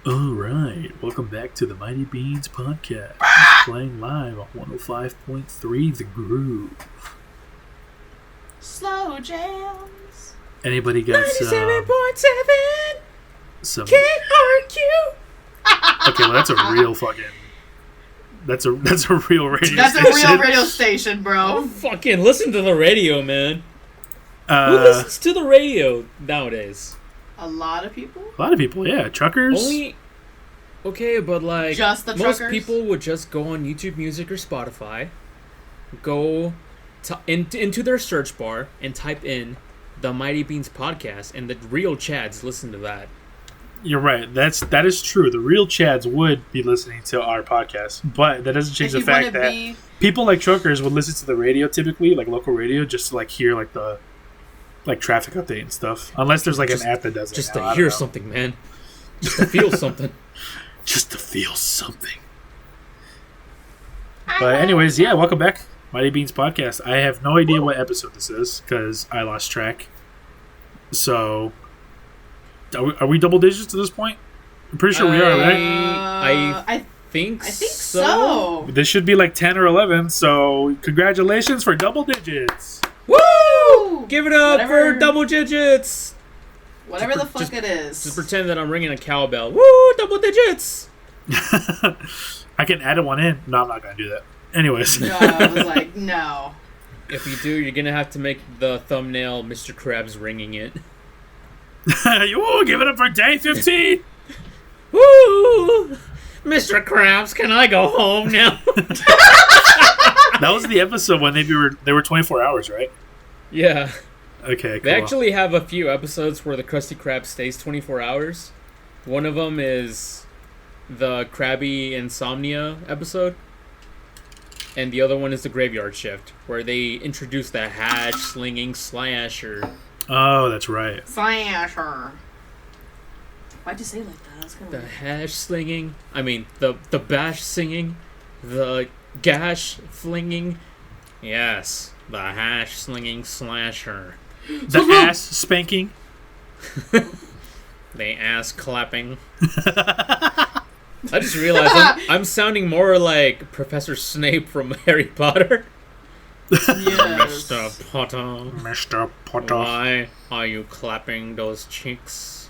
All right, welcome back to the Mighty Beans podcast. Playing live on 105.3 The Groove. Slow jams. Anybody got 97.7 some? KRQ. Okay, well that's a real fucking. That's a real radio. That's station. a real radio station, bro. Fucking listen to the radio, man. Who Who listens to the radio nowadays? A lot of people. A lot of people, yeah, truckers. Only. Okay, but like Just the most truckers? people would just go on YouTube Music or Spotify, go into their search bar and type in the Mighty Beans podcast, and the real Chads listen to that. You're right. That is true. The real Chads would be listening to our podcast, but that doesn't change the fact that people like truckers would listen to the radio typically, like local radio, just to like hear like the traffic update and stuff. Unless there's like an app that does it. Just now, to hear something, man. Just to feel something. Just to feel something. But anyways, yeah, welcome back, Mighty Beans podcast. I have no idea what episode this is because I lost track. So, are we double digits at this point? I'm pretty sure we are, right? I think I think so. This should be like 10 or 11. So, congratulations for double digits. Woo! Give it up Whatever. for double digits. Whatever the fuck it is. Just pretend that I'm ringing a cowbell. Woo! Double digits. I can add one in. No, I'm not going to do that. Anyways. No, I was like, no. If you do, you're gonna have to make the thumbnail Mr. Krabs ringing it. Ooh, give it up for day 15. Woo! Mr. Krabs, can I go home now? That was the episode when they were 24 hours, right? Yeah. Okay, cool. They actually have a few episodes where the Krusty Krab stays 24 hours. One of them is the Krabby Insomnia episode. And the other one is the Graveyard Shift, where they introduce the hash slinging slasher. Oh, that's right. Slasher. Why'd you say it like that? That was kind The of hash slinging. I mean, the bash singing. The gash flinging. Yes, the hash slinging slasher. The ass spanking. The ass clapping. I just realized I'm sounding more like Professor Snape from Harry Potter. yes. Mr. Potter, Mr. Potter. why are you clapping those cheeks?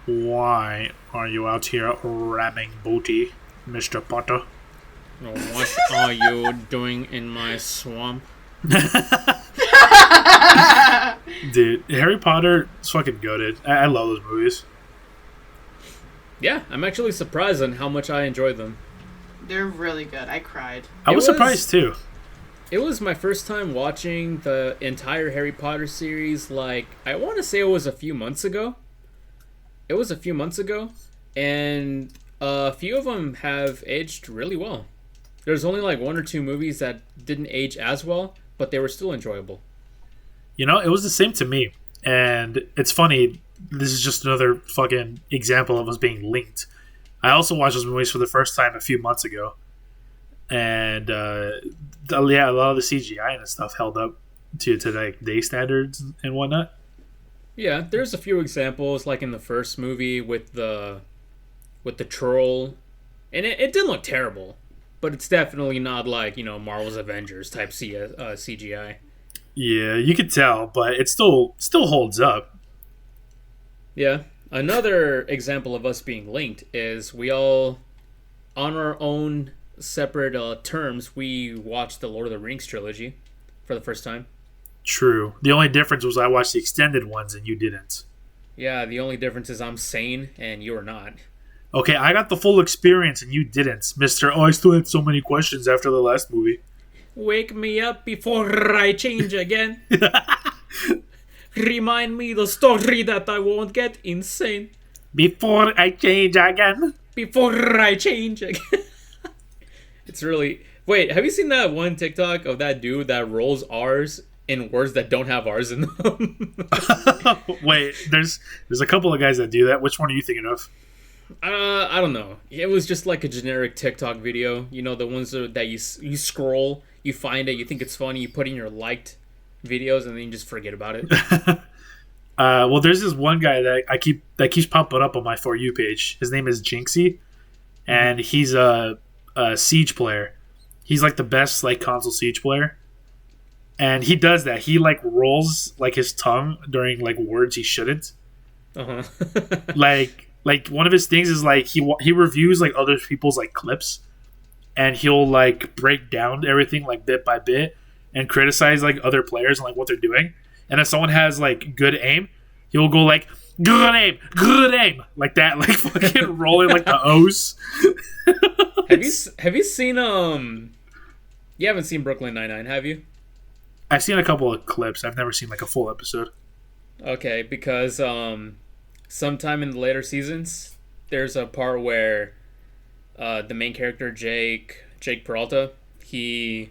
Why are you out here ramming booty, Mr. Potter? What are you doing in my swamp? Dude, Harry Potter is fucking goated. I love those movies. Yeah, I'm actually surprised on how much I enjoyed them. They're really good. I cried. I was was- surprised too. It was my first time watching the entire Harry Potter series, like, I want to say it was a few months ago. It was a few months ago, and a few of them have aged really well. There's only like one or two movies that didn't age as well, but they were still enjoyable. You know, it was the same to me. And it's funny, this is just another fucking example of us being linked. I also watched those movies for the first time a few months ago. And, yeah, a lot of the CGI and stuff held up to like day standards and whatnot. Yeah, there's a few examples, like in the first movie with the troll, and it didn't look terrible, but it's definitely not like, you know, Marvel's Avengers type CGI. Yeah, you could tell, but it still holds up. Yeah, another example of us being linked is we all, on our own separate terms, we watched the Lord of the Rings trilogy for the first time. True. The only difference was I watched the extended ones and you didn't. Yeah, the only difference is I'm sane and you're not. Okay, I got the full experience and you didn't, Mr. Oh, I still had so many questions after the last movie. Wake me up before I change again. Remind me the story that I won't get insane. Before I change again. Before I change again. It's really... Wait, have you seen that one TikTok of that dude that rolls R's in words that don't have R's in them? Wait, there's a couple of guys that do that. Which one are you thinking of? I don't know. It was just like a generic TikTok video. You know, the ones that you scroll, you find it, you think it's funny, you put in your liked videos, and then you just forget about it. Well, there's this one guy that keeps popping up on my For You page. His name is Jinxie, and he's a Siege player. He's like the best like console Siege player, and he does that. He like rolls like his tongue during like words he shouldn't. Uh-huh. like one of his things is like he reviews like other people's like clips, and he'll like break down everything like bit by bit and criticize like other players and like what they're doing. And if someone has like good aim, he'll go like good aim like that, like fucking rolling like the O's. Have you seen You haven't seen Brooklyn Nine-Nine, have you? I've seen a couple of clips. I've never seen like a full episode. Okay, because sometime in the later seasons, there's a part where the main character Jake Peralta, he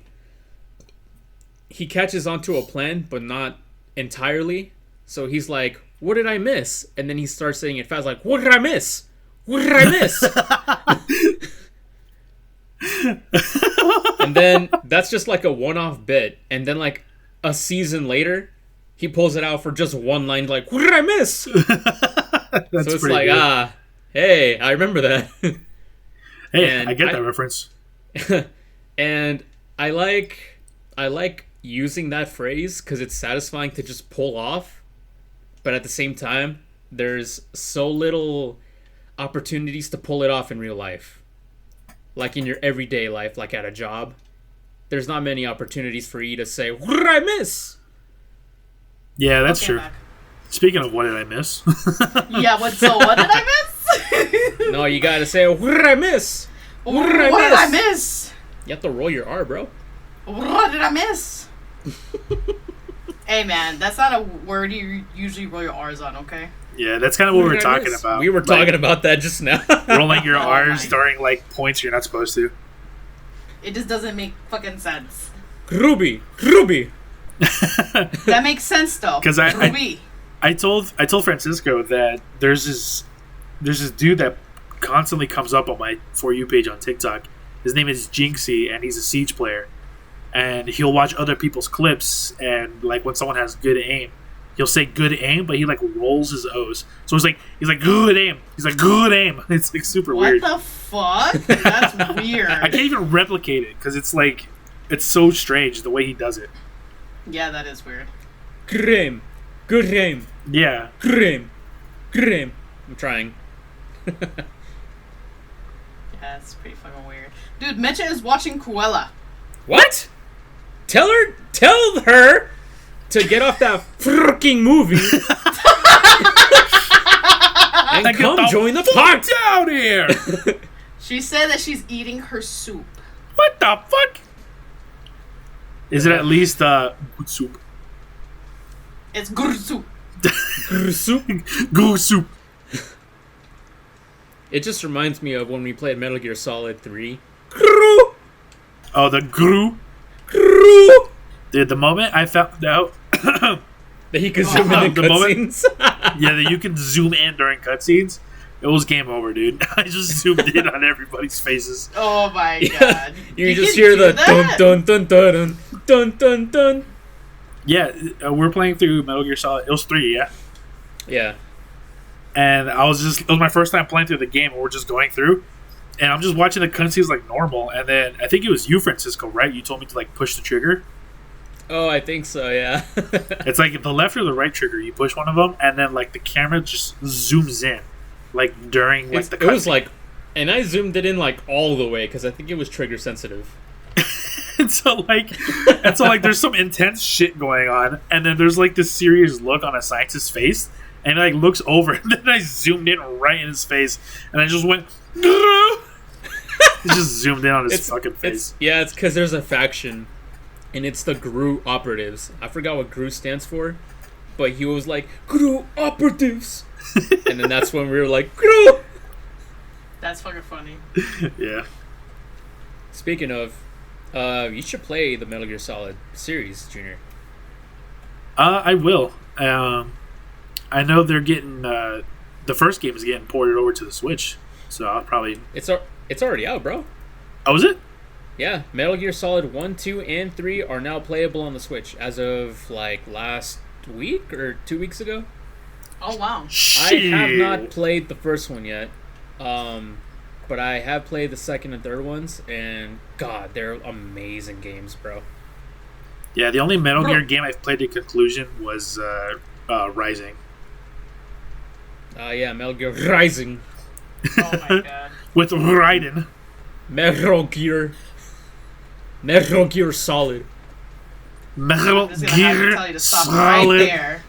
catches onto a plan, but not entirely. So he's like, "What did I miss?" And then he starts saying it fast, like, "What did I miss? What did I miss?" And then that's just like a one-off bit. And then like a season later, he pulls it out for just one line, like, "What did I miss?" So it's like, good. Hey, I remember that. Hey, I get that reference. And I like using that phrase because it's satisfying to just pull off, but at the same time, there's so little opportunities to pull it off in real life. Like in your everyday life, like at a job, there's not many opportunities for you to say, "What did I miss?" Yeah, that's true. Back. Speaking of what did I miss? Yeah, what did I miss? No, you gotta say, "What did I miss? What did I miss? You have to roll your R, bro. What did I miss? Hey, man, that's not a word you usually roll your R's on, okay? Yeah, that's kind of what we were talking about. We were talking about that just now. Rolling your R's during, like, points you're not supposed to. It just doesn't make fucking sense. Ruby. That makes sense, though. Because I told Francisco that there's this dude that constantly comes up on my For You page on TikTok. His name is Jinxie, and he's a Siege player. And he'll watch other people's clips, and like when someone has good aim, he'll say good aim, but he like rolls his O's. So he's like good aim. He's like good aim. It's like super weird. What the fuck? That's weird. I can't even replicate it because it's like it's so strange the way he does it. Yeah, that is weird. Good aim. Yeah. Good aim. I'm trying. Yeah, that's pretty fucking weird. Dude, Mecha is watching Cruella. What? Tell her to get off that freaking movie and come join the party down here. She said that she's eating her soup. What the fuck? Is it at least good soup? It's good soup. Good soup. It just reminds me of when we played Metal Gear Solid 3. Oh, the Gru. Dude, the moment I found out that he could zoom in cutscenes. Yeah, that you can zoom in during cutscenes. It was game over, dude. I just zoomed in on everybody's faces. Oh my god! You just hear the dun dun dun dun dun dun dun. Yeah, we're playing through Metal Gear Solid. It was 3, yeah. Yeah. And it was my first time playing through the game, and we're just going through. And I'm just watching the cutscenes like normal, and then I think it was you, Francisco, right? You told me to like push the trigger. Oh, I think so, yeah. It's like the left or the right trigger. You push one of them, and then like the camera just zooms in, like during like the cutscene. It was like, and I zoomed it in like all the way because I think it was trigger sensitive. and so there's some intense shit going on, and then there's like this serious look on a scientist's face, and it like looks over, and then I zoomed in right in his face, and I just went. He just zoomed in on his fucking face. It's because there's a faction, and it's the GRU operatives. I forgot what GRU stands for, but he was like, GRU operatives! And then that's when we were like, GRU! That's fucking funny. Yeah. Speaking of, you should play the Metal Gear Solid series, Junior. I will. I know they're getting, the first game is getting ported over to the Switch. So I'll probably... It's already out, bro. Oh, is it? Yeah. Metal Gear Solid 1, 2, and 3 are now playable on the Switch as of, like, last week or 2 weeks ago. Oh wow. Shit. I have not played the first one yet, but I have played the second and third ones, and God, they're amazing games, bro. Yeah, the only Metal Gear game I've played to conclusion was Rising. Yeah, Metal Gear Rising. Oh my god. With Raiden. Metal Gear Solid. Metal I'm just gonna have to Gear tell you to stop Solid. right there.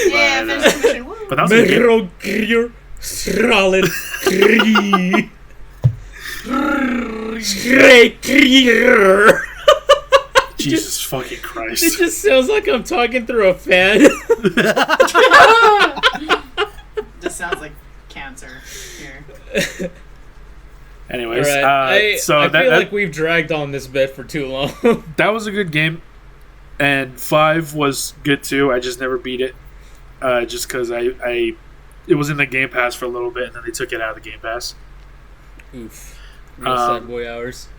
Yeah, finish the mission. Woo. But that was a good game. Metal Gear Solid 3. Straight Gear. Jesus fucking Christ. It just sounds like I'm talking through a fan. This sounds like cancer here. Anyways, Alright, I feel like we've dragged on this bit for too long. that was a good game, and 5 was good too. I just never beat it, just because it was in the Game Pass for a little bit, and then they took it out of the Game Pass. Oof. Real sad boy hours.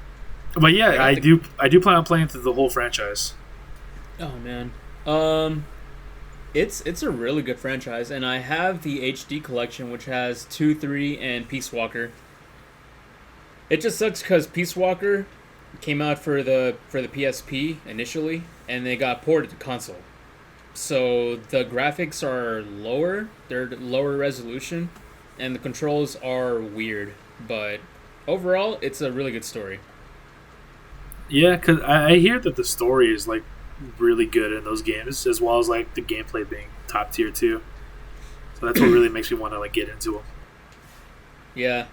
But yeah, I do plan on playing through the whole franchise. Oh man, it's a really good franchise, and I have the HD collection, which has 2, 3, and Peace Walker. It just sucks because Peace Walker came out for the PSP initially, and they got ported to console. So the graphics are lower, they're lower resolution, and the controls are weird. But overall, it's a really good story. Yeah, because I hear that the story is like really good in those games, as well as like the gameplay being top tier too. So that's what really makes me want to like get into them. Yeah.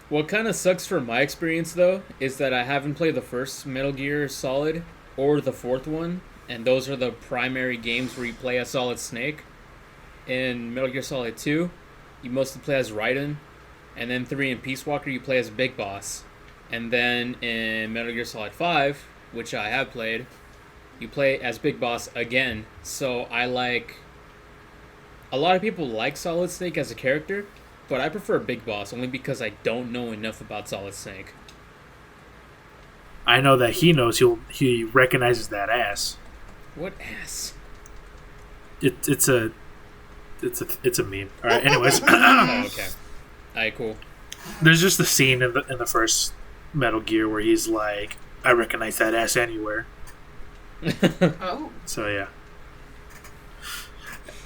What kind of sucks for my experience though is that I haven't played the first Metal Gear Solid or the fourth one, and those are the primary games where you play as Solid Snake. In Metal Gear Solid 2, you mostly play as Raiden, and then 3 in Peace Walker you play as Big Boss. And then in Metal Gear Solid 5, which I have played, you play as Big Boss again. So a lot of people like Solid Snake as a character, but I prefer Big Boss only because I don't know enough about Solid Snake. I know that he knows. He recognizes that ass. What ass? It's a meme. All right. Anyways, Oh, okay. Alright, cool. there's just a scene in the first Metal Gear where he's like, "I recognize that ass anywhere." Oh. So yeah.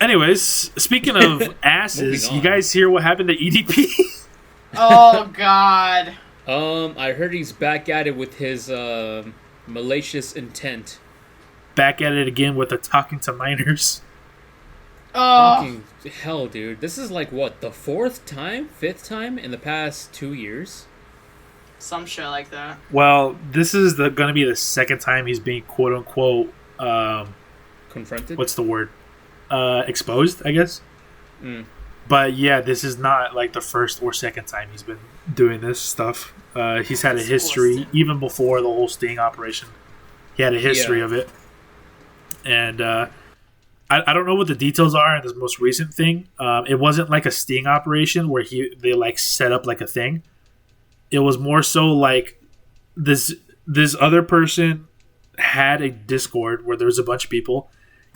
Anyways, speaking of asses, Moving you on. guys hear what happened to EDP? Oh god. I heard he's back at it with his malicious intent. Back at it again with the talking to minors. Oh. Fucking hell, dude. This is like, what, the 4th time? 5th time in the past 2 years? Some shit like that. Well, this is going to be the second time he's being quote unquote Confronted? what's the word? Exposed, I guess. Mm. But yeah, this is not like the first or second time he's been doing this stuff. He's had a history even before the whole Sting operation. He had a history of it, and I don't know what the details are in this most recent thing. It wasn't like a Sting operation where they like set up like a thing. It was more so like this other person had a Discord where there was a bunch of people.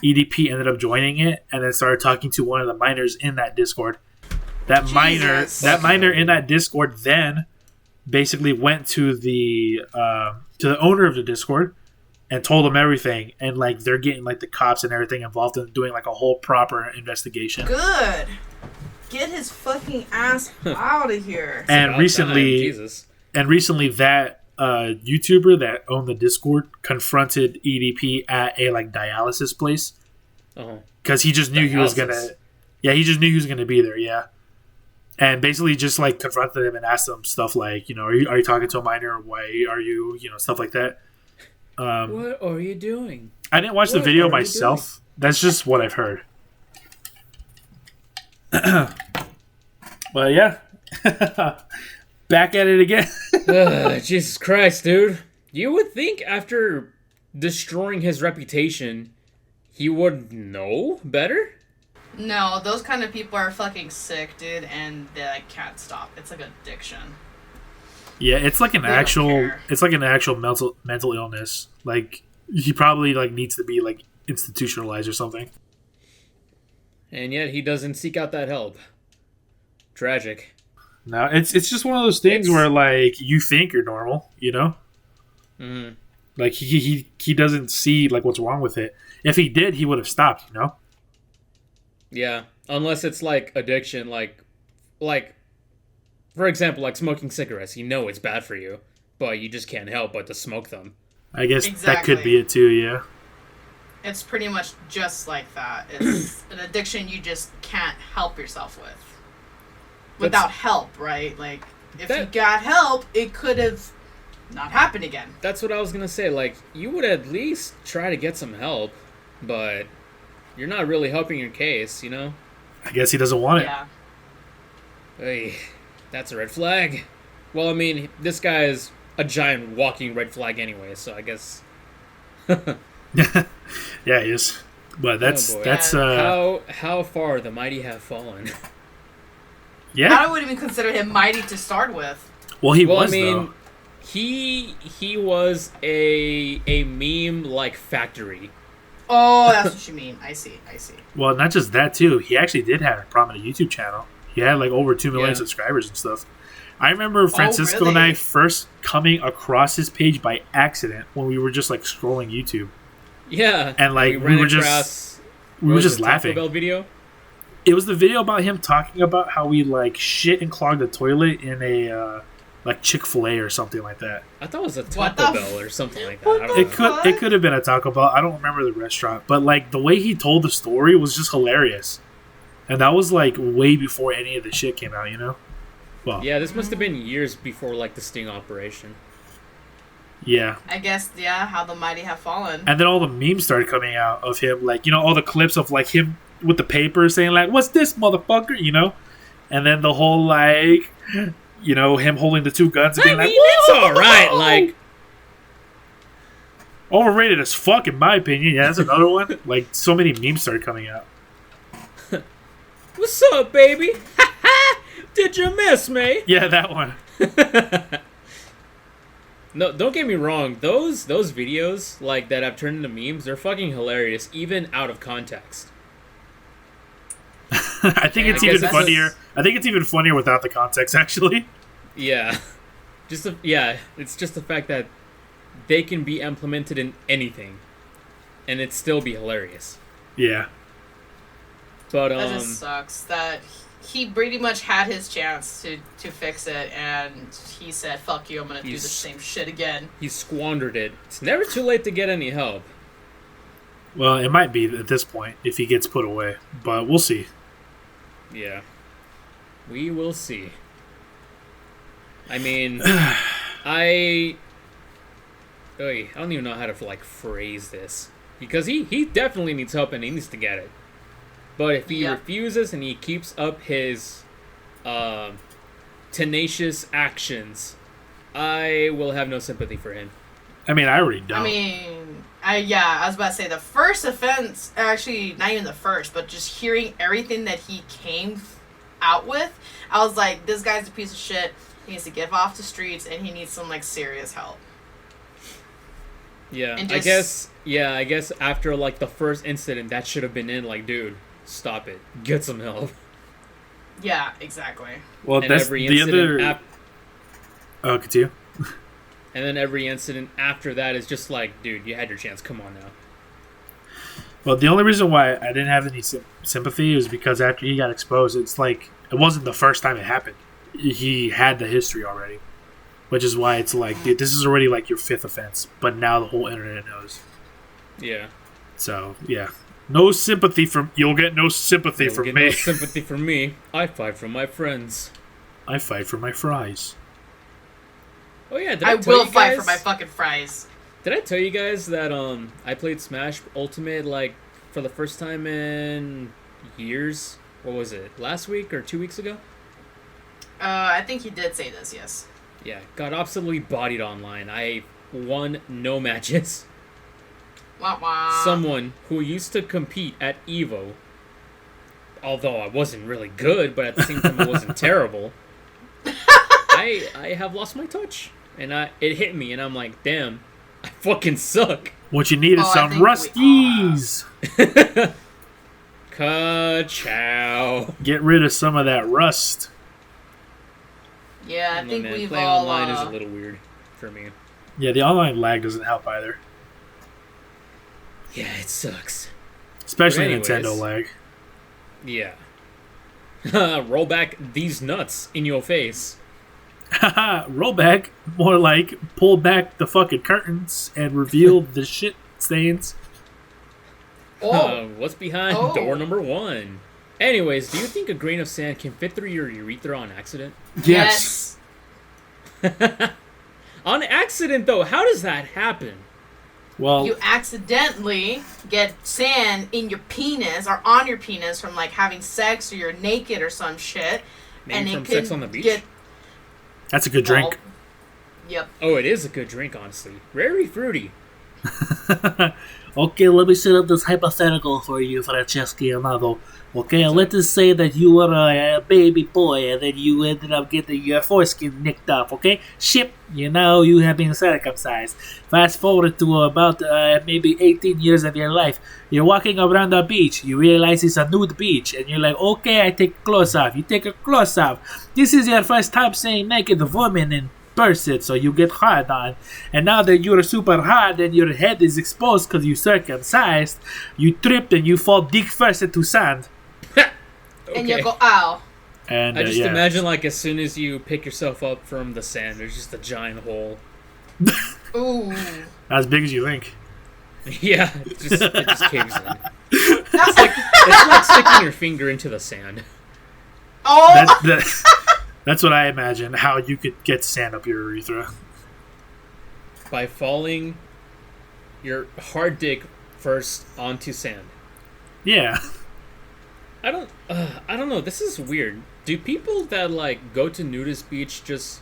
EDP ended up joining it and then started talking to one of the minors in that Discord. That minor in that Discord then basically went to the owner of the Discord and told him everything, and like they're getting like the cops and everything involved in doing like a whole proper investigation. Good. Get his fucking ass out of here. And About recently, Jesus. that YouTuber that owned the Discord confronted EDP at a like dialysis place Oh. because he just knew he was Dialysis. gonna. Yeah, he just knew he was gonna be there. Yeah, and basically just like confronted him and asked him stuff like, are you talking to a minor? Why are you, stuff like that. What are you doing? I didn't watch the What video are you myself. That's just what I've heard. But yeah, back at it again. Jesus Christ, dude. You would think after destroying his reputation, he would know better? No, those kind of people are fucking sick, dude, and they like can't stop. It's like addiction. Yeah, it's like an They don't care. actual mental illness. Like he probably like needs to be like institutionalized or something. And yet he doesn't seek out that help. Tragic. No, it's just one of those things where like you think you're normal, you know? Mm-hmm. Like he doesn't see like what's wrong with it. If he did, he would have stopped, you know? Yeah, unless it's like addiction, like for example, like smoking cigarettes. You know it's bad for you, but you just can't help but to smoke them. I guess that Exactly. could be it too, yeah. It's pretty much just like that. It's an addiction you just can't help yourself with. Without help, right? Like, if you got help, it could have not happened again. That's what I was gonna say. Like, you would at least try to get some help, but you're not really helping your case, you know? I guess he doesn't want it. Yeah. Hey, that's a red flag. Well, I mean, this guy is a giant walking red flag anyway, so I guess. Yeah, he is. But that's Oh boy. that's How far the mighty have fallen. yeah. I wouldn't even consider him mighty to start with. Well, he Well, was I mean, though. he was a meme like factory. Oh, that's what you mean. I see. Well, not just that too. He actually did have a prominent YouTube channel. He had like over 2 million Yeah. subscribers and stuff. I remember Francisco and really? I first coming across his page by accident when we were just like scrolling YouTube. Yeah, And, like, we we ran were just- across, We what were was just it, Taco laughing. Bell video. It was the video about him talking about how we like shit and clogged the toilet in a like Chick-fil-A or something like that. I thought it was a What Taco the Bell or something like that. What I the don't It know. could have been a Taco Bell. I don't remember the restaurant, but like the way he told the story was just hilarious. And that was like way before any of the shit came out, you know? Well, Yeah, this must have been years before like the sting operation. yeah. I guess, yeah, how the mighty have fallen. And then all the memes started coming out of him, like, you know, all the clips of like him with the paper saying like, "What's this, motherfucker?" You know? And then the whole like, you know, him holding the two guns and being like, it's all right. Like, overrated as fuck in my opinion. Yeah, that's another one. Like, so many memes started coming out. what's up, baby? Did you miss me? Yeah, that one. No, don't get me wrong. Those videos like that have turned into memes. They're fucking hilarious, even out of context. I think Yeah, it's I even guess funnier. I think it's even funnier without the context, actually. Yeah, it's just the fact that they can be implemented in anything, and it still be hilarious. Yeah. But That just sucks that he pretty much had his chance to fix it, and he said, "Fuck you, I'm gonna do the He's- same shit again." he squandered it. It's never too late to get any help. Well, it might be at this point if he gets put away, but we'll see. Yeah, we will see. I mean, I don't even know how to like phrase this because he definitely needs help and he needs to get it. But if he Yeah. refuses and he keeps up his tenacious actions, I will have no sympathy for him. I mean, I already don't. I mean, I was about to say the first offense, actually not even the first, but just hearing everything that he came out with, I was like, this guy's a piece of shit. He needs to get off the streets, and he needs some like serious help. Yeah, And I just- guess after like the first incident, that should have been in like, dude, stop it, get some help. Yeah, exactly. well, And that's every the incident, other. Oh, continue. and then every incident after that is just like, dude, you had your chance. Come on now. Well, the only reason why I didn't have any sympathy is because after he got exposed, it's like it wasn't the first time it happened. He had the history already, which is why it's like, dude, this is already like your fifth offense, but now the whole internet knows. Yeah. So yeah, no sympathy from you'll get no sympathy You'll from get me. no sympathy from me. I fight for my friends. I fight for my fries. Oh yeah, did I tell will you fight guys- for my fucking fries. Did I tell you guys that I played Smash Ultimate like for the first time in years? What was it? Last week or 2 weeks ago? I think he did say this, yes. Yeah, got absolutely bodied online. I won no matches. Wah wah. Someone who used to compete at EVO, although I wasn't really good, but at the same time I wasn't terrible. I have lost my touch, and it hit me, and I'm like, damn, I fucking suck. What you need is Oh, I some think we rusties. Ka-chow. Get rid of some of that rust. Yeah, I don't know, think man. we've Playing all. online is a little weird for me. Yeah, the online lag doesn't help either. Yeah, it sucks. Especially But anyways. Nintendo lag. Yeah. Roll back these nuts in your face. Haha, roll back. More like pull back the fucking curtains and reveal the shit stains. Oh, What's behind Oh. door number 1? Anyways, do you think a grain of sand can fit through your urethra on accident? yes. On accident, though, how does that happen? Well, You accidentally get sand in your penis or on your penis from like having sex or you're naked or some shit. Maybe and from it sex could on the beach? Get, that's a good drink. Yep. Oh, it is a good drink, honestly. Very fruity. Okay, let me set up this hypothetical for you, Francesca Amato. Okay, let us say that you were a baby boy and then you ended up getting your foreskin nicked off, okay? Ship, you have been circumcised. Fast forward to about maybe 18 years of your life. You're walking around the beach. You realize it's a nude beach. And you're like, okay, I take clothes off. You take your clothes off. This is your first time seeing naked women in person, so you get hard on. And now that you're super hard and your head is exposed because you circumcised, you trip and you fall dick first into sand. And you go, ow. And I just yeah. imagine, like, as soon as you pick yourself up from the sand, there's just a giant hole. Ooh. Not as big as you think. Yeah, it just caves in. It's like sticking your finger into the sand. Oh. That's what I imagine, how you could get sand up your urethra. By falling your hard dick first onto sand. Yeah. I don't know. This is weird. Do people that like go to nudist beach just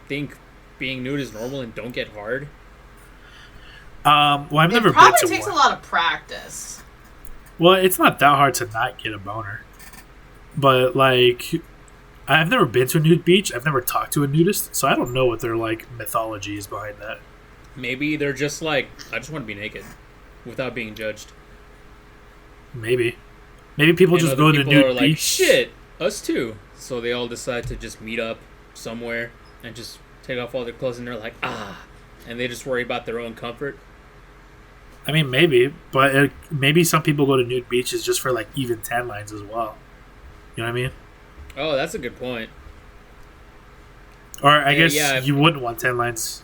think being nude is normal and don't get hard? Well, I've never It been probably to takes one. a lot of practice. Well, it's not that hard to not get a boner. But, like, I've never been to a nude beach. I've never talked to a nudist, so I don't know what their, like, mythology is behind that. Maybe they're just like, I just want to be naked without being judged. Maybe. Maybe people And just other go to people nude are like, beach. shit, us too. So they all decide to just meet up somewhere and just take off all their clothes, and they're like, ah. And they just worry about their own comfort. I mean, maybe. But maybe some people go to nude beaches just for, like, even tan lines as well. You know what I mean? Oh, that's a good point. Or I guess yeah. you wouldn't want tan lines.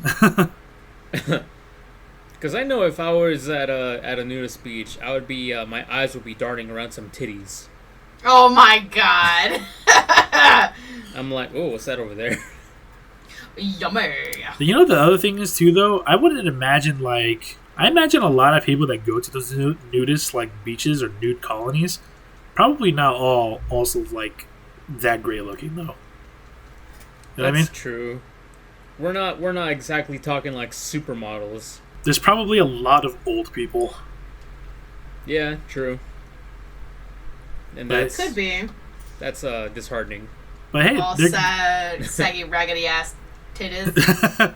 Because I know if I was at a nudist beach, I would be my eyes would be darting around some titties. Oh my god. I'm like, oh, what's that over there? Yummy. You know the other thing is too though, I wouldn't imagine like I imagine a lot of people that go to those nudist like beaches or nude colonies, probably not all also like that great looking though. You know what I mean? That's true. We're not exactly talking like supermodels. There's probably a lot of old people. Yeah, true. And But- that's Could be. that's disheartening. But hey, All they're- sad, saggy, raggedy ass titties.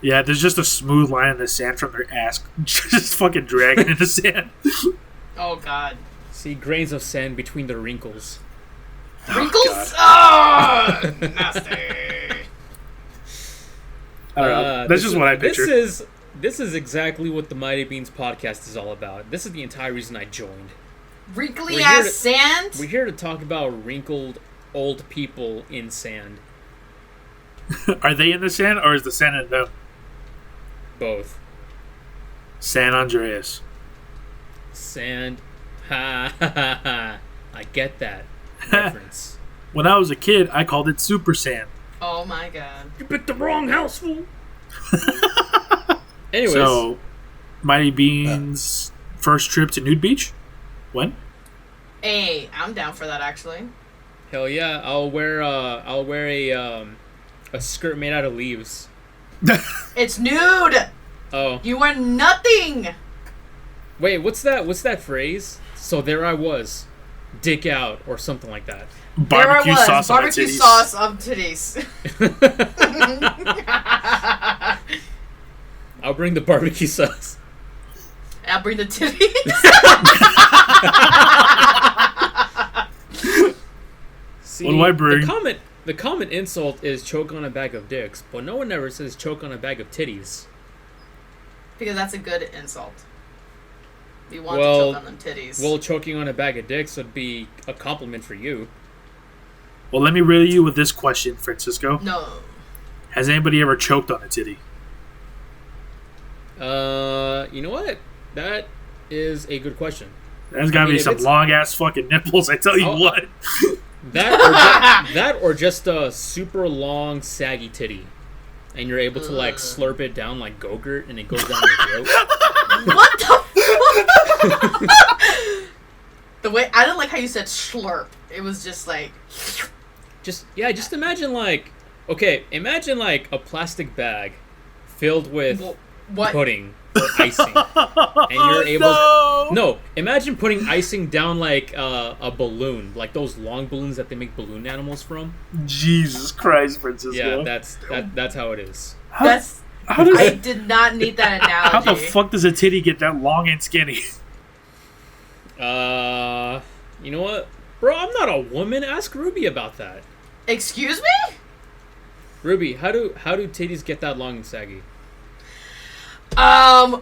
yeah, there's just a smooth line in the sand from their ass, just fucking dragging in the sand. Oh god. See grains of sand between the wrinkles. Wrinkles? Oh, nasty. I don't know. That's just what I picture. This is exactly what the Mighty Beans podcast is all about. This is the entire reason I joined. Wrinkly We're here ass to- sand? We're here to talk about wrinkled old people in sand. Are they in the sand or is the sand in them? Both. San Andreas. Sand. Ha ha ha ha. I get that reference. When I was a kid, I called it Super Sand. Oh my god. You picked the wrong house, fool. Anyways, So, Mighty Beans' first trip to Nude Beach? When? Hey, I'm down for that actually. hell yeah, I'll wear a skirt made out of leaves. It's nude! Oh, You are nothing! wait, what's that phrase? So there I was, dick out or something like that. Barbecue there I was, sauce on my barbecue titties. sauce of titties. I'll bring the barbecue sauce. I'll bring the titties. See, What do I bring? The common insult is choke on a bag of dicks, but no one ever says choke on a bag of titties. Because that's a good insult. You want Well- to choke on them titties. Well, choking on a bag of dicks would be a compliment for you. Well, let me riddle you with this question, Francisco. no. Has anybody ever choked on a titty? You know what? That is a good question. There's gotta mean, be if some it's- long ass fucking nipples. I tell you Oh, what. That or just a super long saggy titty, and you're able to like slurp it down like Go-Gurt, and it goes down your throat. What the fuck? The way I didn't like how you said slurp. It was just like Just imagine like imagine like a plastic bag filled with what? pudding or icing, and you're able. No, imagine putting icing down like a balloon, like those long balloons that they make balloon animals from. Jesus Christ, Francisco. Yeah, that's how it is. That's How does I did not need that analogy. how the fuck does a titty get that long and skinny? You know what, bro? I'm not a woman. Ask Ruby about that. Excuse me? Ruby, how do titties get that long and saggy?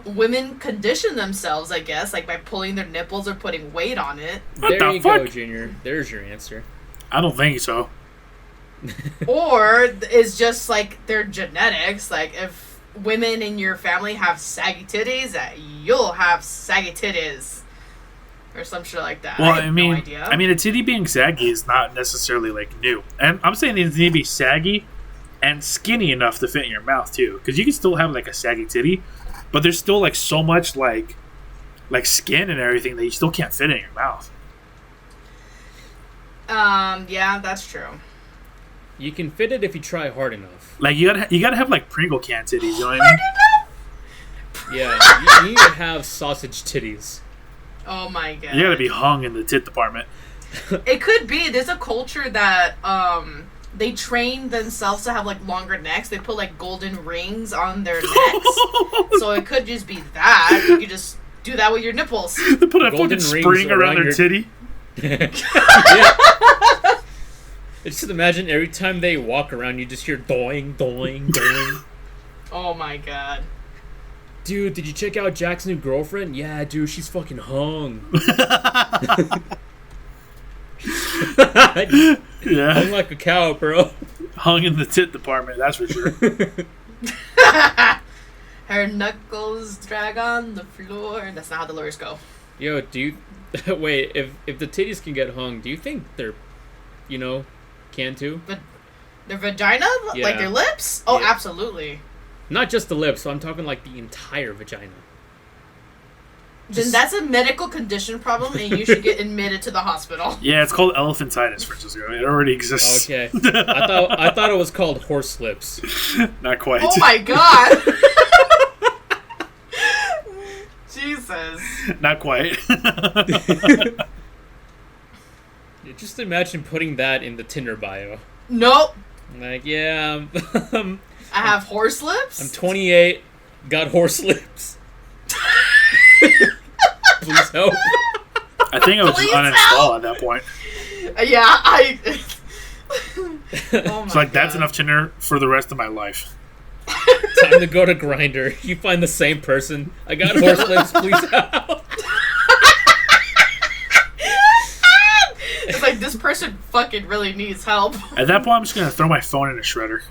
Women condition themselves, I guess, like by pulling their nipples or putting weight on it. What There the you go, fuck? Junior. There's your answer. I don't think so. Or it's just like their genetics. Like if women in your family have saggy titties, you'll have saggy titties. Or some shit like that. Well, I have no idea. I mean, a titty being saggy is not necessarily like new, and I'm saying it need to be saggy and skinny enough to fit in your mouth too, because you can still have like a saggy titty, but there's still like so much like skin and everything that you still can't fit in your mouth. Yeah, that's true. You can fit it if you try hard enough. Like you gotta have like Pringle can titties. You know what I mean? Yeah, you need to have sausage titties. Oh my god. You gotta be hung in the tit department. It could be. There's a culture that they train themselves to have like longer necks. They put like golden rings on their necks. So it could just be that. You could just do that with your nipples. They put a Golden fucking rings spring around around their your- titty. Yeah. Just imagine every time they walk around, you just hear doing, doing, doing. Oh my god. Dude, did you check out Jack's new girlfriend? Yeah, dude, she's fucking hung. Hung Yeah, like a cow, bro. hung in the tit department. That's for sure. Her knuckles drag on the floor. That's not how the lyrics go. Yo, do you... Wait, if the titties can get hung, do you think they're, can too? Their vagina? Yeah. Like their lips? Oh, Yeah. absolutely. Not just the lips, so I'm talking like the entire vagina. Then that's a medical condition problem, and you should get admitted to the hospital. Yeah, it's called elephantitis, Francisco. It already exists. Okay. I thought it was called horse lips. Not quite. Oh my god. Jesus. Not quite. Just imagine putting that in the Tinder bio. Nope. Like, yeah, I have horse lips. I'm 28, got horse lips. Please help. I think I would just Please uninstall help. at that point. Yeah, I. Oh my It's like, that's God. enough Tinder for the rest of my life. Time to go to Grindr. You find the same person. I got horse lips, please help. It's like this person fucking really needs help. At that point, I'm just going to throw my phone in a shredder.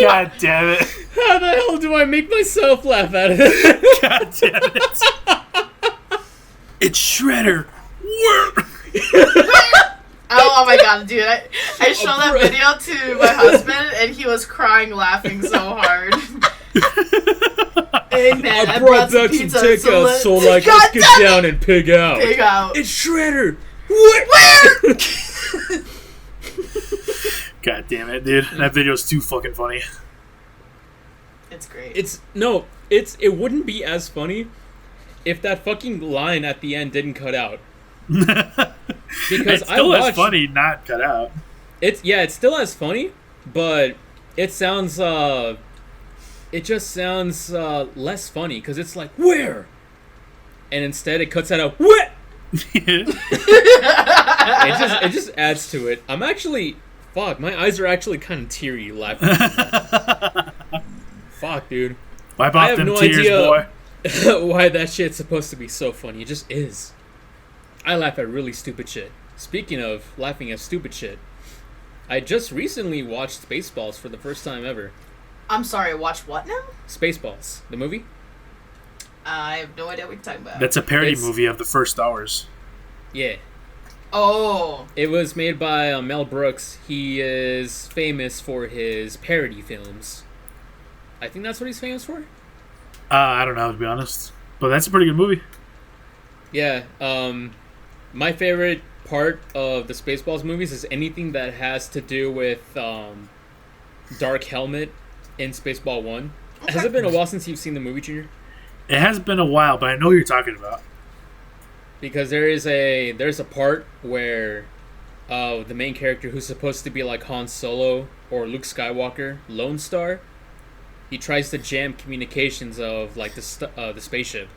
God damn it. How the hell do I make myself laugh at it? God damn it. It's Shredder. Where? Oh my god, dude. I showed that bro. video to my husband and he was crying laughing so hard. Hey man, I brought back some pizza, takeout, so like, God let's get damn down and pig out. it, pig out. It's Shredder. Where? God damn it, dude. That video's too fucking funny. It's great. It wouldn't be as funny if that fucking line at the end didn't cut out. Because It's still I as watched, funny, not cut out. it's still as funny, but it sounds it just sounds less funny because it's like where, and instead it cuts out a what. It just adds to it. I'm actually fuck. My eyes are actually kind of teary laughing. Fuck, dude. Wipe I off have them no tears, idea boy. why that shit's supposed to be so funny. It just is. I laugh at really stupid shit. Speaking of laughing at stupid shit, I just recently watched Spaceballs for the first time ever. I'm sorry, watch what now? Spaceballs, the movie? I have no idea what you're talking about. That's a parody It's- movie of The First Hours. Yeah. Oh. It was made by Mel Brooks. He is famous for his parody films. I think that's what he's famous for? I don't know, to be honest. But that's a pretty good movie. Yeah. My favorite part of the Spaceballs movies is anything that has to do with Dark Helmet in Spaceball 1. Okay. Has it been a while since you've seen the movie, Junior? It has been a while, but I know what you're talking about. Because there's a part where the main character, who's supposed to be like Han Solo or Luke Skywalker, Lone Star, he tries to jam communications of like the spaceship,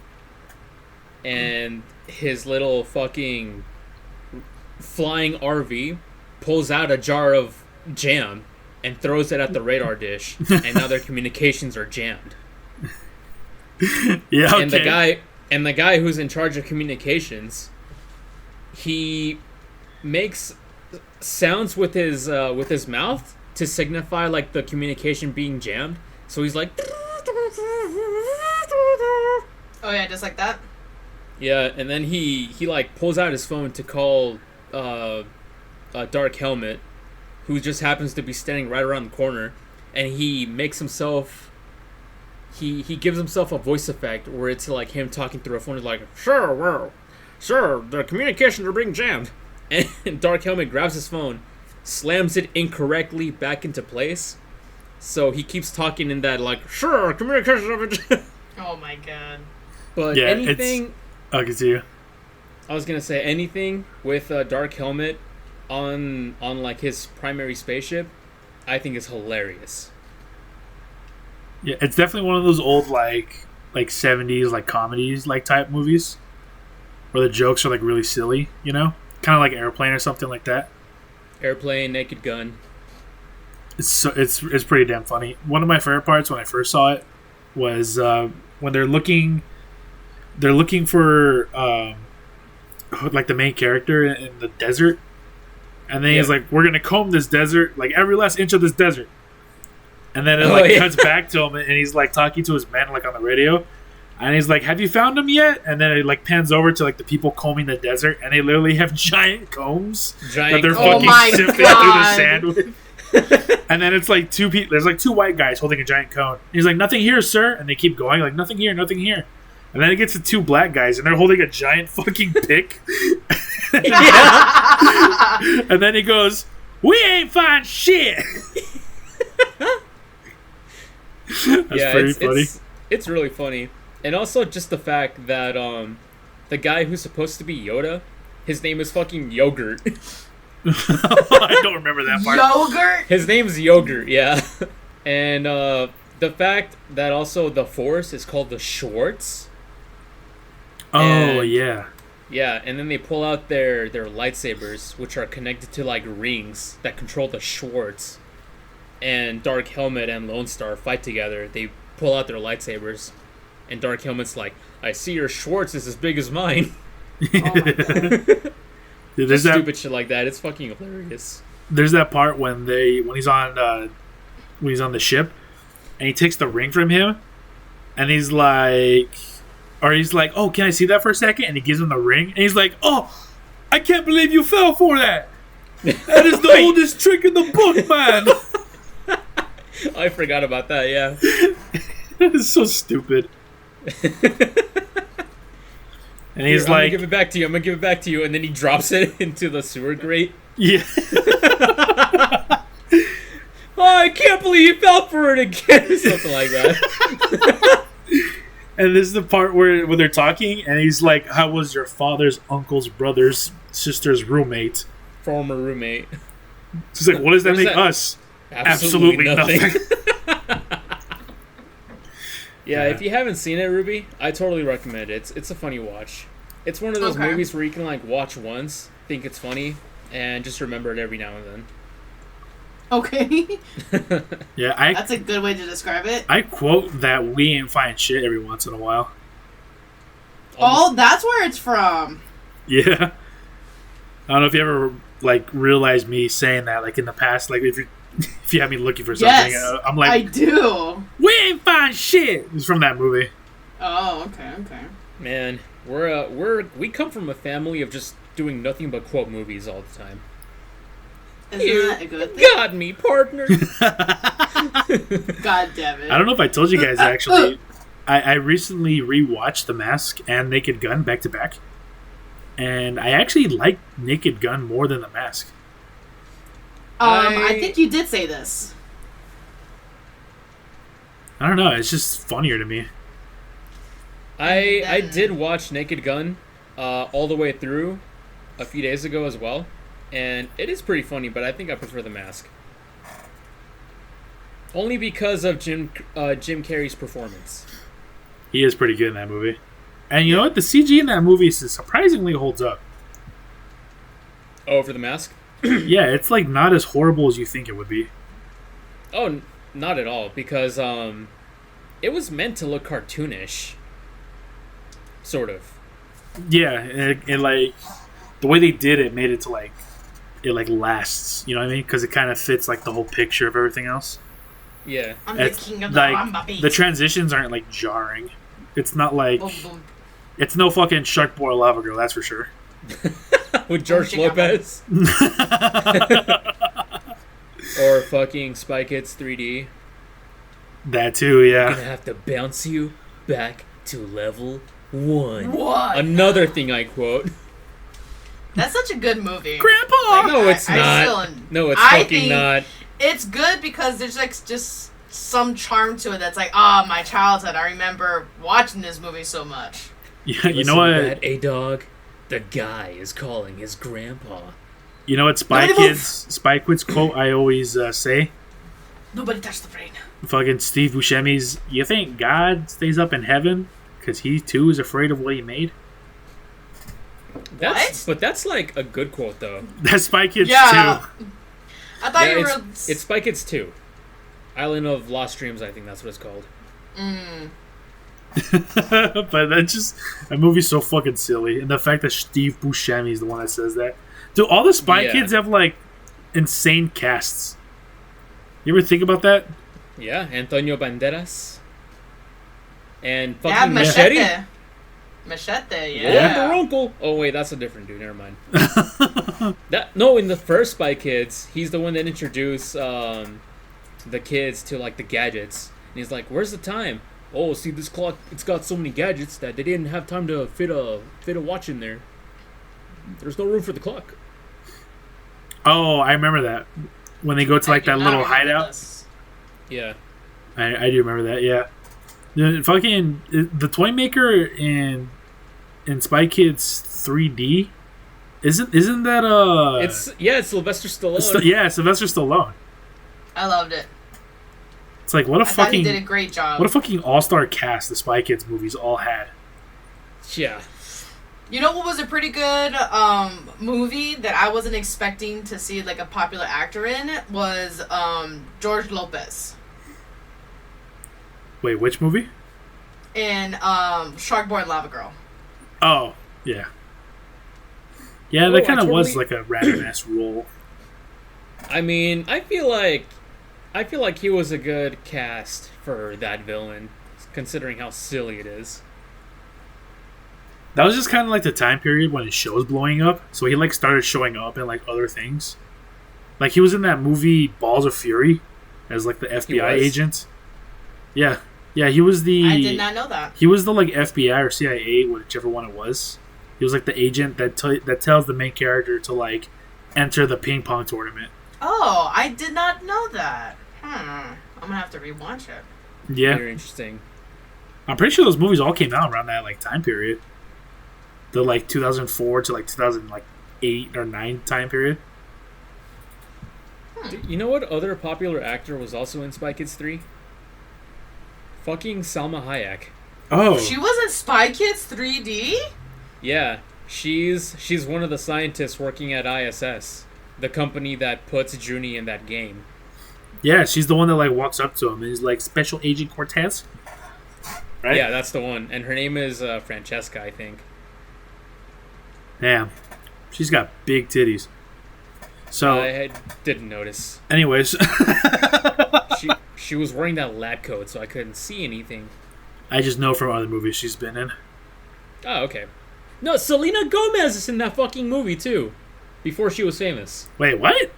and his little fucking flying RV pulls out a jar of jam and throws it at the radar dish, and now their communications are jammed. Yeah, okay. And the guy who's in charge of communications, he makes sounds with his mouth to signify like the communication being jammed. So he's like, Oh yeah, just like that. yeah, and then he like pulls out his phone to call Dark Helmet, who just happens to be standing right around the corner, and he makes himself. He gives himself a voice effect where it's like him talking through a phone. He's like, sure, well, sir, the communications are being jammed. And Dark Helmet grabs his phone, slams it incorrectly back into place. So he keeps talking in that like, sure, communications are being jammed. Oh my god. But Yeah, anything, I can see you. I was gonna say anything with Dark Helmet on like his primary spaceship, I think is hilarious. Yeah, it's definitely one of those old like 70s like comedies like type movies where the jokes are like really silly, you know, kind of like Airplane or something like that. Airplane, Naked Gun. It's pretty damn funny. One of my favorite parts when I first saw it was when they're looking for like the main character in the desert, and then he's like, "We're gonna comb this desert, like every last inch of this desert." And then it cuts back to him, and he's like talking to his men like on the radio, and he's like, "Have you found them yet?" And then it like pans over to like the people combing the desert, and they literally have giant combs that they're fucking sifting through the sand with. And then it's like two people. There's like two white guys holding a giant cone. He's like, "Nothing here, sir," and they keep going like, "Nothing here, nothing here." And then it gets to two black guys, and they're holding a giant fucking pick. And then he goes, "We ain't find shit." That's pretty funny. It's really funny. And also just the fact that the guy who's supposed to be Yoda, his name is fucking Yogurt. I don't remember that part. Yogurt? His name's Yogurt, yeah. And the fact that also the Force is called the Schwartz. Oh, And- yeah. Yeah, and then they pull out their lightsabers, which are connected to like rings that control the Schwartz. And Dark Helmet and Lone Star fight together. They pull out their lightsabers, and Dark Helmet's like, "I see your Schwartz is as big as mine." Oh my god. Dude, there's that. Stupid shit like that. It's fucking hilarious. There's that part when he's on the ship, and he takes the ring from him, and he's like, "Oh, can I see that for a second?" And he gives him the ring, and he's like, "Oh, I can't believe you fell for that. That is the oldest trick in the book, man." I forgot about that. Yeah. It's so stupid. And he's Here, I'm gonna like, give it back to you. I'm gonna give it back to you, and then he drops it into the sewer grate. "Yeah." Oh, I can't believe you fell for it again. Something like that. And this is the part where they're talking, and he's like, "How was your father's uncle's brother's sister's roommate?" Former roommate. She's like, "What does that What does make that- us?" Absolutely nothing. Yeah, if you haven't seen it, Ruby, I totally recommend it. It's a funny watch. It's one of those Okay. movies where you can like watch once, think it's funny, and just remember it every now and Okay. then. Yeah, That's a good way to describe it. I quote that we ain't find shit every once in a while. Oh, that's where it's from. Yeah. I don't know if you ever like realized me saying that like in the past, like if you have me looking for something, Yes, I'm I like, do. we ain't find shit. It's from that movie. Oh, okay. Man, we come from a family of just doing nothing but quote movies all the time. Isn't You that a good thing? got me, partner. God damn it. I don't know if I told you guys actually. I recently rewatched The Mask and Naked Gun back to back, and I actually like Naked Gun more than The Mask. I think you did say this. I don't know. It's just funnier to me. I did watch Naked Gun all the way through a few days ago as well, and it is pretty funny, but I think I prefer The Mask. Only because of Jim Carrey's performance. He is pretty good in that movie. And you know what? The CG in that movie surprisingly holds up. Oh, for The Mask? Yeah, it's like not as horrible as you think it would be. Oh, not at all, because it was meant to look cartoonish. Sort of. Yeah, and like the way they did it made it to like it like lasts. You know what I mean? Because it kind of fits like the whole picture of everything else. Yeah. I'm the It's king of the like Ramba beat. the transitions aren't like jarring. It's not like Boom, boom. it's no fucking Shark Boy Lava Girl. That's for sure. With George Chicken Lopez. Or fucking Spy Kids 3D. That too, yeah. Gonna have to bounce you back to level 1. What? Another thing I quote. That's such a good movie. Grandpa. Like, No, it's I not. still- No, it's I fucking think not. It's good because there's like just some charm to it that's like, ah, my childhood. I remember watching this movie so much. Yeah, you know Listen what? to that, A-Dog? The guy is calling his grandpa. You know what? Spy Nobody move. Kids quote I always say. Nobody touched the brain. Fucking Steve Buscemi's. You think God stays up in heaven because he too is afraid of what he made? But that's like a good quote, though. That's Spy Kids Yeah. too. I thought Yeah, you were. it's Spy Kids 2. Island of Lost Dreams, I think that's what it's called. But that movie's so fucking silly, and the fact that Steve Buscemi is the one that says that. Do all the Spy Yeah. Kids have like insane casts? You ever think about that? Yeah, Antonio Banderas. And Yeah, fucking Machete. Machete. Machete, Yeah. yeah. Their uncle. Oh wait, that's a different dude. Never mind. No, in the first Spy Kids, he's the one that introduced the kids to like the gadgets, and he's like, "Where's the time? Oh, see this clock? It's got so many gadgets that they didn't have time to fit a watch in there. There's no room for the clock." Oh, I remember that when they go to like I do that not little remember hideout. this. Yeah. I do remember that. Yeah, the toy maker in Spy Kids 3D isn't that It's Sylvester Stallone. yeah, Sylvester Stallone. I loved it. It's like what a I thought he fucking did a great job. what a fucking all-star cast the Spy Kids movies all had. Yeah. You know what was a pretty good movie that I wasn't expecting to see like a popular actor in was George Lopez Wait, which movie? in Shark Boy and Lava Girl. Oh, yeah. Yeah, Oh, that I kind of was totally- like a random ass role. I mean, I feel like he was a good cast for that villain, considering how silly it is. That was just kind of like the time period when his show was blowing up. So he like started showing up in like other things. Like he was in that movie Balls of Fury as like the FBI was? agent. Yeah, yeah, he was the. I did not know that. He was the like FBI or CIA, whichever one it was. He was like the agent that tells the main character to like enter the ping pong tournament. Oh, I did not know that. I'm gonna have to rewatch it. Yeah, Very interesting. I'm pretty sure those movies all came out around that like time period. The like 2004 to like 2008 or 9 time period. You know what other popular actor was also in Spy Kids 3? Fucking Salma Hayek. Oh, She was in Spy Kids 3D? Yeah, she's one of the scientists working at ISS, the company that puts Junie in that game. yeah, she's the one that like walks up to him and is like Special Agent Cortez, right? Yeah, that's the one. And her name is Francesca, I think. Damn, she's got big titties. So, I didn't notice. anyways, She was wearing that lab coat, so I couldn't see anything. I just know from other movies she's been in. Oh, okay. No, Selena Gomez is in that fucking movie too. Before she was famous. Wait, what?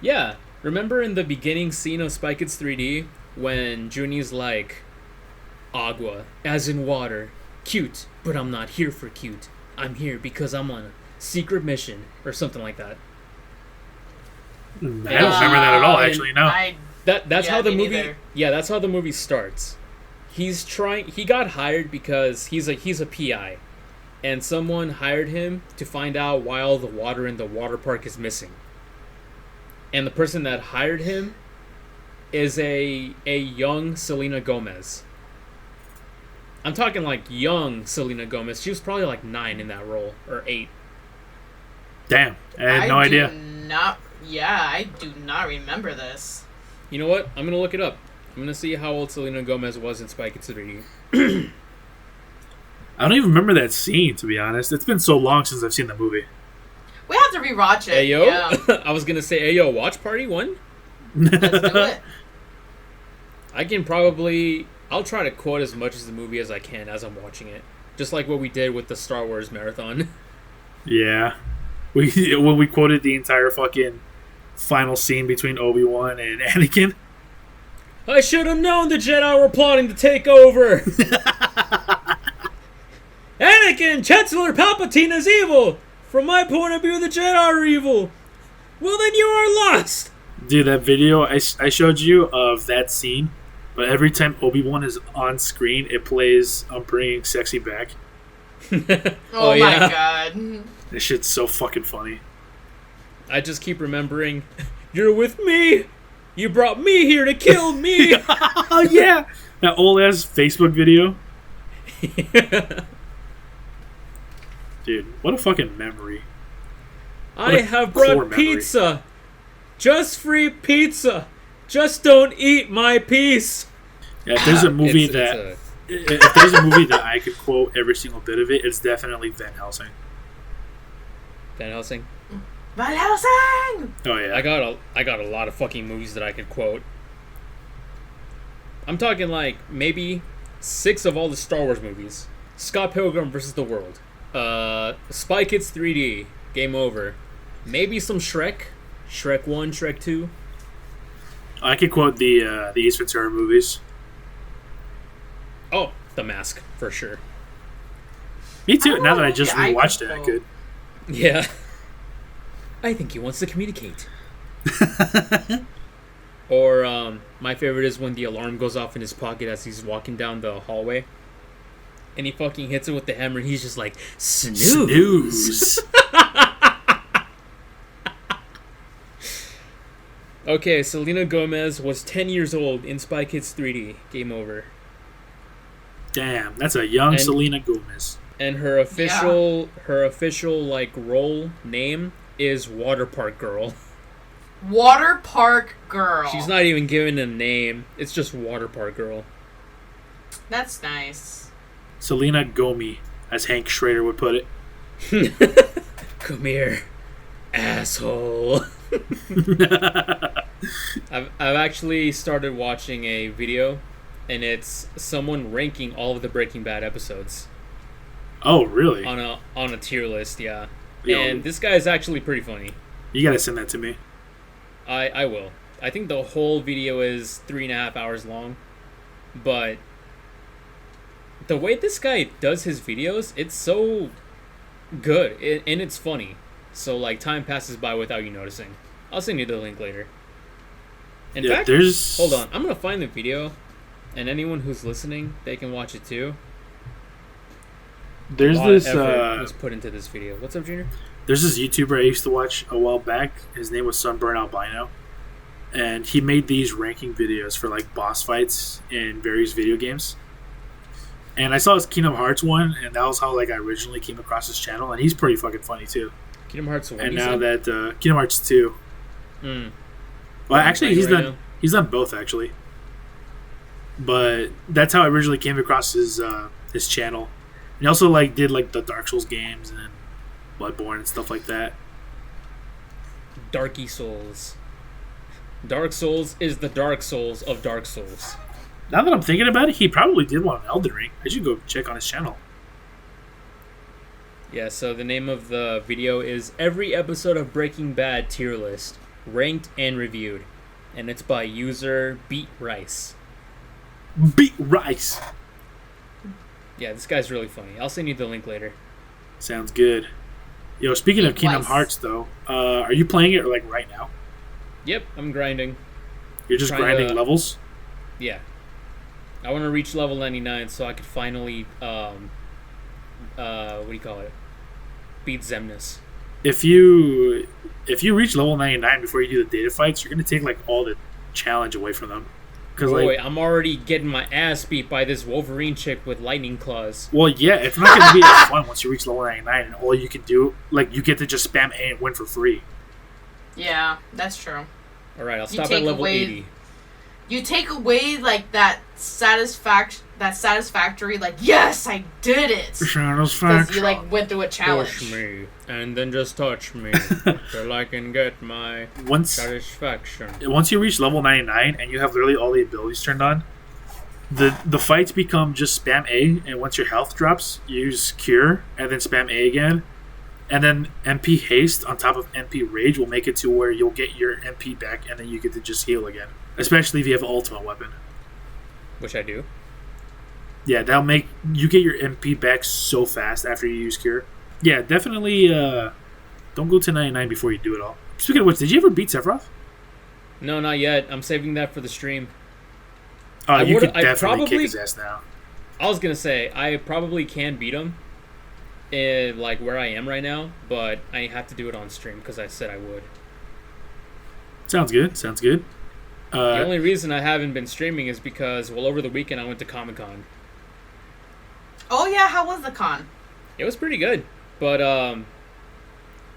Yeah. Remember in the beginning scene of Spy Kids 3D when Junie's like, Agua, as in water. Cute, but I'm not here for cute. I'm here because I'm on a secret mission or something like that. I don't remember that at all. Actually, no. That's Yeah, how the me movie. neither. Yeah, that's how the movie starts. He got hired because he's a PI, and someone hired him to find out why all the water in the water park is missing. And the person that hired him is a young Selena Gomez. I'm talking like young Selena Gomez. She was probably like 9 in that role, or 8. Damn, I had no idea. I do not remember this. You know what? I'm gonna look it up. I'm gonna see how old Selena Gomez was in Spy Kids 3D. I don't even remember that scene, to be honest. It's been so long since I've seen the movie. We have to rewatch it. Ayo? Yeah. I was gonna say Ayo Watch Party 1? Let's do it. I can probably... I'll try to quote as much of the movie as I can as I'm watching it. Just like what we did with the Star Wars marathon. Yeah. When we quoted the entire fucking final scene between Obi-Wan and Anakin. I should have known the Jedi were plotting to take over! Anakin, Chancellor Palpatine is evil! From my point of view, the Jedi are evil! Well, then you are lost! Dude, that video I showed you of that scene, but every time Obi-Wan is on screen, it plays I'm Bringing Sexy Back. Oh, my god. This shit's so fucking funny. I just keep remembering, you're with me! You brought me here to kill me! Oh, yeah! That old-ass Facebook video. Dude, what a fucking memory. I a have core brought memory. pizza! Just free pizza! Just don't eat my piece! Yeah, if there's a movie It's if there's a movie that I could quote every single bit of it, it's definitely Van Helsing. Van Helsing. Van Helsing! Oh yeah. I got a lot of fucking movies that I could quote. I'm talking like maybe 6 of all the Star Wars movies. Scott Pilgrim vs. the World. Spy Kids 3D. Game over. Maybe some Shrek. Shrek 1, Shrek 2. I could quote the Ace Ventura movies. Oh, The Mask, for sure. Me too. Now that I just I rewatched could it, I quote. could. Yeah. I think he wants to communicate. Or, my favorite is when the alarm goes off in his pocket as he's walking down the hallway. And he fucking hits it with the hammer and he's just like, snooze. Okay, Selena Gomez was 10 years old in Spy Kids 3D. Game over. Damn, that's a young And- Selena Gomez. And her official like role name is Water Park Girl. Water Park Girl. She's not even given a name. It's just Water Park Girl. That's nice. Selena Gomi, as Hank Schrader would put it. Come here, asshole. I've actually started watching a video, and it's someone ranking all of the Breaking Bad episodes Oh, really? on a tier list. Yeah, Yo, and this guy is actually pretty funny. you gotta send that to me. I will. I think the whole video is 3.5 hours long, but the way this guy does his videos, it's so good and it's funny. So like time passes by without you noticing. I'll send you the link later. In Yeah, fact, there's. hold on. I'm gonna find the video, and anyone who's listening, they can watch it too. There's A lot this. of effort was put into this video. What's up, Junior? There's this YouTuber I used to watch a while back. His name was Sunburn Albino, and he made these ranking videos for like boss fights in various video games. And I saw his Kingdom Hearts one, and that was how like I originally came across his channel. And he's pretty fucking funny too. Kingdom Hearts 1. And now that Kingdom Hearts 2. Well, actually, he's done both actually. But that's how I originally came across his channel. And he also like did like the Dark Souls games and Bloodborne and stuff like that. Darky Souls. Dark Souls is the Dark Souls of Dark Souls. Now that I'm thinking about it, he probably did one on Elden Ring. I should go check on his channel. Yeah, so the name of the video is Every Episode of Breaking Bad Tier List, Ranked and Reviewed. And it's by user Beat Rice. Beat Rice! Yeah, this guy's really funny. I'll send you the link later. Sounds good. Yo, speaking of Kingdom Rice. Hearts, though, are you playing it like right now? Yep, I'm grinding. You're just grinding levels? Yeah. I want to reach level 99 so I could finally, what do you call it? Beat Xemnas. If you reach level 99 before you do the data fights, you're going to take like all the challenge away from them. Boy, I'm already getting my ass beat by this Wolverine chick with lightning claws. Well, yeah, it's not going to be as fun once you reach level 99 and all you can do, like, you get to just spam A and win for free. Yeah, that's true. Alright, I'll stop at level 80. You take away like that satisfactory, like, yes, I did it, because you like went through a challenge. Push me and then just touch me till I can get my satisfaction. Once you reach level 99 and you have literally all the abilities turned on, the fights become just spam A, and once your health drops, you use Cure and then spam A again, and then MP Haste on top of MP Rage will make it to where you'll get your MP back and then you get to just heal again. Especially if you have an ultimate weapon. Which I do. Yeah, that'll make you get your MP back so fast after you use Cure. Yeah, definitely don't go to 99 before you do it all. Speaking of which, did you ever beat Sephiroth? No, not yet. I'm saving that for the stream. Oh, you could definitely kick his ass now. I was going to say, I probably can beat him like where I am right now, but I have to do it on stream because I said I would. Sounds good. Sounds good. The only reason I haven't been streaming is because, well, over the weekend I went to Comic-Con. Oh, yeah, how was the con? It was pretty good, but,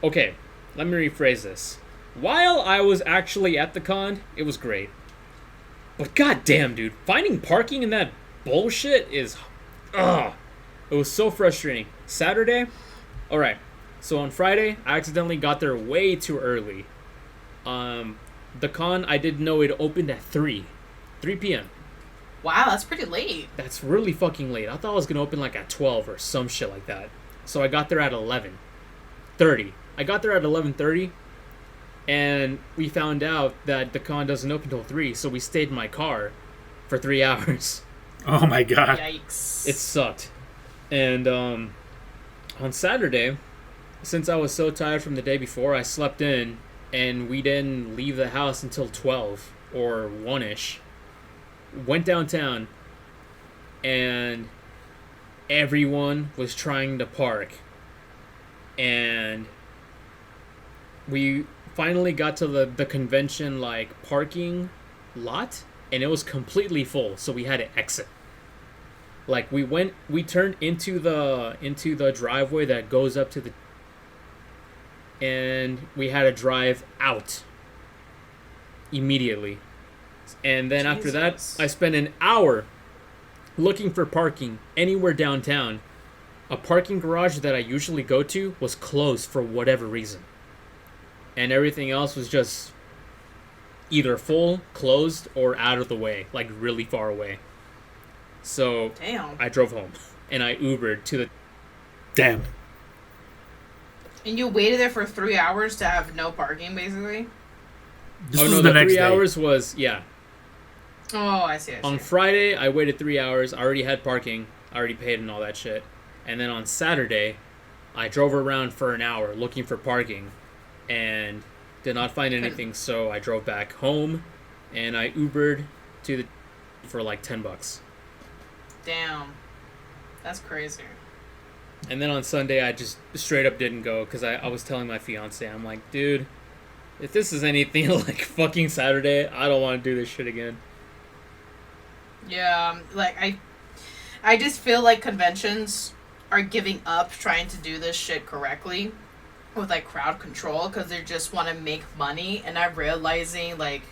okay, let me rephrase this. While I was actually at the con, it was great. But goddamn, dude, finding parking in that bullshit is, it was so frustrating. Saturday, alright, so on Friday, I accidentally got there way too early. The con, I didn't know it opened at 3 p.m. Wow, that's pretty late. That's really fucking late. I thought it was going to open like at 12 or some shit like that. So I got there at 11:30. I got there at 11:30, and we found out that the con doesn't open until 3, so we stayed in my car for 3 hours. Oh my god. Yikes. It sucked. And on Saturday, since I was so tired from the day before, I slept in, and we didn't leave the house until 12 or 1-ish. Went downtown, and everyone was trying to park. And we finally got to the convention, like, parking lot, and it was completely full, so we had to exit. Like, we turned into the driveway that goes up to the, and we had to drive out immediately. And then after that, I spent an hour looking for parking anywhere downtown. A parking garage that I usually go to was closed for whatever reason. And everything else was just either full, closed, or out of the way, like really far away. So Damn. I drove home, and I Ubered to the... Damn. And you waited there for 3 hours to have no parking, basically? This oh was no, the the next 3 day. hours was, yeah. Oh, I see. On Friday, I waited 3 hours. I already had parking. I already paid and all that shit. And then on Saturday, I drove around for an hour looking for parking and did not find anything, so I drove back home and I Ubered to the for like $10. Damn. That's crazy. And then on Sunday, I just straight up didn't go because I was telling my fiance, I'm like, dude, If this is anything like fucking Saturday, I don't want to do this shit again. Yeah, like I just feel like conventions are giving up trying to do this shit correctly with like crowd control because they just want to make money and not realizing like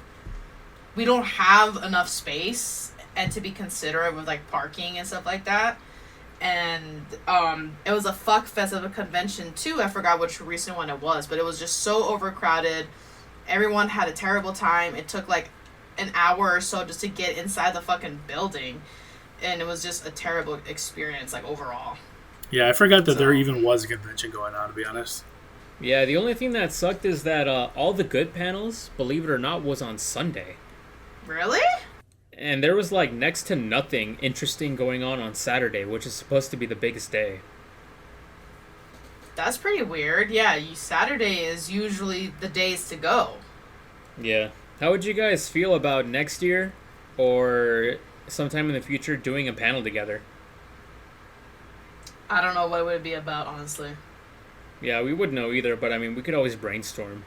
we don't have enough space and to be considerate with like parking and stuff like that. And it was a fuck fest of a convention too. I forgot which recent one it was, but it was just so overcrowded. Everyone had a terrible time. It took like an hour or so just to get inside the fucking building, and it was just a terrible experience like overall. Yeah, I forgot that there even was a convention going on, to be honest. Yeah, the only thing that sucked is that all the good panels, believe it or not, was on Sunday. Really? And there was like next to nothing interesting going on Saturday, which is supposed to be the biggest day. That's pretty weird. Yeah, Saturday is usually the days to go. Yeah. How would you guys feel about next year or sometime in the future doing a panel together? I don't know what it would be about, honestly. Yeah, we wouldn't know either, but I mean, we could always brainstorm.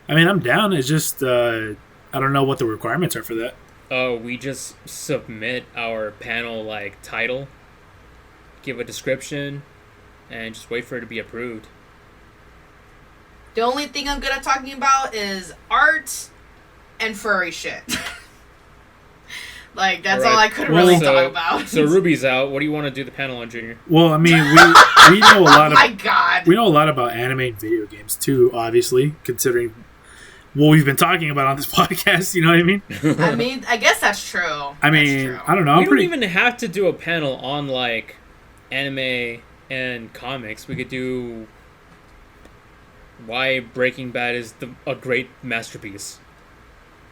I mean, I'm down. It's just, I don't know what the requirements are for that. Oh, we just submit our panel, like, title, give a description, and just wait for it to be approved. The only thing I'm good at talking about is art and furry shit. Like, that's all I could really talk about. So Ruby's out. What do you want to do the panel on, Junior? Well, I mean, we know a lot oh my God. We know a lot about anime and video games, too, obviously, considering what we've been talking about on this podcast, you know what I mean? I mean, I guess that's true. I mean, I don't know. We don't even have to do a panel on, like, anime and comics. We could do why Breaking Bad is a great masterpiece.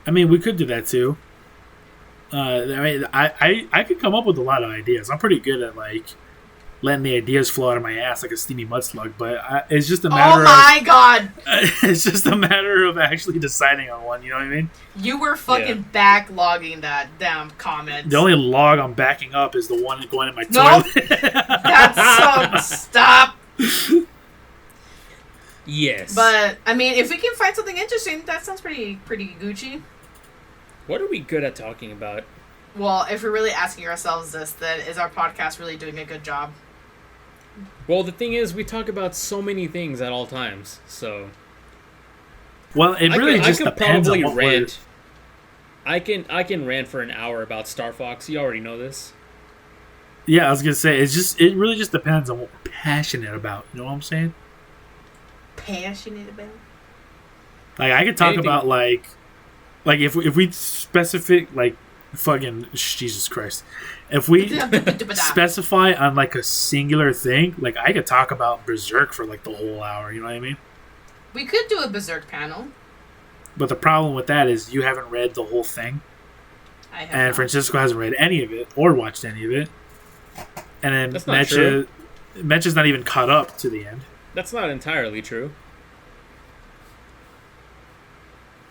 I mean, we could do that, too. I mean, I could come up with a lot of ideas. I'm pretty good at, like, letting the ideas flow out of my ass like a steamy mud slug, but it's just a matter of... Oh my God! It's just a matter of actually deciding on one, you know what I mean? You were fucking backlogging that damn comment. The only log I'm backing up is the one going in my nope. toilet. That's so... Stop! Yes. But, I mean, if we can find something interesting, that sounds pretty Gucci. What are we good at talking about? Well, if we're really asking ourselves this, then is our podcast really doing a good job? Well, the thing is, we talk about so many things at all times, so... Well, it really just depends on what rant. I can rant for an hour about Star Fox. You already know this. Yeah, I was gonna say it really just depends on what we're passionate about. You know what I'm saying? Passionate about? Like I could talk about like if we specific like fucking Jesus Christ, if we specify on like a singular thing, like I could talk about Berserk for like the whole hour. You know what I mean? We could do a Berserk panel. But the problem with that is you haven't read the whole thing. I have and not. Francisco hasn't read any of it or watched any of it. And then Mecha's not even caught up to the end. That's not entirely true.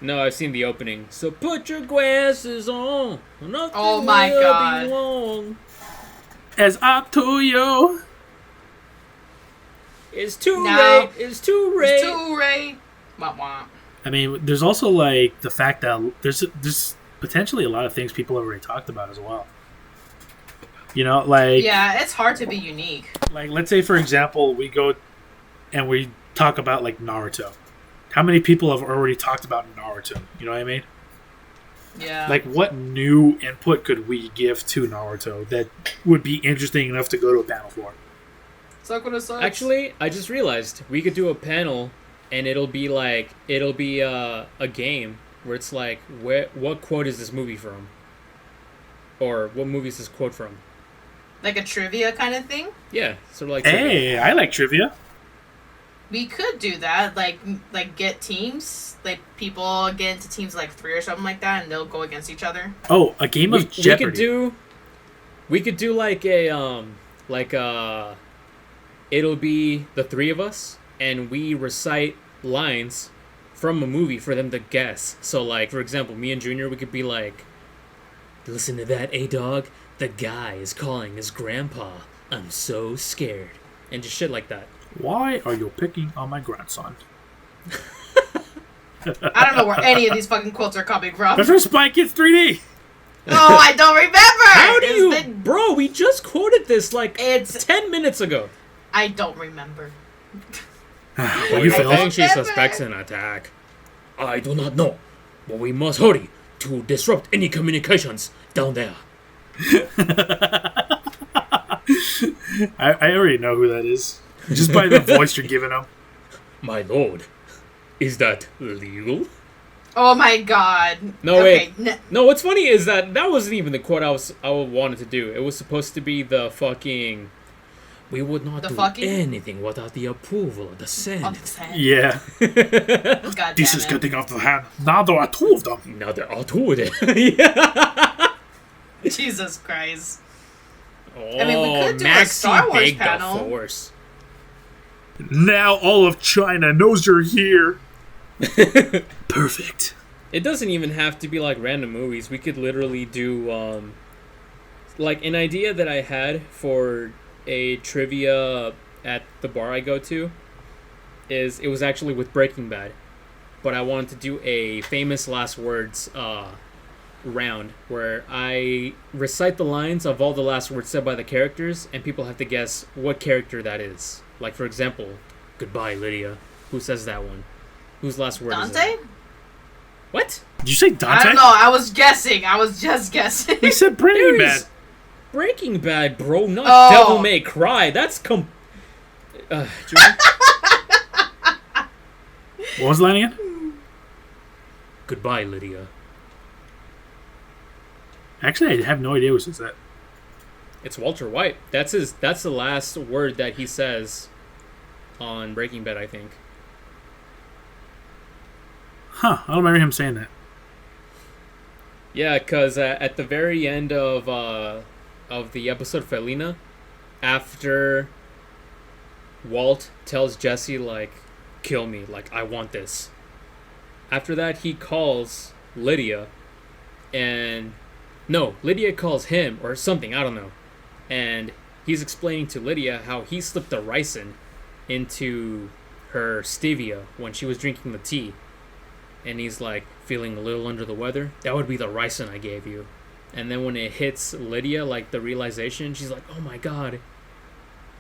No, I've seen the opening. So put your glasses on. Oh my God. Long. As up to you. It's too late. It's too late. It's too late. Wah, wah. I mean, there's also like the fact that there's potentially a lot of things people have already talked about as well. You know, like yeah, it's hard to be unique. Like, let's say for example, we go and we talk about like Naruto. How many people have already talked about Naruto? You know what I mean? Yeah. Like, what new input could we give to Naruto that would be interesting enough to go to a panel for? Sakura sucks. Actually, I just realized we could do a panel, and it'll be a game where it's like, what quote is this movie from? Or what movie is this quote from? Like a trivia kind of thing? Yeah, sort of like Hey, trivia. I like trivia. We could do that, like get teams, like people get into teams like 3 or something like that, and they'll go against each other. Oh, a game of Jeopardy. We could do like it'll be the 3 of us, and we recite lines from a movie for them to guess. So, like, for example, me and Junior, we could be like, listen to that, A-Dog? The guy is calling his grandpa. I'm so scared. And just shit like that. Why are you picking on my grandson? I don't know where any of these fucking quotes are coming from. That's from Spy Kids 3D. Oh, I don't remember. How do you, bro? We just quoted this like It's 10 minutes ago. I don't remember. Well, you I failed. think she suspects an attack. I do not know, but we must hurry to disrupt any communications down there. I already know who that is. Just by the voice you're giving him. My lord, is that legal? Oh my god. No, wait. n- No, what's funny is that wasn't even the quote I wanted to do. It was supposed to be the fucking. We would not The do fucking? anything without the approval of the on Senate. the set. Yeah. God This damn is it. getting off the hand. Now there are two of them. Now there are two of them. Yeah. Jesus Christ. Oh, I mean, we could do a Maxi Star Wars Big panel. the Force. Now all of China knows you're here. Perfect. It doesn't even have to be like random movies. We could literally do like an idea that I had for a trivia at the bar I go to is it was actually with Breaking Bad, but I wanted to do a famous last words round where I recite the lines of all the last words said by the characters and people have to guess what character that is. Like for example, goodbye Lydia. Who says that one? Whose last word is Dante? it? What? Did you say Dante? I don't know. I was guessing. I was just guessing. We said Breaking There's Bad. Breaking Bad, bro, not Oh. Devil May Cry. That's Jordan? What was the line again? Goodbye, Lydia. Actually, I have no idea who says that. It's Walter White. That's the last word that he says on Breaking Bad, I think. Huh. I don't remember him saying that. Yeah, because at the very end of the episode Felina, after Walt tells Jesse, like, kill me, like, I want this. After that, he calls Lydia, and... No, Lydia calls him, or something, I don't know. And he's explaining to Lydia how he slipped the ricin into her stevia when she was drinking the tea. And he's like, feeling a little under the weather? That would be the ricin I gave you. And then when it hits Lydia, like the realization, she's like, oh my god.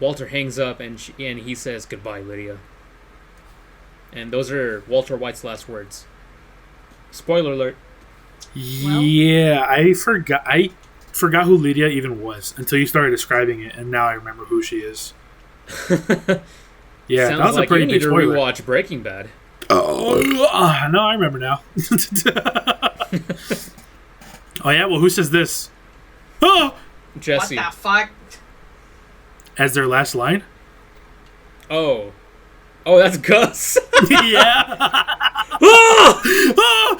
Walter hangs up and he says, goodbye, Lydia. And those are Walter White's last words. Spoiler alert. Yeah, I forgot who Lydia even was until you started describing it, and now I remember who she is. Yeah, Sounds that was like a pretty you need big to spoiler. rewatch Breaking Bad. No, I remember now. Oh yeah, well, who says this? Oh, What Jesse. the fuck? as their last line. Oh, that's Gus. Yeah. Oh! Oh!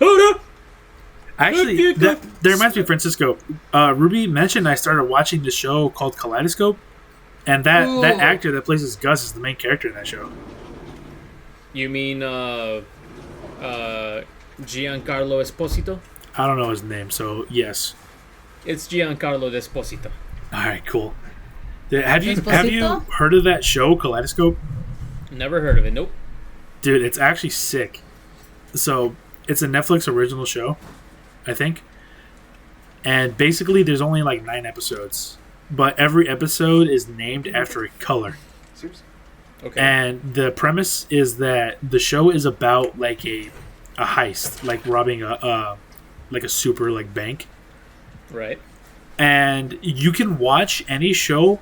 Hold up! Actually, that reminds me, Francisco. Ruby mentioned I started watching the show called Kaleidoscope, and that Ooh. actor that plays as Gus is the main character in that show. You mean Giancarlo Esposito? I don't know his name, so yes. It's Giancarlo Esposito. All right, cool. Have you Esposito? heard of that show, Kaleidoscope? Never heard of it. Nope. Dude, it's actually sick. So it's a Netflix original show, I think. And basically, there's only like 9 episodes, but every episode is named after a color. Okay. And the premise is that the show is about like a heist, like robbing a super like bank. Right. And you can watch any show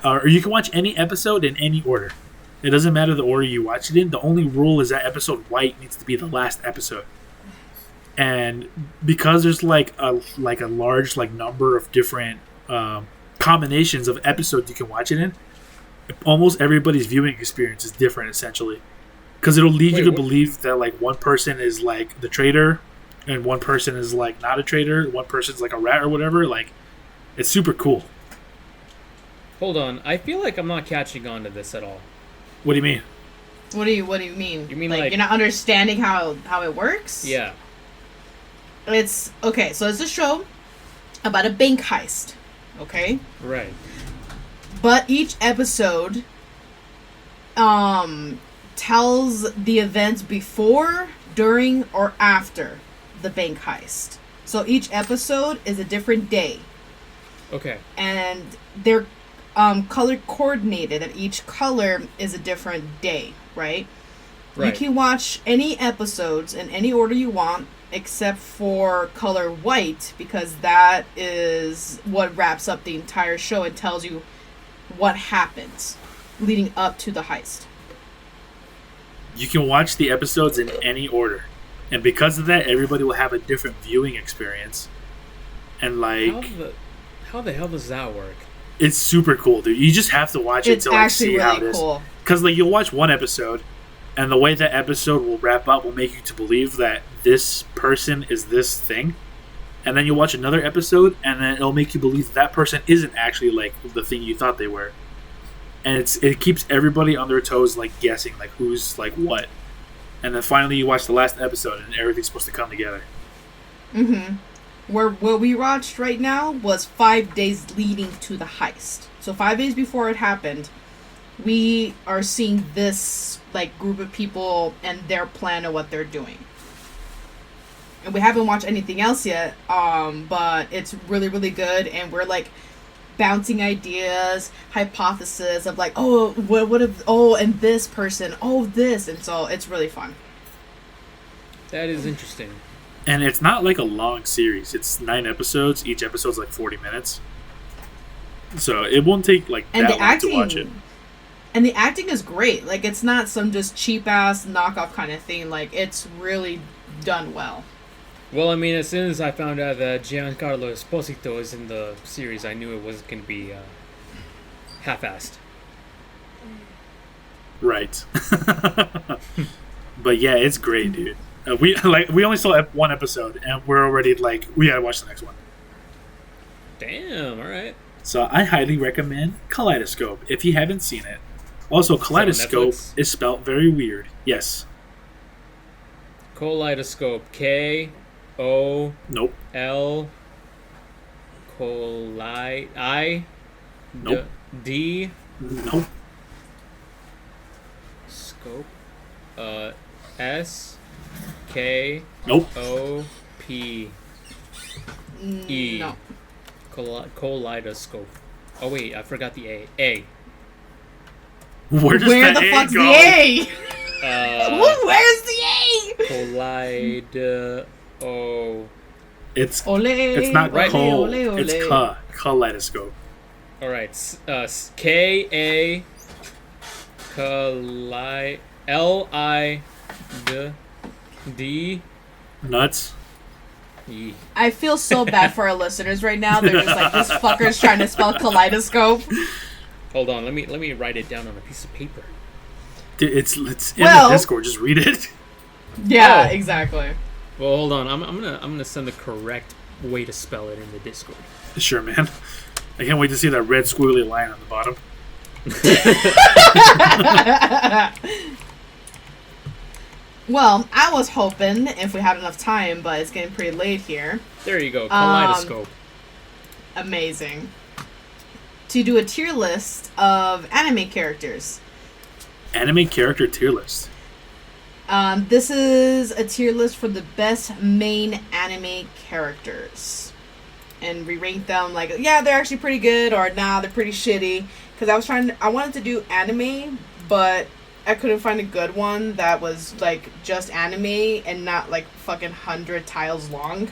or you can watch any episode in any order. It doesn't matter the order you watch it in. The only rule is that episode white needs to be the last episode. And because there's like a large like number of different combinations of episodes you can watch it in, almost everybody's viewing experience is different essentially. Because it'll lead you to believe that like one person is like the traitor, and one person is like not a traitor. One person's like a rat or whatever. Like, it's super cool. Hold on. I feel like I'm not catching on to this at all. What do you mean? What do you mean? You mean like- you're not understanding how it works? Yeah. It's okay. So it's a show about a bank heist. Okay. Right. But each episode tells the events before, during, or after the bank heist. So each episode is a different day. Okay. And they're color coordinated, and each color is a different day, right? Right. You can watch any episodes in any order you want, except for color white, because that is what wraps up the entire show and tells you what happens leading up to the heist. You can watch the episodes in any order. And because of that, everybody will have a different viewing experience. And like, how the hell does that work? it's super cool, dude. You just have to watch it It's to like actually see how really it is. cool. Because like you'll watch one episode, and the way that episode will wrap up will make you to believe that this person is this thing, and then you'll watch another episode, and then it'll make you believe that person isn't actually like the thing you thought they were. And it keeps everybody on their toes, like guessing like who's like what. And then finally you watch the last episode, and everything's supposed to come together. Mm-hmm. What we watched right now was 5 days leading to the heist. So 5 days before it happened, we are seeing this like group of people and their plan of what they're doing. And we haven't watched anything else yet, but it's really, really good. And we're like bouncing ideas, hypotheses of like, oh, what if, oh, and this person, oh, this. And so it's really fun. That is interesting. And it's not like a long series. It's 9 episodes. Each episode's like 40 minutes. So it won't take like And that the long to watch it. And the acting is great. Like, it's not some just cheap-ass knockoff kind of thing. Like, it's really done well. Well, I mean, as soon as I found out that Giancarlo Esposito is in the series, I knew it wasn't going to be half-assed. Right. But yeah, it's great, dude. We only saw one episode, and we're already like, we gotta watch the next one. Damn, alright. So I highly recommend Kaleidoscope if you haven't seen it. Also, Kaleidoscope is spelled very weird. Yes. Kaleidoscope. K-O... Nope. L... I... Nope. D... Nope. Scope. S... K... Nope. O... P... E... No. Kaleidoscope. Oh wait, I forgot the A. A. Where does Where the the A fuck's go? the A? Where's the Collide. Oh. It's Ole, it's not Right. Cole. ole, ole. It's Kaleidoscope. All right. K A. L-I. D. Nuts. E. I feel so bad for our listeners right now. They're just like, this fucker's trying to spell kaleidoscope. Hold on. Let me write it down on a piece of paper. Dude, it's in Well- the Discord. Just read it. Yeah, Oh. exactly. Well, hold on. I'm gonna send the correct way to spell it in the Discord. Sure, man. I can't wait to see that red squiggly line on the bottom. Well, I was hoping if we had enough time, but it's getting pretty late here. There you go. Kaleidoscope. Amazing. To do a tier list of anime characters. Anime character tier list. This is a tier list for the best main anime characters. And we rank them like, yeah, they're actually pretty good, or nah, they're pretty shitty. Because I wanted to do anime, but I couldn't find a good one that was like just anime and not like fucking 100 tiles long.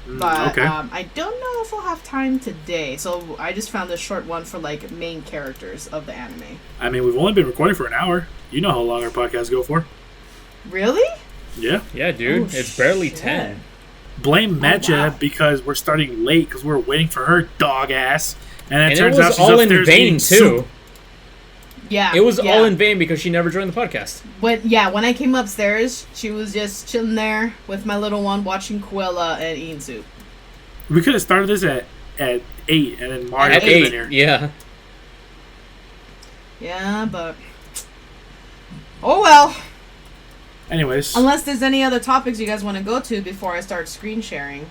But okay. I don't know if we'll have time today, so I just found a short one for like main characters of the anime. I mean, we've only been recording for an hour. You know how long our podcasts go for. Really? Yeah. Yeah, dude. Oh, it's barely shit. 10. Blame Matcha wow. because we're starting late because we're waiting for her dog ass. And And it it turns out was she's all in upstairs vain eating too. soup. Yeah. It was yeah. all in vain because she never joined the podcast. When I came upstairs, she was just chilling there with my little one, watching Cruella and eating soup. We could have started this at 8, and then Mario At could have 8, been here. yeah. Yeah, but oh well. Anyways, Unless there's any other topics you guys want to go to before I start screen sharing.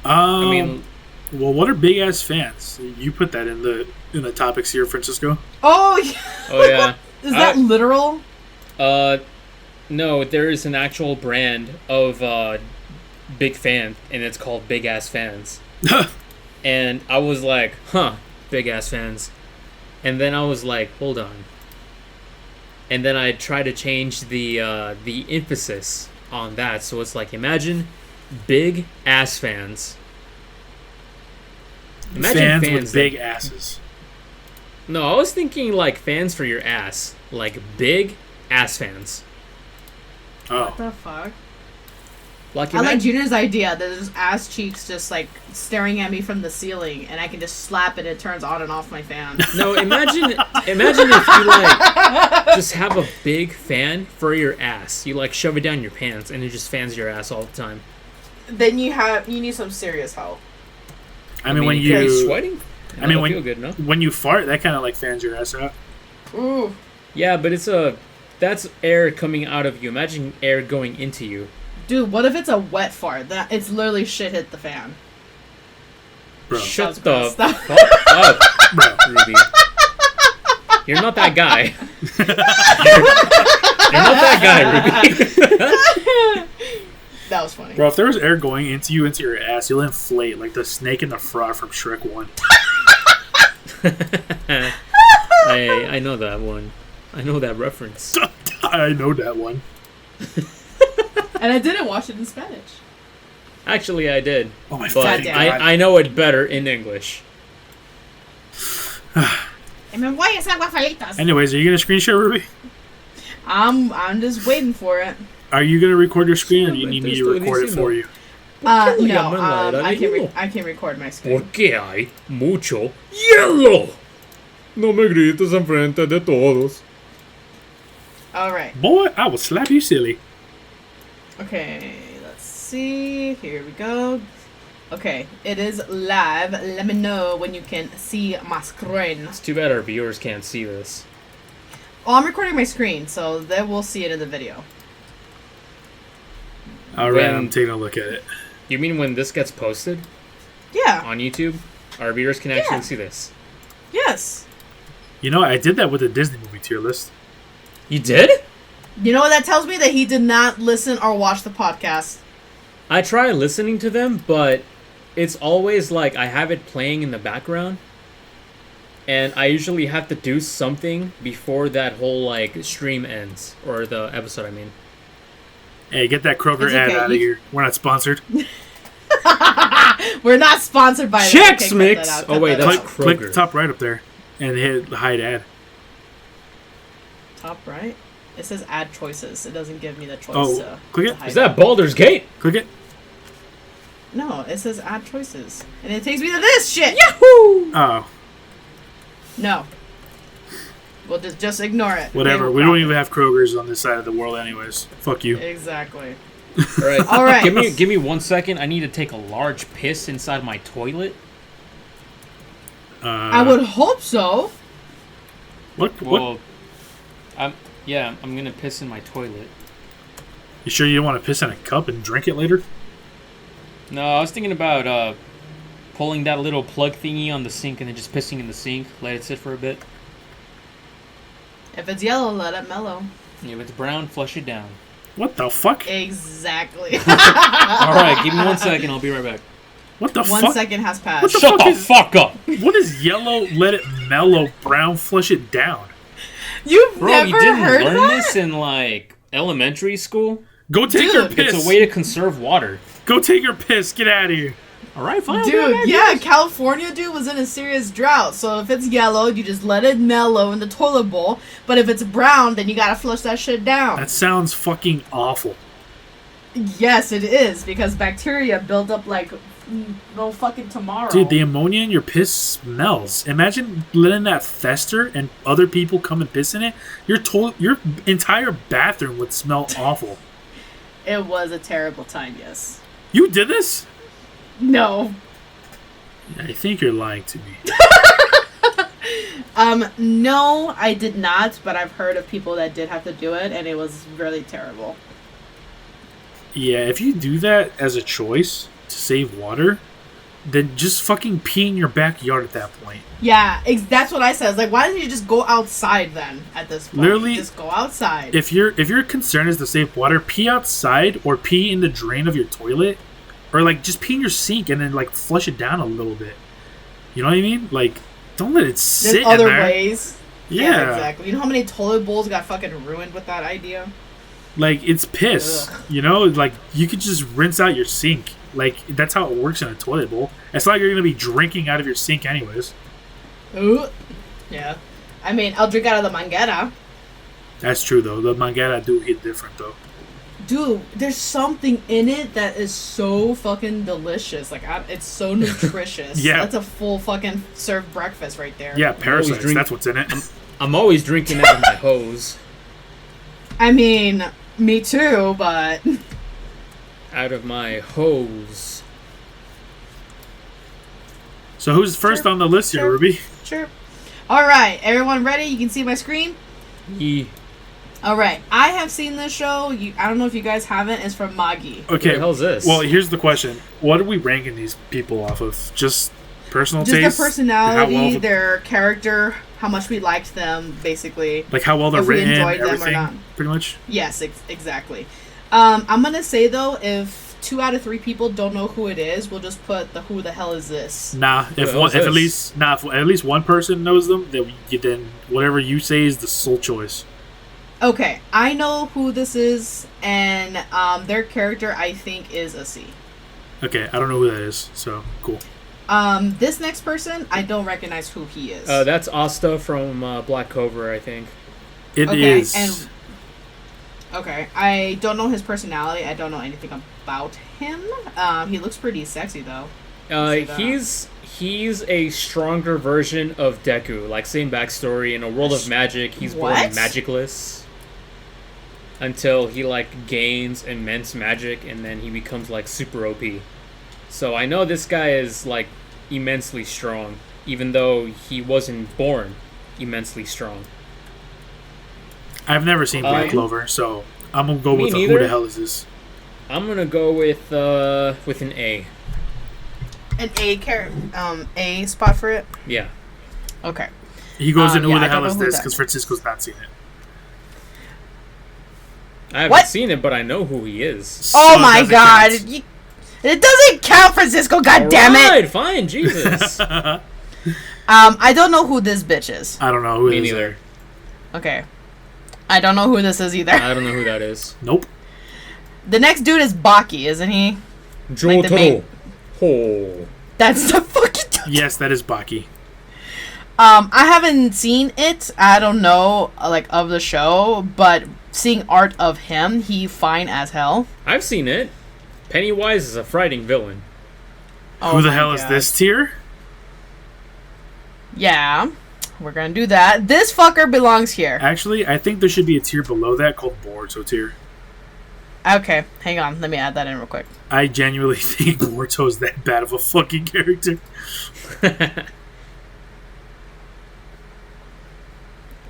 I mean, well, what are big ass fans? You put that in the topics here, Francisco. Oh yeah. oh yeah. Is that literal? No, there is an actual brand of big fan, and it's called Big Ass Fans. And I was like, huh, Big Ass Fans. And then I was like, hold on. And then I tried to change the emphasis on that. So it's like, imagine Big Ass Fans. Imagine fans with big asses. No, I was thinking like fans for your ass. Like Big Ass Fans. What Oh. the fuck? Like I like imagine, Junior's idea. There's ass cheeks just like staring at me from the ceiling, and I can just slap it. It turns on and off my fan. no, imagine if you like just have a big fan for your ass. You like shove it down your pants, and it just fans your ass all the time. Then you need some serious help. I mean, when you're you sweating, I mean, feel good, no? when you fart, that kind of like fans your ass out. Ooh. Yeah, but that's air coming out of you. Imagine air going into you. Dude, what if it's a wet fart? That it's literally shit hit the fan. Bro. Shut Sounds the gross. fuck up, Bro. Ruby. You're not that guy. You're not that guy, Ruby. That was funny. Bro, if there was air going into you, into your ass, you'll inflate like the snake and the frog from Shrek 1. I know that one. I know that reference. I know that one. And I didn't watch it in Spanish. Actually, I did. Oh my But fucking God. I know it better in English. Anyways, are you gonna screen share, Ruby? I'm just waiting for it. Are you gonna record your screen, or do you need me to record it for you? No, le llaman la era I de can hielo? I can record my screen. Porque hay mucho hielo. No me grites enfrente de todos. All right. Boy, I will slap you silly. Okay, let's see. Here we go. Okay, it is live. Let me know when you can see my screen. It's too bad our viewers can't see this. Oh, I'm recording my screen, so they will see it in the video. Alright, When- I'm taking a look at it. You mean when this gets posted Yeah. on YouTube, our viewers can actually Yeah. see this? Yes. You know, I did that with the Disney movie tier list. You did? You know what that tells me? That he did not listen or watch the podcast. I try listening to them, but it's always like I have it playing in the background. And I usually have to do something before that whole like stream ends. Or the episode, I mean. Hey, get that Kroger It's ad okay, out of you- here. We're not sponsored. We're not sponsored by Chex cut Mix! that out, Oh, cut wait, that that's out. Click Kroger. top right up there and hit hide ad. Top right. It says add choices. It doesn't give me the choice. Oh, to, click to it. hide Is that Baldur's Gate? Click it. No, it says add choices, and it takes me to this shit. Yahoo! Oh, No. We'll just ignore it. whatever. Okay, We don't even have Kroger's on this side of the world anyways. Fuck you. Exactly. Alright. All right. Give me 1 second. I need to take a large piss inside my toilet. I would hope so. What? Well, I'm gonna piss in my toilet. You sure you don't want to piss in a cup and drink it later? No, I was thinking about pulling that little plug thingy on the sink and then just pissing in the sink. Let it sit for a bit. If it's yellow, let it mellow. If it's brown, flush it down. What the fuck? Exactly. All right, give me 1 second. I'll be right back. What the 1 fuck? second has passed. What the Shut fuck the is- fuck up, What is yellow? Let it mellow. Brown, flush it down. You've bro! never You didn't heard learn that? this in like elementary school. Go take Dude, your piss. It's a way to conserve water. Go take your piss. Get out of here. All right, fine. I'll be right Dude, back. yeah, California, dude, was in a serious drought. So if it's yellow, you just let it mellow in the toilet bowl. But if it's brown, then you gotta flush that shit down. That sounds fucking awful. Yes, it is, because bacteria build up like no fucking tomorrow. Dude, the ammonia in your piss smells. Imagine letting that fester and other people come and piss in it. Your entire bathroom would smell awful. It was a terrible time, yes. You did this? No. I think you're lying to me. No, I did not, but I've heard of people that did have to do it, and it was really terrible. Yeah, if you do that as a choice to save water, then just fucking pee in your backyard at that point. Yeah, that's what I said. It's like, why don't you just go outside then? At this point, Literally, just go outside. If your concern is to save water, pee outside or pee in the drain of your toilet, or like just pee in your sink and then like flush it down a little bit. You know what I mean? Like, don't let it sit. There's other in there. ways. Yeah, exactly. You know how many toilet bowls got fucking ruined with that idea? Like, it's piss. Ugh. You know, like you could just rinse out your sink. Like, that's how it works in a toilet bowl. It's not like you're gonna be drinking out of your sink anyways. Ooh. Yeah. I mean, I'll drink out of the manguera. That's true though. The manguera do hit different though. Dude, there's something in it that is so fucking delicious. Like, it's so nutritious. Yeah. That's a full fucking served breakfast right there. Yeah, parasites. drink- That's what's in it. I'm always drinking out of my hose. I mean, me too, but... Out of my hose. So who's first Sure. on the list here, Sure. Ruby? Sure. Alright, everyone ready? You can see my screen? Ye. Alright, I have seen this show. I don't know if you guys haven't. It's from Magi. What Okay. the hell's this? Well, here's the question: what are we ranking these people off of? Just personal Just taste, their personality, how well, their character, how much we liked them, basically. like how well they're if we written, enjoyed them or everything, not. pretty much. Yes, exactly. I'm gonna say though, if 2 out of 3 people don't know who it is, we'll just put the "Who the hell is this?" Nah, the if hell one, is if this? at least one person knows them, then whatever you say is the sole choice. Okay, I know who this is, and their character I think is a C. Okay, I don't know who that is, so cool. This next person, I don't recognize who he is. That's Asta from Black Cobra, I think. It Okay, is. and okay, I don't know his personality. I don't know anything about him. He looks pretty sexy though. See that. He's a stronger version of Deku, like same backstory. In a world of magic, he's born What? magicless until he like gains immense magic, and then he becomes like super OP. So I know this guy is like immensely strong, even though he wasn't born immensely strong. I've never seen Black Um, Clover, so I'm gonna go me with who neither. the hell is this? I'm gonna go with an A. An A spot for it. Yeah. Okay. He goes in. Who yeah, the I hell don't is know who this? that Because is. Francisco's not seen it. I haven't What? seen it, but I know who he is. Oh So my does it god! count. It doesn't count, Francisco. God damn it! Alright, fine, Jesus. I don't know who this bitch is. I don't know who Me it is. neither. Okay. I don't know who this is either. I don't know who that is. Nope. The next dude is Baki, isn't he? Like the main- Oh. That's the fucking dude. Yes, that is Baki. I haven't seen it. I don't know, like, of the show, but seeing art of him, he fine as hell. I've seen it. Pennywise is a frightening villain. Oh Who the my hell is God. this tier? Yeah, we're gonna do that. This fucker belongs here. Actually, I think there should be a tier below that called Boruto tier. Okay, hang on. Let me add that in real quick. I genuinely think Boruto's that bad of a fucking character.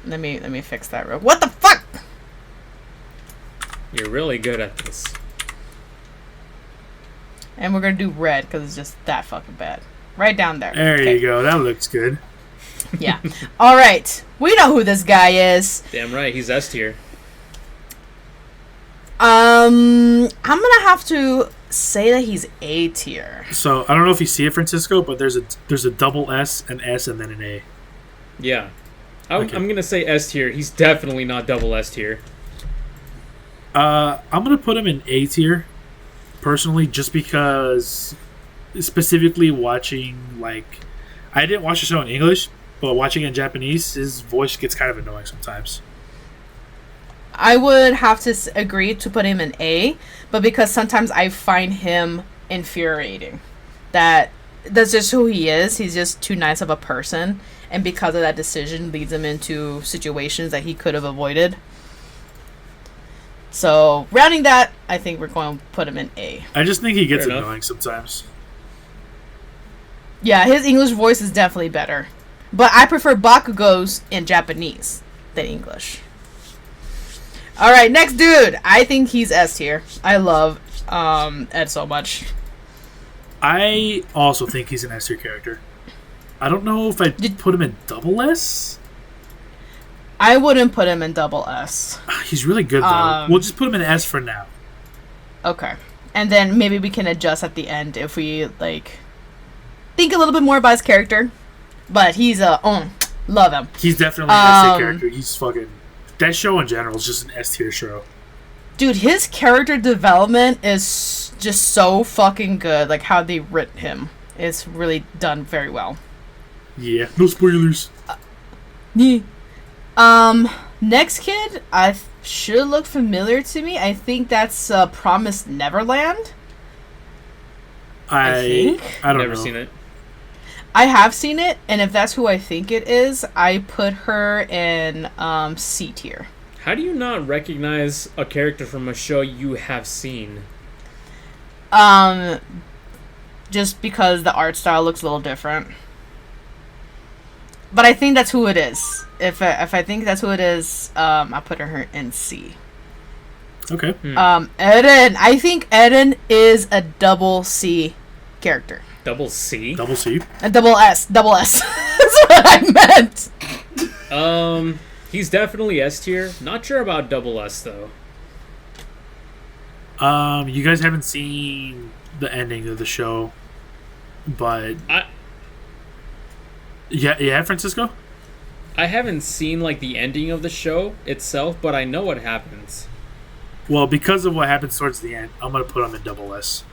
Let me fix that real. What the fuck? You're really good at this. And we're gonna do red because it's just that fucking bad. Right down there. There Okay. you go. That looks good. Yeah. All right. We know who this guy is. Damn right, he's S tier. I'm gonna have to say that he's A tier. So I don't know if you see it, Francisco, but there's a double S, an S, and then an A. Yeah. I'm Okay. gonna say S tier. He's definitely not double S tier. I'm gonna put him in A tier, personally, just because specifically watching, like, I didn't watch the show in English, but watching it in Japanese, his voice gets kind of annoying sometimes. I would have to agree to put him in A, but because sometimes I find him infuriating. That's just who he is. He's just too nice of a person, and because of that decision leads him into situations that he could have avoided. So, rounding that, I think we're going to put him in A. I just think he gets Fair enough. annoying sometimes. Yeah, his English voice is definitely better. But I prefer Bakugo's in Japanese than English. Alright, next dude. I think he's S tier. I love Ed so much. I also think he's an S tier character. I don't know if I'd put him in double S. I wouldn't put him in double S. He's really good, though. We'll just put him in S for now. Okay. And then maybe we can adjust at the end if we, like, think a little bit more about his character. But he's love him. He's definitely an S tier character. He's fucking... That show in general is just an S tier show. Dude, his character development is just so fucking good. Like, how they written him. It's really done very well. Yeah. No spoilers. Next kid, I should look familiar to me. I think that's Promised Neverland. I don't Never know. seen it. I have seen it, and if that's who I think it is, I put her in C tier. How do you not recognize a character from a show you have seen? Just because the art style looks a little different. But I think that's who it is. If I think that's who it is, I'll put her in C. Okay. Eren. I think Eren is a double C character. Double C? Double C. A double S. Double S. That's what I meant. He's definitely S tier. Not sure about double S though. You guys haven't seen the ending of the show, but yeah, Francisco. I haven't seen like the ending of the show itself, but I know what happens. Well, because of what happens towards the end, I'm gonna put him in double S.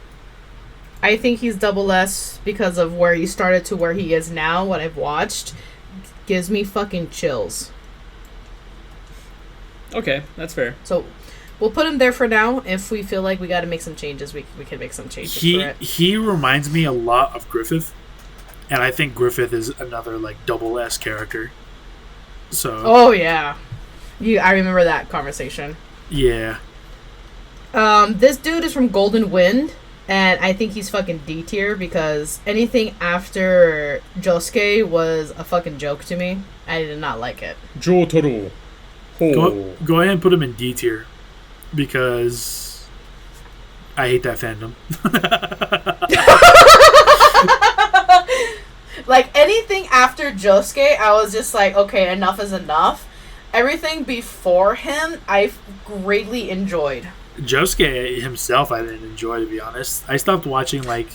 I think he's double S because of where he started to where he is now. What I've watched gives me fucking chills. Okay, that's fair. So we'll put him there for now. If we feel like we got to make some changes, we can make some changes for it. He reminds me a lot of Griffith, and I think Griffith is another like double S character. So. Oh yeah, I remember that conversation. Yeah. This dude is from Golden Wind, and I think he's fucking D tier because anything after Josuke was a fucking joke to me. I did not like it. Jotaro. Go ahead and put him in D tier because I hate that fandom. Like anything after Josuke, I was just like, okay, enough is enough. Everything before him, I greatly enjoyed. Josuke himself, I didn't enjoy, to be honest. I stopped watching like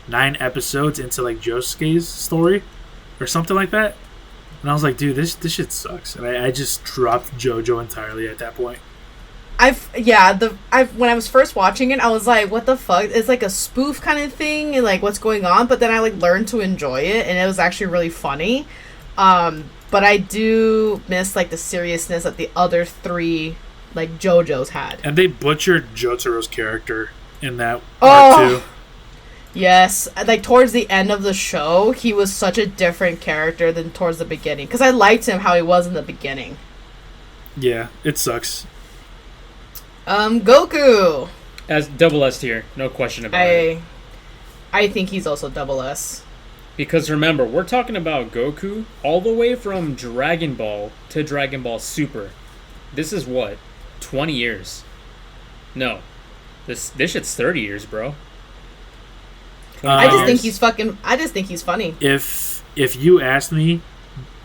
9 episodes into like Josuke's story or something like that, and I was like, dude, this shit sucks, and I just dropped JoJo entirely at that point. When I was first watching it, I was like, what the fuck? It's like a spoof kind of thing, and like what's going on? But then I like learned to enjoy it, and it was actually really funny. But I do miss like the seriousness that the other 3 like JoJo's had. And they butchered Jotaro's character in that part too. Yes, like towards the end of the show, he was such a different character than towards the beginning. Because I liked him how he was in the beginning. Yeah, it sucks. Goku. As double S tier, no question about it. I think he's also double S. Because remember, we're talking about Goku all the way from Dragon Ball to Dragon Ball Super. This is what? 20 years. No. This shit's 30 years, bro. I just think he's funny. If you asked me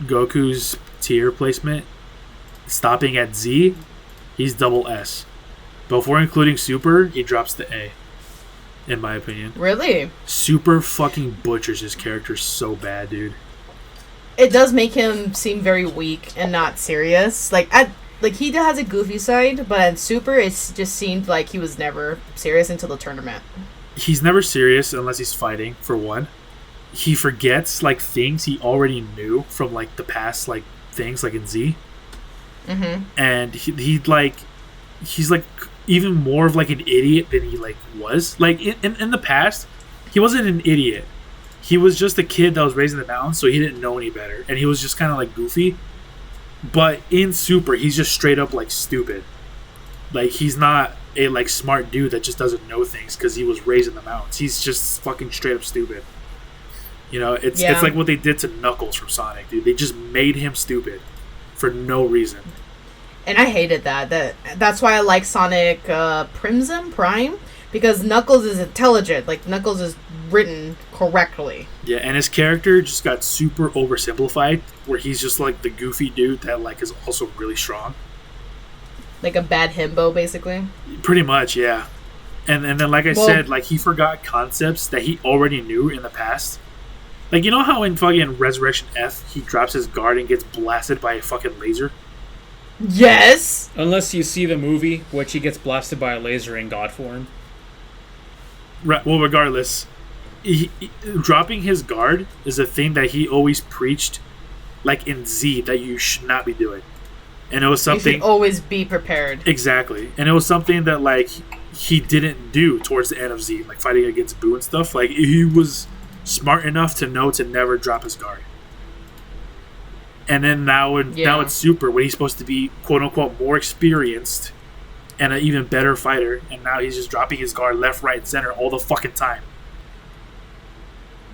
Goku's tier placement stopping at Z, he's double S. But if we're including Super, he drops to A, in my opinion. Really? Super fucking butchers his character so bad, dude. It does make him seem very weak and not serious. Like he has a goofy side, but at Super, it just seemed like he was never serious until the tournament. He's never serious unless he's fighting, for one. He forgets, like, things he already knew from, like, the past, like, things, like, in Z. Mm-hmm. And he's, like, even more of, like, an idiot than he, like, was. Like, in the past, he wasn't an idiot. He was just a kid that was raised in the mountains, so he didn't know any better. And he was just kind of, like, goofy. But in Super, he's just straight up, like, stupid. Like, he's not a, like, smart dude that just doesn't know things because he was raised in the mountains. He's just fucking straight up stupid. You know, it's like what they did to Knuckles from Sonic, dude. They just made him stupid for no reason. And I hated that. That's why I like Sonic Prime, Because Knuckles is intelligent. Like, Knuckles is written correctly. Yeah, and his character just got super oversimplified, where he's just like the goofy dude that like is also really strong. Like a bad himbo, basically. Pretty much, yeah. And then, like I said, like he forgot concepts that he already knew in the past. Like, you know how in fucking Resurrection F, he drops his guard and gets blasted by a fucking laser? Yes! Unless you see the movie, which he gets blasted by a laser in God form. Right, well, regardless, dropping his guard is a thing that he always preached, like in Z, that you should not be doing. And it was something... You should always be prepared. Exactly. And it was something that, like, he didn't do towards the end of Z, like fighting against Boo and stuff. Like, he was smart enough to know to never drop his guard. And then now it's Super, when he's supposed to be, quote-unquote, more experienced and an even better fighter, and now he's just dropping his guard left, right, and center all the fucking time.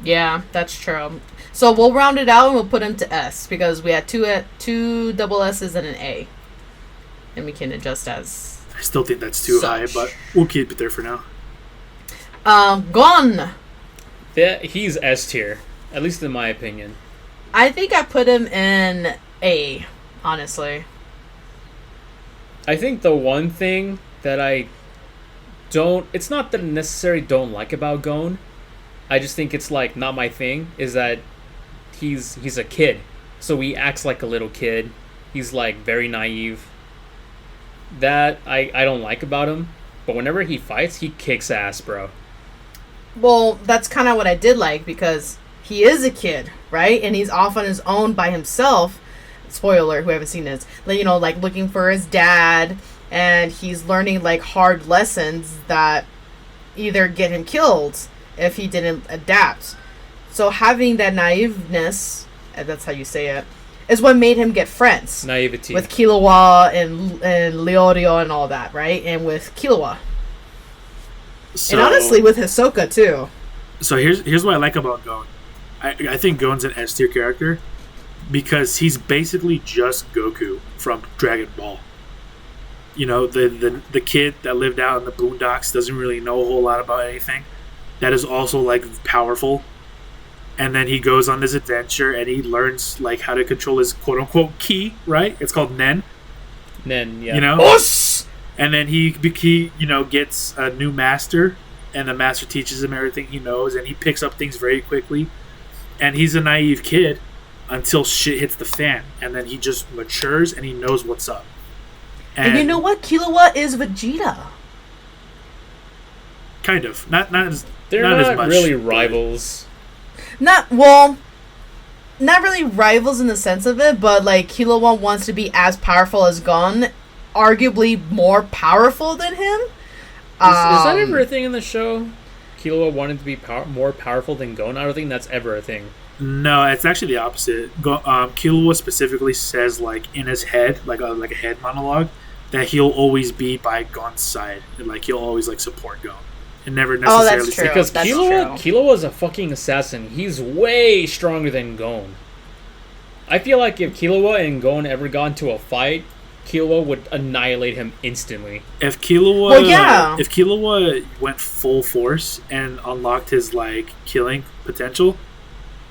Yeah, that's true. So we'll round it out and we'll put him to S, because we had two double S's and an A. And we can adjust as I still think that's too high, but we'll keep it there for now. Gon! Yeah, he's S tier, at least in my opinion. I think I put him in A, honestly. I think the one thing that it's not that I necessarily don't like about Gon, I just think it's like not my thing, is that he's a kid. So he acts like a little kid. He's like very naive. That I don't like about him. But whenever he fights, he kicks ass, bro. Well, that's kind of what I did like, because he is a kid, right? And he's off on his own by himself. Spoiler, who haven't seen this. You know, like looking for his dad, and he's learning like hard lessons that either get him killed if he didn't adapt. So having that naiveness, and that's how you say it, is what made him get friends. Naivety. With Killua and Leorio and all that, right? And with Killua. So, and honestly, with Hisoka, too. So here's what I like about Gon. I think Gon's an S tier character because he's basically just Goku from Dragon Ball. You know, the kid that lived out in the boondocks, doesn't really know a whole lot about anything. That is also, like, powerful. And then he goes on this adventure and he learns, like, how to control his quote-unquote ki, right? It's called Nen. Nen, yeah. You know? Us! And then he you know, gets a new master, and the master teaches him everything he knows, and he picks up things very quickly. And he's a naive kid until shit hits the fan, and then he just matures and he knows what's up. And you know what? Killua is Vegeta. Kind of. Not as They're not not as much, really but- rivals. Not really rivals in the sense of it, but like Killua wants to be as powerful as Gon, arguably more powerful than him. Is that ever a thing in the show? Killua wanted to be more powerful than Gon? I don't think that's ever a thing. No, it's actually the opposite. Killua specifically says, like, in his head, like a head monologue, that he'll always be by Gon's side, and like he'll always like support Gon, and never necessarily. That's true. Because That's Killua is a fucking assassin. He's way stronger than Gon. I feel like if Killua and Gon ever got into a fight, Killua would annihilate him instantly. If Killua, if Killua went full force and unlocked his like killing potential,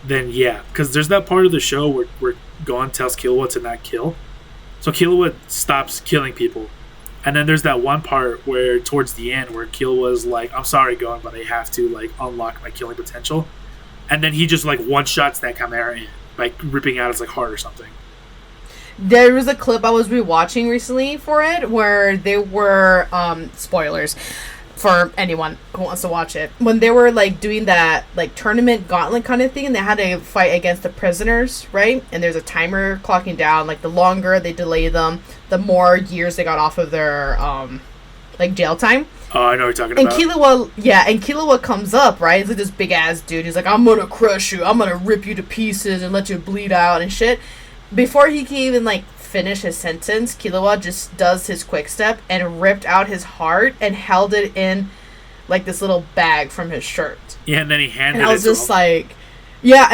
then yeah, because there's that part of the show where Gon tells Killua to not kill, so Killua stops killing people, and then there's that one part where towards the end where Killua's like, "I'm sorry, Gon, but I have to like unlock my killing potential," and then he just like one shots that Chimera in, like ripping out his like heart or something. There was a clip I was rewatching recently for it where they were spoilers for anyone who wants to watch it. When they were like doing that like tournament gauntlet kind of thing, and they had to fight against the prisoners, right? And there's a timer clocking down. Like the longer they delay them, the more years they got off of their like jail time. Oh, I know what you're talking And about. Killua comes up, right? He's like this big ass dude. He's like, I'm gonna crush you. I'm gonna rip you to pieces and let you bleed out and shit. Before he can even like finish his sentence, Killua just does his quick step and ripped out his heart and held it in like this little bag from his shirt. Yeah, and then he handed it to him. And I was just like, yeah,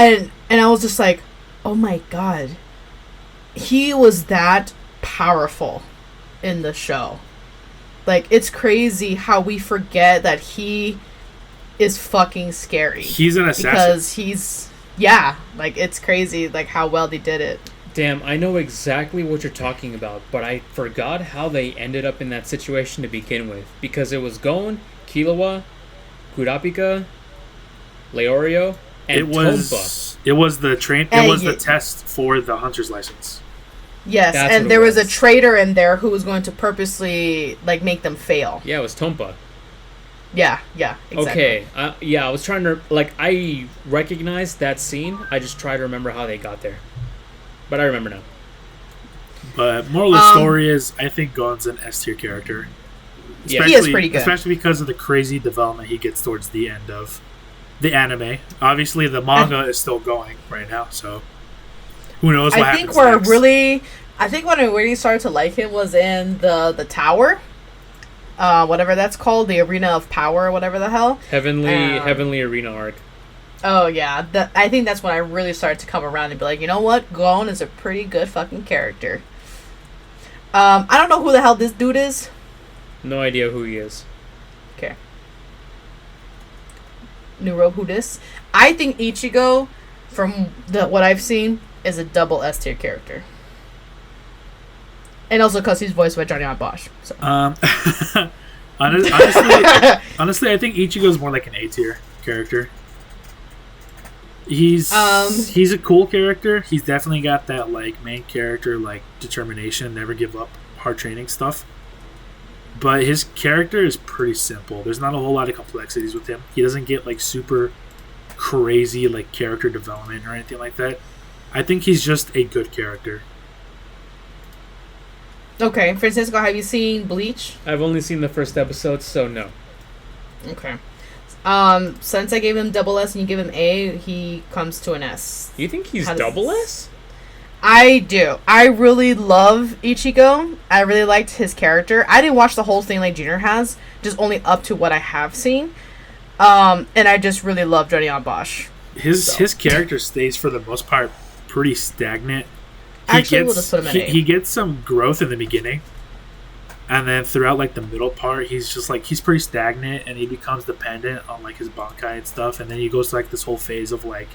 and I was just like, oh my god, he was that powerful in the show. Like, it's crazy how we forget that he is fucking scary. He's an assassin. Because he's... Yeah, like, it's crazy, like, how well they did it. Damn, I know exactly what you're talking about, but I forgot how they ended up in that situation to begin with. Because it was Gon, Killua, Kurapika, Leorio, and Tompa. It was the train. It was the test for the hunter's license. Yes, That's and there was a traitor in there who was going to purposely, like, make them fail. Yeah, it was Tompa. Yeah, exactly. Okay, I was trying to, like, I recognized that scene. I just try to remember how they got there. But I remember now. But moral of the story is, I think Gon's an S tier character. Yeah, he is pretty good. Especially because of the crazy development he gets towards the end of the anime. Obviously, the manga is still going right now, so who knows what happens next. I think when I really started to like him was in the tower. Whatever that's called, the Arena of Power, or whatever the hell. Heavenly Arena arc. Oh yeah, I think that's when I really started to come around and be like, you know what, Gon is a pretty good fucking character. I don't know who the hell this dude is. No idea who he is. Okay. Nero, who this? I think Ichigo, from what I've seen, is a double S tier character. And also because he's voiced by Johnny Bosch. So. Honestly, I think Ichigo's more like an A tier character. He's a cool character. He's definitely got that like main character like determination, never give up, hard training stuff. But his character is pretty simple. There's not a whole lot of complexities with him. He doesn't get like super crazy like character development or anything like that. I think he's just a good character. Okay, Francisco, have you seen Bleach? I've only seen the first episode, so no. Okay. Since I gave him double S and you give him A, he comes to an S. You think he's double S? I do. I really love Ichigo. I really liked his character. I didn't watch the whole thing like Junior has, just only up to what I have seen. And I just really love Johnny Bosch. His character stays for the most part pretty stagnant. We'll just put him at A. He gets some growth in the beginning. And then throughout like the middle part, he's just like he's pretty stagnant, and he becomes dependent on like his Bankai and stuff. And then he goes to like this whole phase of like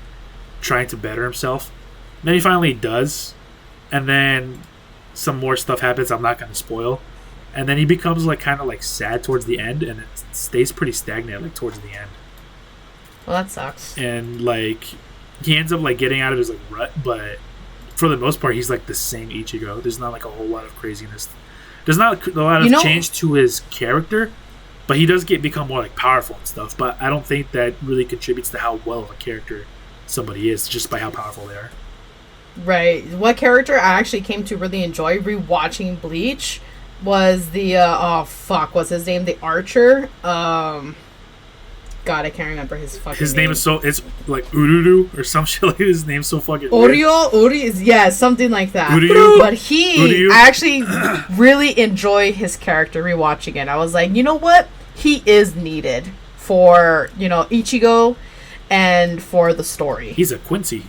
trying to better himself. And then he finally does, and then some more stuff happens. I'm not going to spoil. And then he becomes like kind of like sad towards the end, and it stays pretty stagnant like towards the end. Well, that sucks. And like he ends up like getting out of his like rut, but for the most part, he's like the same Ichigo. There's not like a whole lot of craziness. There's not a lot of change to his character, but he does become more like powerful and stuff. But I don't think that really contributes to how well of a character somebody is just by how powerful they are. Right. What character I actually came to really enjoy rewatching Bleach was the what's his name? The Archer. God, I can't remember his fucking His name is it's like Ururu or some shit like his name's so fucking Uri is something like that. Uryu. But I actually really enjoy his character rewatching it. I was like, you know what? He is needed for, Ichigo and for the story. He's a Quincy.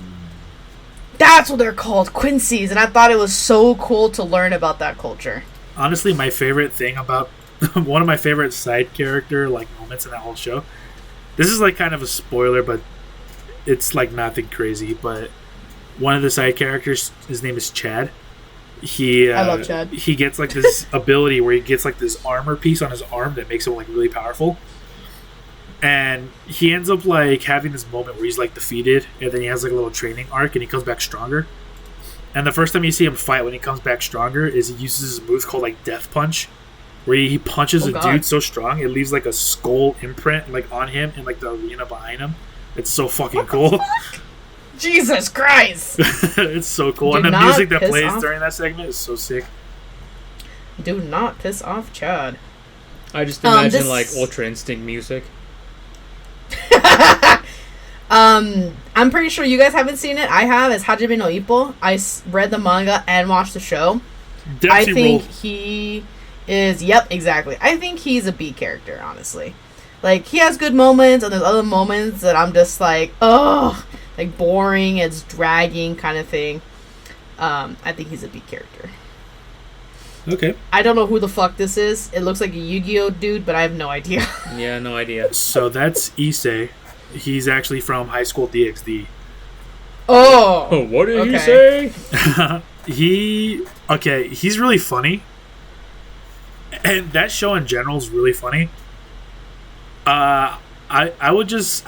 That's what they're called, Quincy's, and I thought it was so cool to learn about that culture. Honestly, my favorite thing about one of my favorite side character like moments in that whole show. This is like kind of a spoiler, but it's like nothing crazy. But one of the side characters, his name is Chad. I love Chad. He gets like this ability where he gets like this armor piece on his arm that makes him like really powerful. And he ends up like having this moment where he's like defeated, and then he has like a little training arc, and he comes back stronger. And the first time you see him fight when he comes back stronger is he uses this move called like Death Punch, where he punches dude so strong it leaves like a skull imprint like on him in like the arena behind him. It's so fucking cool. Fuck? Jesus Christ! It's so cool, and the music that plays during that segment is so sick. Do not piss off Chad. I just imagine like Ultra Instinct music. I'm pretty sure you guys haven't seen it. I have. It's Hajime no Ippo. I read the manga and watched the show. I think he is. Yep, exactly. I think he's a B character, honestly. Like, he has good moments, and there's other moments that I'm just like, oh, like boring, it's dragging kind of thing. I think he's a B character. Okay. I don't know who the fuck this is. It looks like a Yu-Gi-Oh dude, but I have no idea. Yeah, no idea. So that's Issei. He's actually from High School DxD. Oh, what did he say? He's really funny. And that show in general is really funny. I would just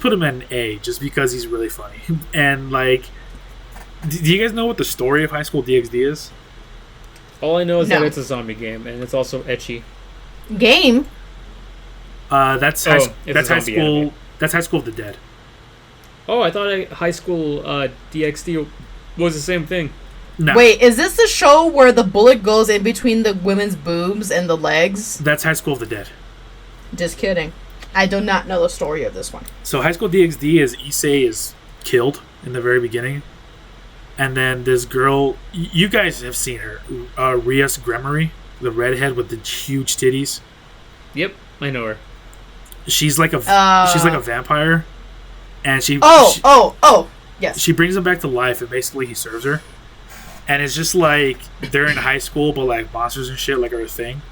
put him in A just because he's really funny. And like, do you guys know what the story of High School DxD is? All I know is that No. it's a zombie game, and it's also ecchi. Game? That's Oh, high, it's that's a High zombie School. anime. That's High School of the Dead. Oh, I thought High School DxD was the same thing. No, Wait, is this the show where the bullet goes in between the women's boobs and the legs? that's High School of the Dead. Just kidding. I do not know the story of this one. So High School DxD is Issei is killed in the very beginning, and then this girl, you guys have seen her, Rias Gremory, the redhead with the huge titties. Yep, I know her. She's like a vampire, and she Yes. she brings him back to life, and basically he serves her. And it's just like they're in high school, but like monsters and shit like are a thing,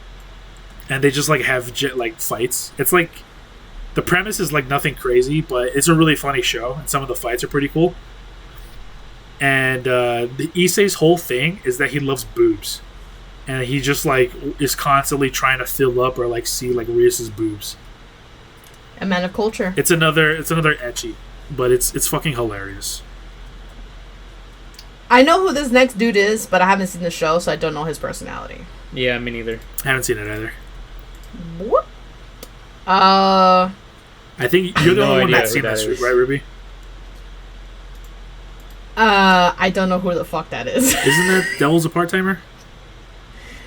and they just like have like fights. It's like the premise is like nothing crazy, but it's a really funny show, and some of the fights are pretty cool. And the Issei's whole thing is that he loves boobs, and he just like is constantly trying to fill up or like see like Rias's boobs. A man of culture. It's another ecchi, but it's fucking hilarious. I know who this next dude is, but I haven't seen the show, so I don't know his personality. Yeah, me neither. I haven't seen it either. What? I think you're the No only one idea that's who seen that this, is. right, Ruby? I don't know who the fuck that is. Isn't that Devil's a part-timer?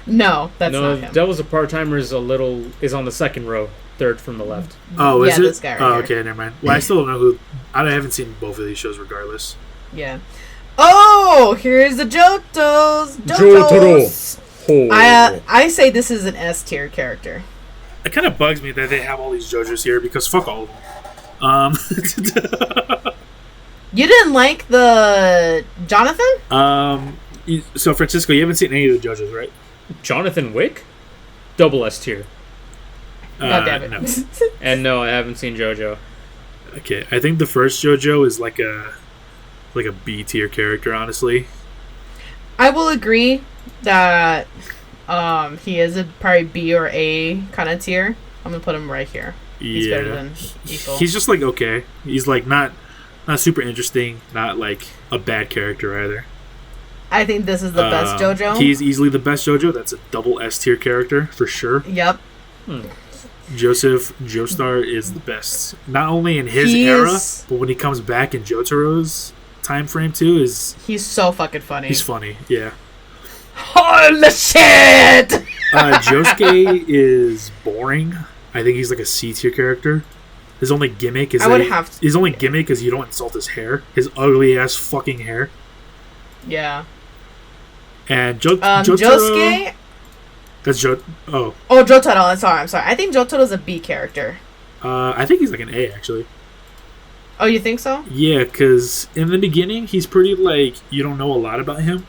No, that's No, not him. Devil's a part-timer is on the second row, third from the left. Oh, is Yeah, it? this guy right Oh, here. okay, never mind. Well, I still don't know who. I haven't seen both of these shows, regardless. Yeah. Oh, here's the Jotos. Jotaro. Oh. I say this is an S tier character. It kind of bugs me that they have all these JoJo's here because fuck all of them. You didn't like the Jonathan? So Francisco, you haven't seen any of the JoJo's, right? Jonathan Wick? Double S tier. God damn it. No. And no, I haven't seen JoJo. Okay, I think the first JoJo is like a B tier character, honestly. I will agree that he is a probably B or A kind of tier. I'm gonna put him right here. He's better than Ethel. He's just like okay. He's like not super interesting, not like a bad character either. I think this is the best JoJo. He's easily the best JoJo. That's a double S tier character for sure. Yep. Joseph Joestar is the best, not only in his He era, is- but when he comes back in Jotaro's time frame too. He's so fucking funny. He's funny, yeah. Holy shit! Josuke is boring. I think he's like a C tier character. His only gimmick is I would have to- his only gimmick is you don't insult his hair, his ugly ass fucking hair. Yeah. And Jotaro, Josuke. that's Oh, Oh, Jotaro. I'm sorry. I think Jotaro's a B character. I think he's like an A actually. Oh, you think so? Yeah, because in the beginning he's pretty like you don't know a lot about him,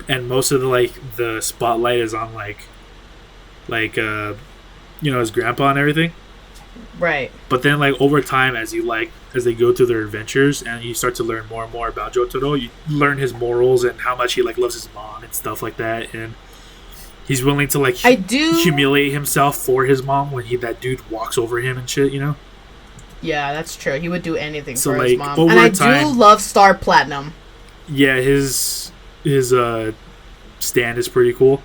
and most of the spotlight is on his grandpa and everything. Right. But then over time, as they go through their adventures and you start to learn more and more about Jotaro, you learn his morals and how much he loves his mom and stuff like that, and he's willing to I do humiliate himself for his mom when that dude walks over him and shit, you know. Yeah, that's true. He would do anything So, for his mom. over And I time- do love Star Platinum. Yeah, his stand is pretty cool.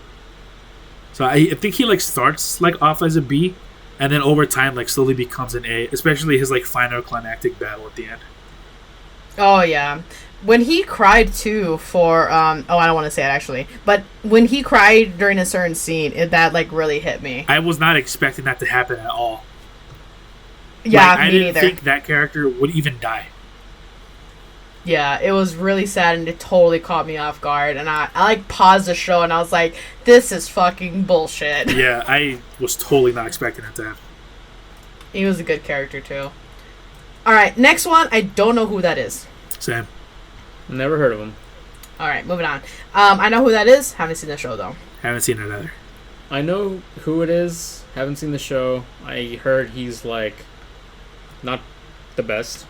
So I think he starts off as a B, and then over time slowly becomes an A. Especially his final climactic battle at the end. Oh yeah, when he cried too for I don't want to say it actually, but when he cried during a certain scene, that really hit me. I was not expecting that to happen at all. Yeah, I me didn't neither. think that character would even die. Yeah, it was really sad and it totally caught me off guard. And I paused the show and I was like, this is fucking bullshit. Yeah, I was totally not expecting that to happen. He was a good character too. Alright, next one. I don't know who that is. Sam. Never heard of him. All right, moving on. I know who that is. Haven't seen the show though. Haven't seen it either. I know who it is. Haven't seen the show. I heard he's like not the best.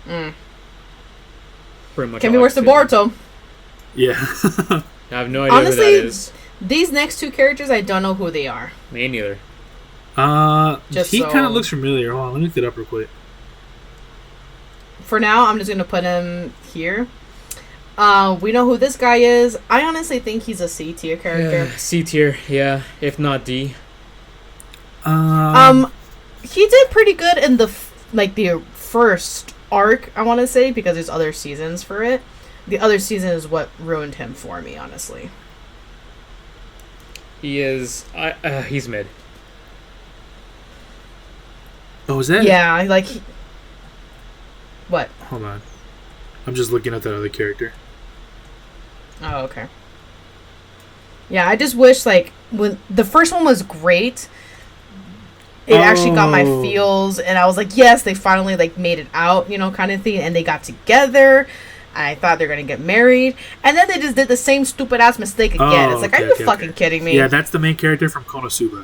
Mm. Pretty much. Can all be I've worse than seen. Boruto. Yeah. I have no idea Honestly, who that is. these next two characters, I don't know who they are. Me neither. Just he so- kind of looks familiar. Hold on, let me look it up real quick. For now, I'm just gonna put him here. We know who this guy is. I honestly think he's a C tier character. C tier, yeah, if not D. He did pretty good in the first arc, I want to say, because there's other seasons for it. The other season is what ruined him for me, honestly. He is. He's mid. Oh, is that? Yeah, like. What? Hold on. I'm just looking at that other character. Oh, okay. Yeah, I just wish, when the first one was great, it actually got my Oh. feels, and I was like, yes, they finally, made it out, kind of thing, and they got together. I thought they were going to get married, and then they just did the same stupid-ass mistake again. Oh, It's like, okay, are you okay, fucking okay. kidding me? Yeah, that's the main character from Konosuba.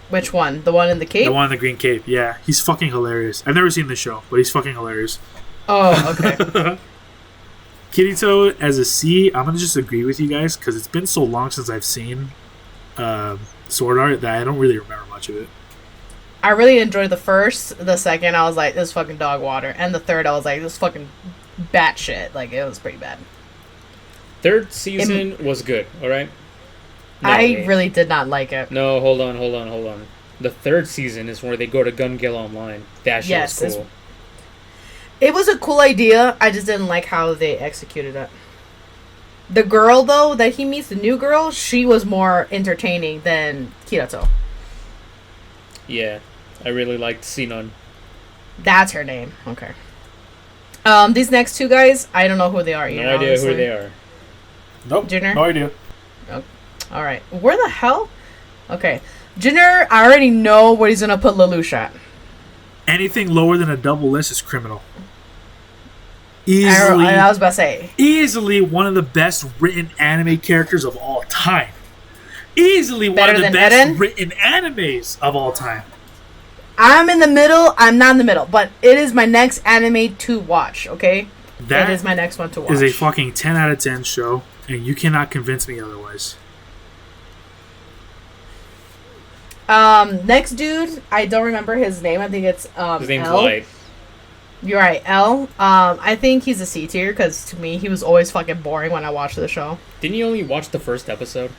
Which one? The one in the cape? The one in the green cape. Yeah, he's fucking hilarious. I've never seen the show, but he's fucking hilarious. Oh, okay. Kirito as a C, I'm gonna just agree with you guys because it's been so long since I've seen Sword Art that I don't really remember much of it. I really enjoyed the first. The second, I was like, this is fucking dog water. And the third, I was like, this is fucking batshit. It was pretty bad. Third season was good. All right. No, I really did not like it. No, hold on. The third season is where they go to Gun Gale Online. That shit Yes, was cool. It was a cool idea. I just didn't like how they executed it. The girl, though, that he meets, the new girl, she was more entertaining than Kirito. Yeah, I really liked Sinon. That's her name. Okay. These next two guys, I don't know who they are either. No idea honestly. who they are. Nope. Junior? No idea. All right. Where the hell? Okay. Junior, I already know where he's going to put Lelouch at. Anything lower than a double S is criminal. Easily, I was about to say. easily one of the best written anime characters of all time. Easily one Better of the than best Eren? written animes of all time. I'm in the middle. I'm not in the middle. But it is my next anime to watch, okay? That is my next one to watch. Is a fucking 10 out of 10 show, and you cannot convince me otherwise. Next dude, I don't remember his name. I think it's His name's L. Light. You're right, L. I think he's a C tier because to me he was always fucking boring when I watched the show. Didn't you only watch the first episode?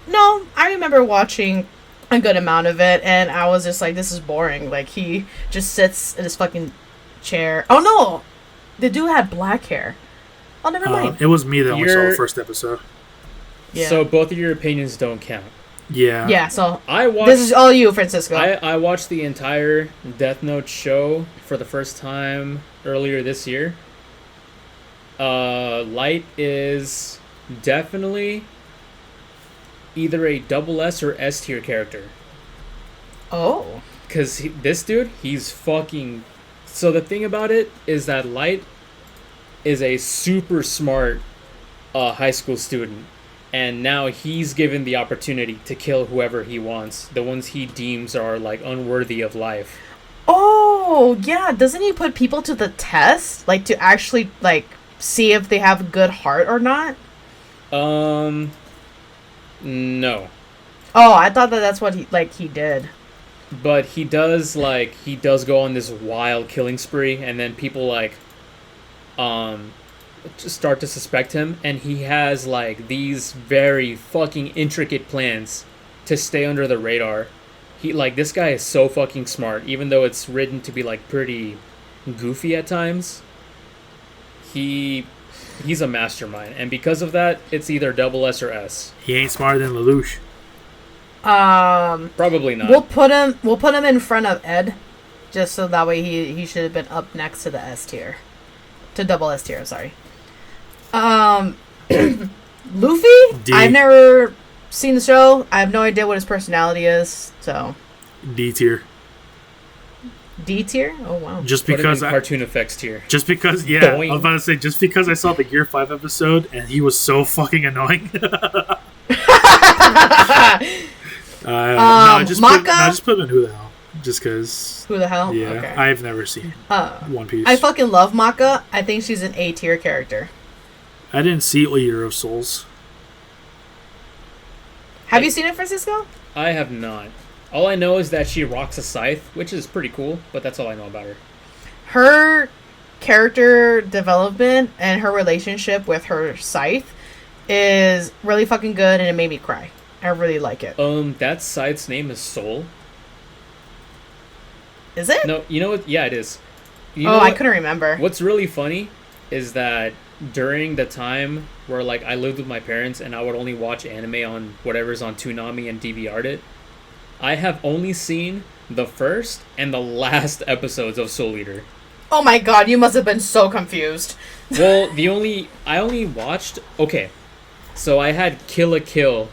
No, I remember watching a good amount of it, and I was just like, this is boring. He just sits in his fucking chair. Oh no, the dude had black hair. Oh, never mind. It was me that only saw You're- the first episode. Yeah. So both of your opinions don't count. Yeah. Yeah. So I watched. this is all you, Francisco. I watched the entire Death Note show for the first time earlier this year. Light is definitely either a double S or S tier character. Oh. Because this dude, he's fucking... So the thing about it is that Light is a super smart high school student. And now he's given the opportunity to kill whoever he wants. The ones he deems are, unworthy of life. Oh, yeah. Doesn't he put people to the test? To actually, see if they have a good heart or not? No. Oh, I thought that's what he did. But he does go on this wild killing spree, and then people, just start to suspect him, and he has, these very fucking intricate plans to stay under the radar. This guy is so fucking smart, even though it's written to be, pretty goofy at times. He's a mastermind, and because of that, it's either double S or S. He ain't smarter than Lelouch. Probably not. We'll put him in front of Ed, just so that way he should have been up next to the S tier, to double S tier. Sorry. Luffy. D. I've never seen the show. I have no idea what his personality is. So D tier. D tier? Oh wow. Just Put him in because cartoon effects tier. just because, yeah, Boing. I was about to say, just because I saw the Gear 5 episode and he was so fucking annoying. Just put him in Who the Hell. Just because. Who the hell? Yeah, Okay. I've never seen One Piece. I fucking love Maka. I think she's an A tier character. I didn't see Year of Souls. Have you seen it, Francisco? I have not. All I know is that she rocks a scythe, which is pretty cool, but that's all I know about her. Her character development and her relationship with her scythe is really fucking good, and it made me cry. I really like it. That scythe's name is Soul. Is it? No, you know what? Yeah, it is. I couldn't remember. What's really funny is that during the time where like I lived with my parents and I would only watch anime on whatever's on Toonami and DVR'd it, I have only seen the first and the last episodes of Soul Eater. Oh my god, you must have been so confused. Well, I only watched, okay, so I had Kill la Kill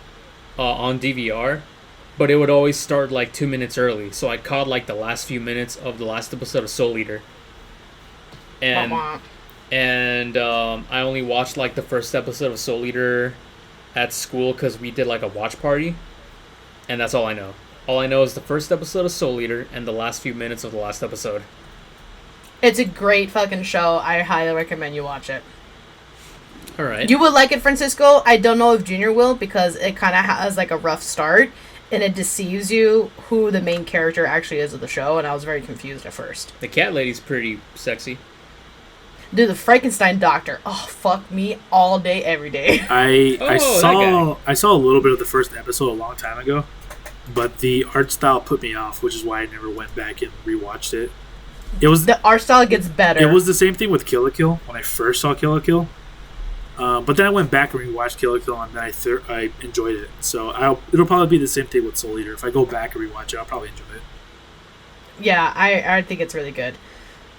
on DVR, but it would always start like 2 minutes early, so I caught like the last few minutes of the last episode of Soul Eater. And I only watched like the first episode of Soul Eater at school because we did like a watch party, and that's all I know. All I know is the first episode of Soul Eater and the last few minutes of the last episode. It's a great fucking show. I highly recommend you watch it. Alright. You would like it, Francisco. I don't know if Junior will, because it kind of has like a rough start, and it deceives you who the main character actually is of the show, and I was very confused at first. The cat lady's pretty sexy. Dude, the Frankenstein doctor. Oh, fuck me all day, every day. I saw a little bit of the first episode a long time ago, but the art style put me off, which is why I never went back and rewatched it. The art style gets better. It was the same thing with Kill la Kill when I first saw Kill la Kill. But then I went back and rewatched Kill la Kill, and then I enjoyed it. So it'll probably be the same thing with Soul Eater. If I go back and rewatch it, I'll probably enjoy it. Yeah, I think it's really good.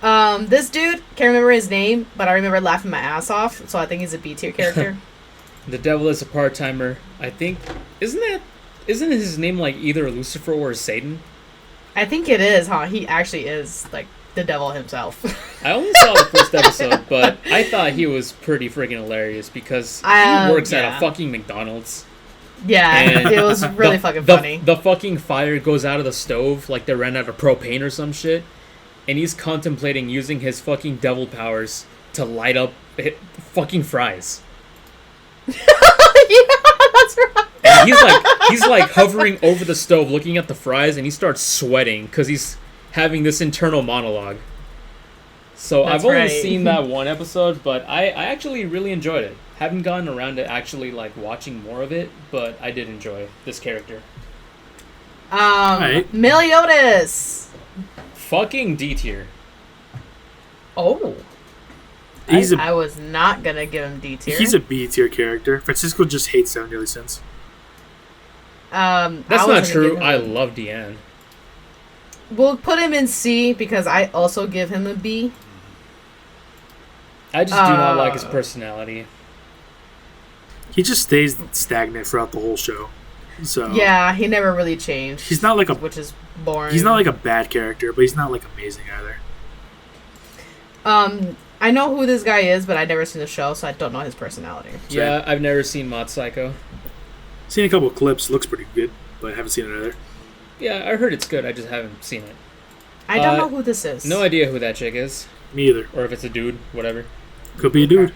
This dude, can't remember his name, but I remember laughing my ass off, so I think he's a B tier character. The devil is a part-timer. I think, isn't his name like either Lucifer or Satan? I think it is, huh? He actually is, like, the devil himself. I only saw the first episode, but I thought he was pretty freaking hilarious because he works at a fucking McDonald's. Yeah, And it was really fucking funny. The fucking fire goes out of the stove like they ran out of propane or some shit, and he's contemplating using his fucking devil powers to light up fucking fries. Yeah, that's right. And he's like hovering over the stove looking at the fries, and he starts sweating because he's having this internal monologue. So That's I've only right. seen that one episode, but I actually really enjoyed it. Haven't gotten around to actually like watching more of it, but I did enjoy this character. Right. Meliodas. Fucking D tier. Oh. He's I was not gonna give him D tier. He's a B tier character. Francisco just hates Seven Deadly Sins. That's not true. I love Deanne. We'll put him in C because I also give him a B. I just do not like his personality. He just stays stagnant throughout the whole show. So Yeah, he never really changed. he's not like which is boring. he's not like a bad character, but he's not like amazing either. I know who this guy is, but I've never seen the show, so I don't know his personality. Yeah, I've never seen Mod Psycho. Seen a couple of clips, looks pretty good, but I haven't seen it either. Yeah, I heard it's good. I just haven't seen it. I don't know who this is. No idea who that chick is, Me either. or if it's a dude. Whatever. Could be a dude.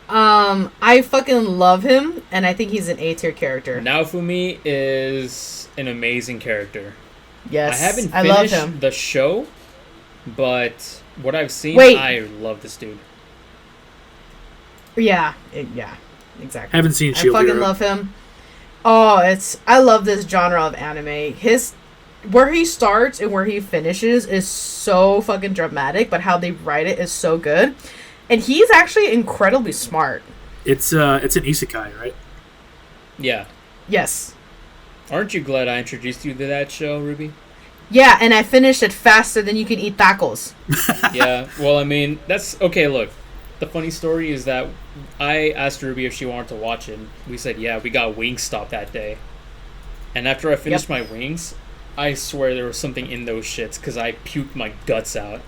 I fucking love him, and I think he's an A tier character. Naofumi is an amazing character. Yes, I haven't I love finished him. the show, but what I've seen, Wait. I love this dude. Yeah, exactly. Haven't seen I Shield fucking Hero. love him. Oh, I love this genre of anime. Where he starts and where he finishes is so fucking dramatic, but how they write it is so good. And he's actually incredibly smart. It's an isekai, right? Yeah. Yes. Aren't you glad I introduced you to that show, Ruby? Yeah, and I finished it faster than you can eat tacos. Yeah. Well, I mean, that's okay. Look, the funny story is that I asked Ruby if she wanted to watch it. We said, yeah, we got Wingstop that day. And after I finished my wings, I swear there was something in those shits because I puked my guts out.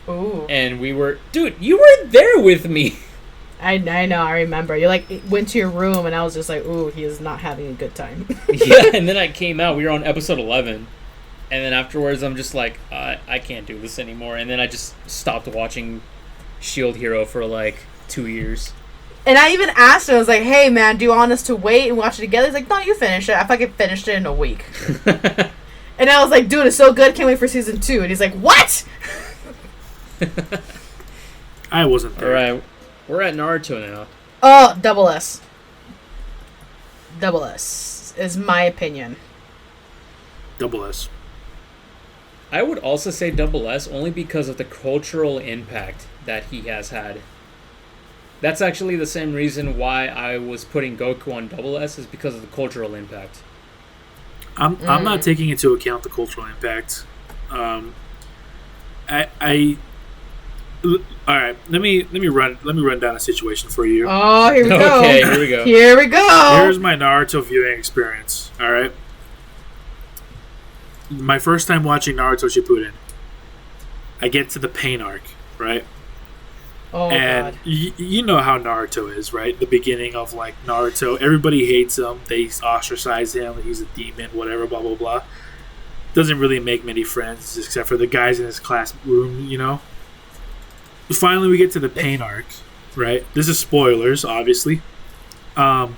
Ooh. And we were... Dude, you were there with me. I know, I remember. You, like, went to your room, and I was just like, ooh, he is not having a good time. Yeah, and then I came out. We were on episode 11. And then afterwards, I'm just like, I can't do this anymore. And then I just stopped watching Shield Hero for, like, 2 years. And I even asked him, I was like, hey, man, do you want us to wait and watch it together? He's like, no, you finish it. I fucking finished it in a week. And I was like, dude, it's so good. Can't wait for season 2. And he's like, what? I wasn't there. Alright, we're at Naruto now. Oh, double S. Double S is my opinion. Double S. I would also say double S only because of the cultural impact that he has had. That's actually the same reason why I was putting Goku on double S, is because of the cultural impact. I'm not taking into account the cultural impact. All right. Let me run down a situation for you. Oh, here we go. Okay, here we go. Here we go. Here's my Naruto viewing experience. All right. My first time watching Naruto Shippuden, I get to the pain arc, right? Oh, And God. you know how Naruto is, right? The beginning of, like, Naruto, everybody hates him. They ostracize him. He's a demon, whatever, blah, blah, blah. Doesn't really make many friends except for the guys in his classroom, you know? Finally, we get to the pain arc, right? This is spoilers, obviously. Pain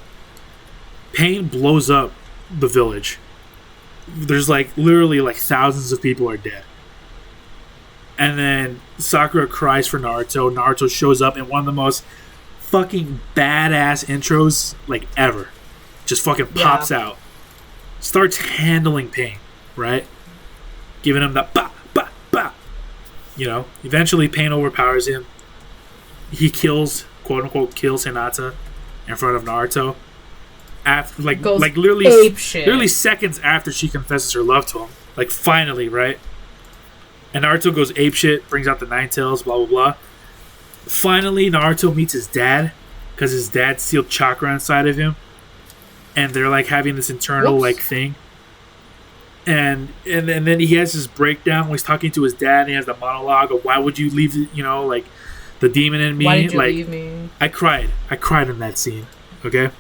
blows up the village. There's, like, literally, like, thousands of people are dead. And then Sakura cries for Naruto. Naruto shows up in one of the most fucking badass intros, like, ever. Just fucking pops out. Starts handling Pain, right? Giving him that ba, ba, ba. You know? Eventually, Pain overpowers him. He kills, quote-unquote, kills Hinata in front of Naruto. After, like literally, literally seconds after she confesses her love to him. Like, finally, right? And Naruto goes apeshit, brings out the Nine Tails, blah, blah, blah. Finally, Naruto meets his dad, because his dad sealed chakra inside of him. And they're, like, having this internal, like, thing. And then he has this breakdown when he's talking to his dad, and he has the monologue of, why would you leave, you know, like, the demon in me? Why did you like, leave me? I cried in that scene, okay?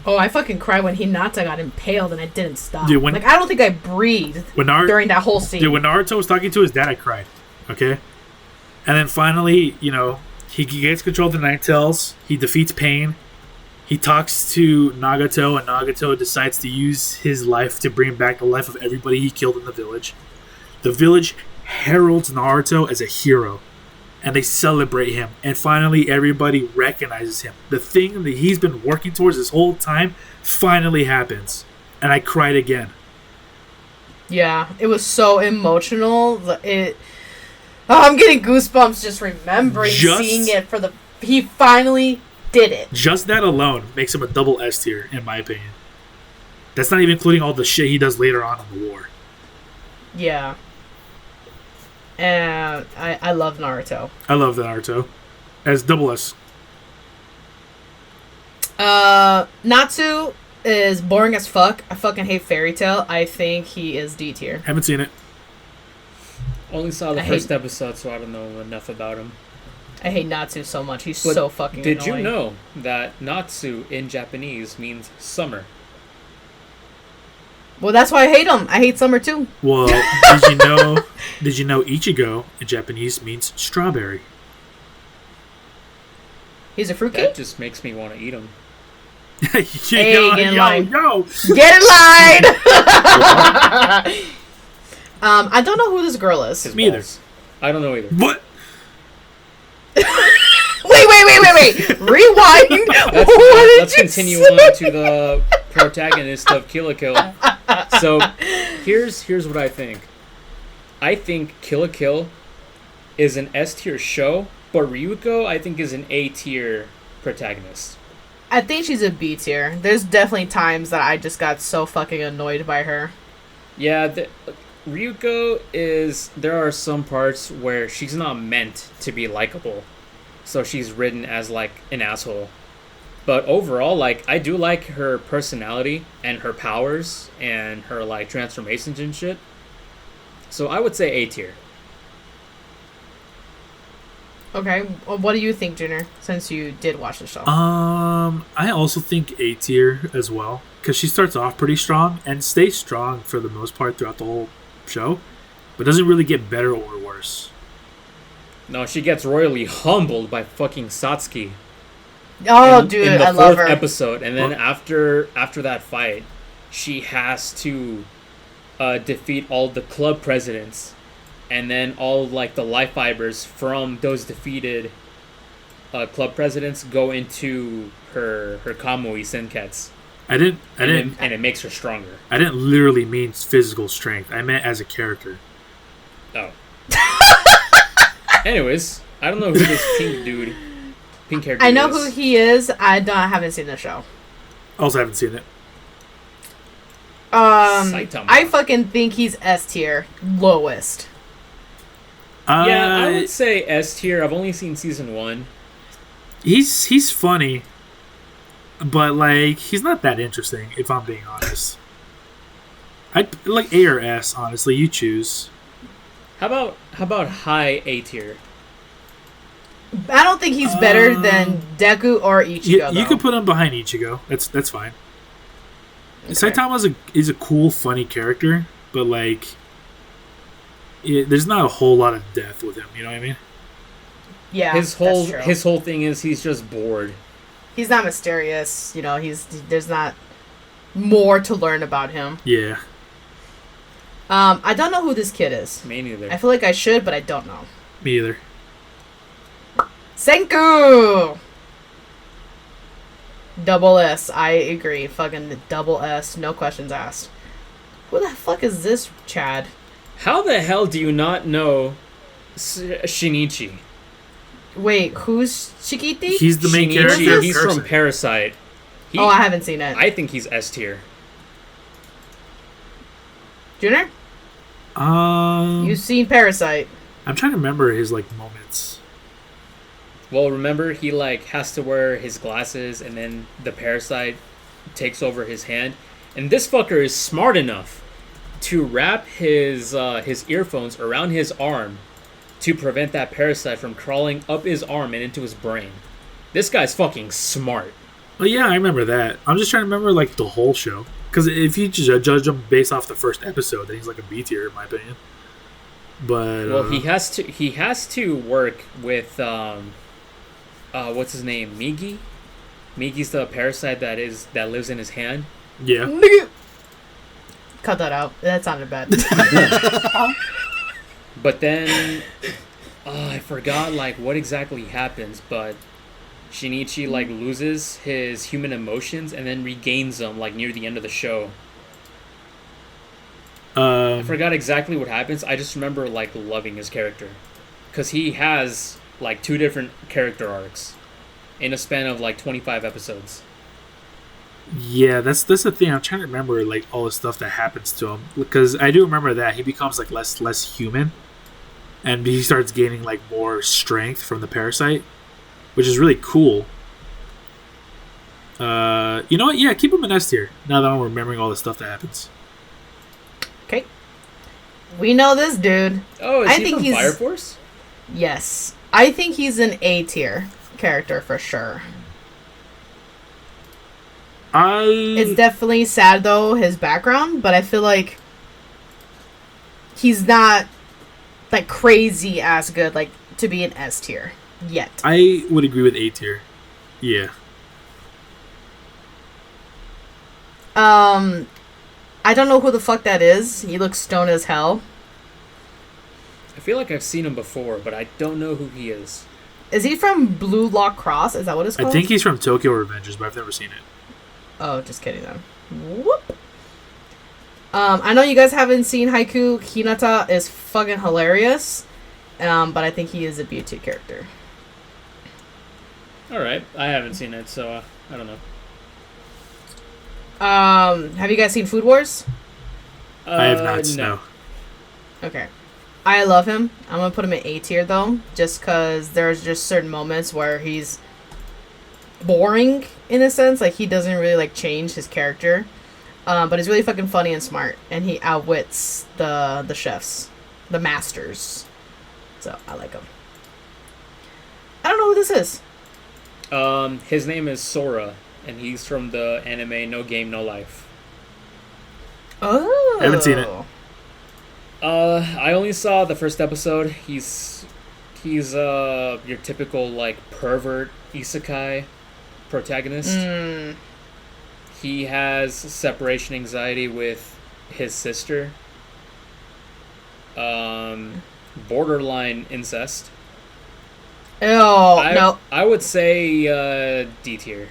Oh, I fucking cried when Hinata got impaled and I didn't stop. Dude, like, I don't think I breathed during that whole scene. Dude, when Naruto was talking to his dad, I cried. Okay? And then finally, you know, he gets control of the Nine Tails. He defeats Pain. He talks to Nagato, and Nagato decides to use his life to bring back the life of everybody he killed in the village. The village heralds Naruto as a hero. And they celebrate him. And finally, everybody recognizes him. The thing that he's been working towards this whole time finally happens. And I cried again. Yeah, it was so emotional. I'm getting goosebumps just remembering seeing it he finally did it. Just that alone makes him a double S tier, in my opinion. That's not even including all the shit he does later on in the war. Yeah. And I love Naruto. I love the Naruto. As double S. Natsu is boring as fuck. I fucking hate Fairy Tail. I think he is D tier. Haven't seen it. Only saw the first episode, so I don't know enough about him. I hate Natsu so much. He's so fucking annoying. Did you know that Natsu in Japanese means summer? Well, that's why I hate him. I hate summer too. Well, did you know Ichigo in Japanese means strawberry? He's a fruitcake? That just makes me want to eat him. Hey, get in line. Yo. Get in line! I don't know who this girl is. Me either. I don't know either. What? Wait. Rewind. Let's continue on to the protagonist of Kill la Kill. So, here's what I think. I think Kill la Kill is an S tier show, but Ryuko I think is an A tier protagonist. I think she's a B tier. There's definitely times that I just got so fucking annoyed by her. Yeah, Ryuko is... There are some parts where she's not meant to be likable. So she's written as, like, an asshole. But overall, like, I do like her personality and her powers and her, like, transformations and shit. So I would say A tier. Okay, well, what do you think, Junior? Since you did watch the show. I also think A tier as well because she starts off pretty strong and stays strong for the most part throughout the whole show, but doesn't really get better or worse. No, she gets royally humbled by fucking Satsuki. Oh, in dude, the I love fourth her. episode, and then after that fight, she has to defeat all the club presidents, and then all like the life fibers from those defeated club presidents go into her Kamui Senketsu, And it makes her stronger. I didn't literally mean physical strength. I meant as a character. Oh. Anyways, I don't know who this pink hair dude I know is. who he is. I haven't seen the show. Also, haven't seen it. Saitama. I fucking think he's S tier, lowest. Yeah, I would say S tier. I've only seen season 1. He's funny, but like he's not that interesting. If I'm being honest, I like A or S. Honestly, you choose. How about high A tier? I don't think he's better than Deku or Ichigo. You could put him behind Ichigo. That's fine. Okay. Saitama is a cool, funny character, but like, there's not a whole lot of depth with him. You know what I mean? Yeah, his whole thing is he's just bored. He's not mysterious. You know, there's not more to learn about him. Yeah. I don't know who this kid is. Me neither. I feel like I should, but I don't know. Me either. Senku! Double S. I agree. Fucking double S. No questions asked. Who the fuck is this Chad? How the hell do you not know Shinichi? Wait, who's Shikiti? He's the main Shinichi, character. he's from Parasite. I haven't seen it. I think he's S tier. Junior? You've seen Parasite. I'm trying to remember his like moments. Well, remember he like has to wear his glasses, and then the parasite takes over his hand, and this fucker is smart enough to wrap his earphones around his arm to prevent that parasite from crawling up his arm and into his brain. This guy's fucking smart. Oh yeah, I remember that. I'm just trying to remember like the whole show. Because if you judge him based off the first episode, then he's like a B tier in my opinion. But well, he has to work with what's his name, Migi. Migi's the parasite that lives in his hand. Yeah. Cut that out. That sounded bad. But then I forgot like what exactly happens, but Shinichi like loses his human emotions and then regains them like near the end of the show. I forgot exactly what happens. I just remember like loving his character because he has like 2 different character arcs in a span of like 25 episodes. Yeah, that's the thing. I'm trying to remember like all the stuff that happens to him because I do remember that he becomes like less human, and he starts gaining like more strength from the parasite, which is really cool. You know what? Yeah, keep him in S tier. Now that I'm remembering all the stuff that happens. Okay. We know this dude. Oh, is he from Fire Force? Yes. I think he's an A tier character for sure. It's definitely sad though, his background, but I feel like he's not like crazy as good like to be an S tier yet. I would agree with A tier. Yeah. I don't know who the fuck that is. He looks stoned as hell. I feel like I've seen him before, but I don't know who he is. Is he from Blue Lock Cross? Is that what it's called? I think he's from Tokyo Revengers, but I've never seen it. Oh, just kidding then. Whoop. I know you guys haven't seen Haiku. Hinata is fucking hilarious. But I think he is a B tier character. Alright, I haven't seen it, so I don't know. Have you guys seen Food Wars? I have not, no. Okay. I love him. I'm gonna put him in A tier though, just because there's just certain moments where he's boring in a sense. Like, he doesn't really, like, change his character. But he's really fucking funny and smart. And he outwits the chefs. The masters. So, I like him. I don't know who this is. His name is Sora, and he's from the anime No Game No Life. Oh. I haven't seen it. I only saw the first episode. He's your typical like pervert isekai protagonist. He has separation anxiety with his sister. Borderline incest. Oh, no. I would say D tier.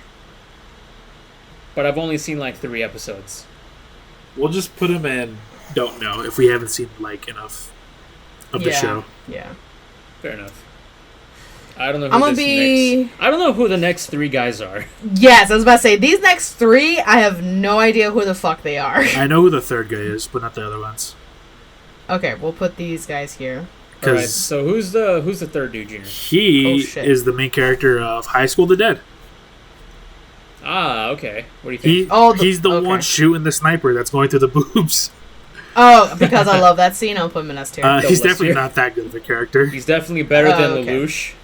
But I've only seen like 3 episodes. We'll just put him in don't know if we haven't seen like enough of the show. Yeah. Fair enough. I don't know. I don't know who the next 3 guys are. Yes, I was about to say these next 3. I have no idea who the fuck they are. I know who the third guy is, but not the other ones. Okay, we'll put these guys here. All right. So who's the third dude, Junior? He is the main character of High School of the Dead. Ah, okay. What do you think? He's the one shooting the sniper that's going through the boobs. Oh, because I love that scene, I'll put him in S tier. He's definitely not that good of a character. He's definitely better than Lelouch.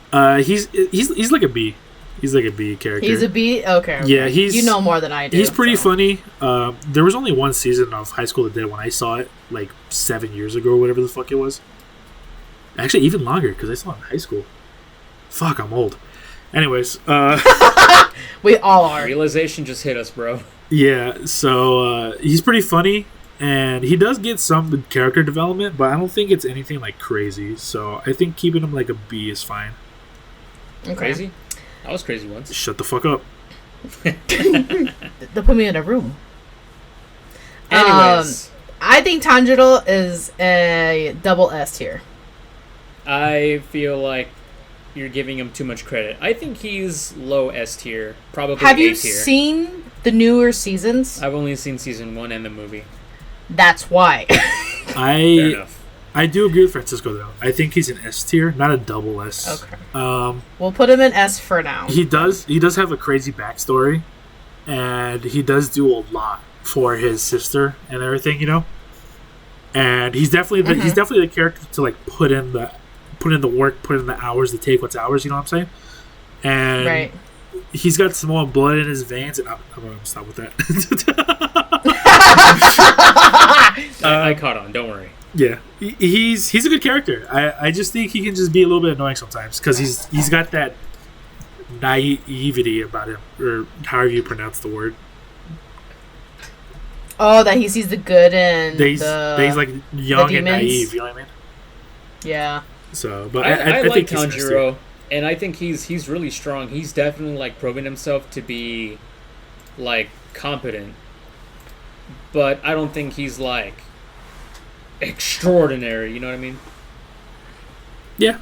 He's like a B. He's like a B character. He's a B? Okay. Yeah, you know more than I do. He's pretty funny. There was only one season of High School of the Dead when I saw it, like 7 years ago or whatever the fuck it was. Actually, even longer, because I saw it in high school. Fuck, I'm old. Anyways. We all are. Realization just hit us, bro. Yeah, so he's pretty funny, and he does get some character development, but I don't think it's anything like crazy. So I think keeping him like a B is fine. Okay. Crazy? I was crazy once. Shut the fuck up. They put me in a room. Anyways. I think Tanjiro is a double S tier. I feel like you're giving him too much credit. I think he's low S tier, probably Have A tier. you seen the newer seasons? I've only seen season 1 and the movie. That's why. Fair enough. I do agree with Francisco though. I think he's an S tier, not a double S. Okay. We'll put him in S for now. He does have a crazy backstory, and he does do a lot for his sister and everything, you know. And he's definitely the character to like put in the work, put in the hours to take what's ours. You know what I'm saying? And right. He's got Samoan blood in his veins, and I'm gonna stop with that. I caught on. Don't worry. Yeah, he's a good character. I just think he can just be a little bit annoying sometimes because he's got that naivety about him, or however you pronounce the word. Oh, that he sees the good in he's like young and naive. You know what I mean? Yeah. So, but I think like Tanjiro, and I think he's really strong. He's definitely like proven himself to be like competent, but I don't think he's like extraordinary. You know what I mean? Yeah.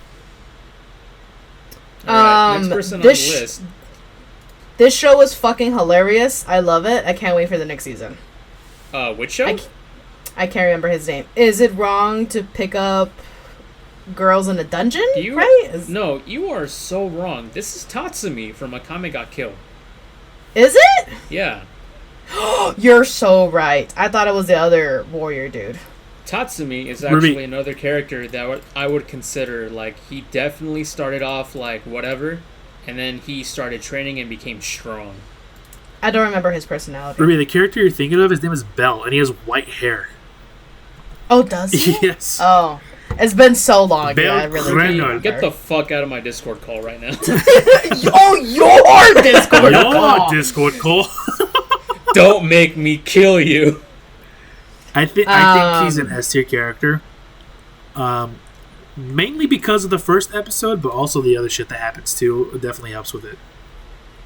All right, next person on the list. This show is fucking hilarious. I love it. I can't wait for the next season. Which show? I can't remember his name. Is it wrong to pick up girls in a dungeon? No, you are so wrong. This is Tatsumi from Akame ga Kill. Is it? Yeah. You're so right. I thought it was the other warrior dude. Tatsumi is actually another character that I would consider, like, he definitely started off like whatever, and then he started training and became strong. I don't remember his personality. Ruby, the character you're thinking of, his name is Bell, and he has white hair. Oh, does he? Yes. Oh. It's been so long. Bell I really Get the fuck out of my Discord call right now. Oh, your Discord call! Your Discord call. Don't make me kill you. I think he's an S tier character. Mainly because of the first episode, but also the other shit that happens too definitely helps with it.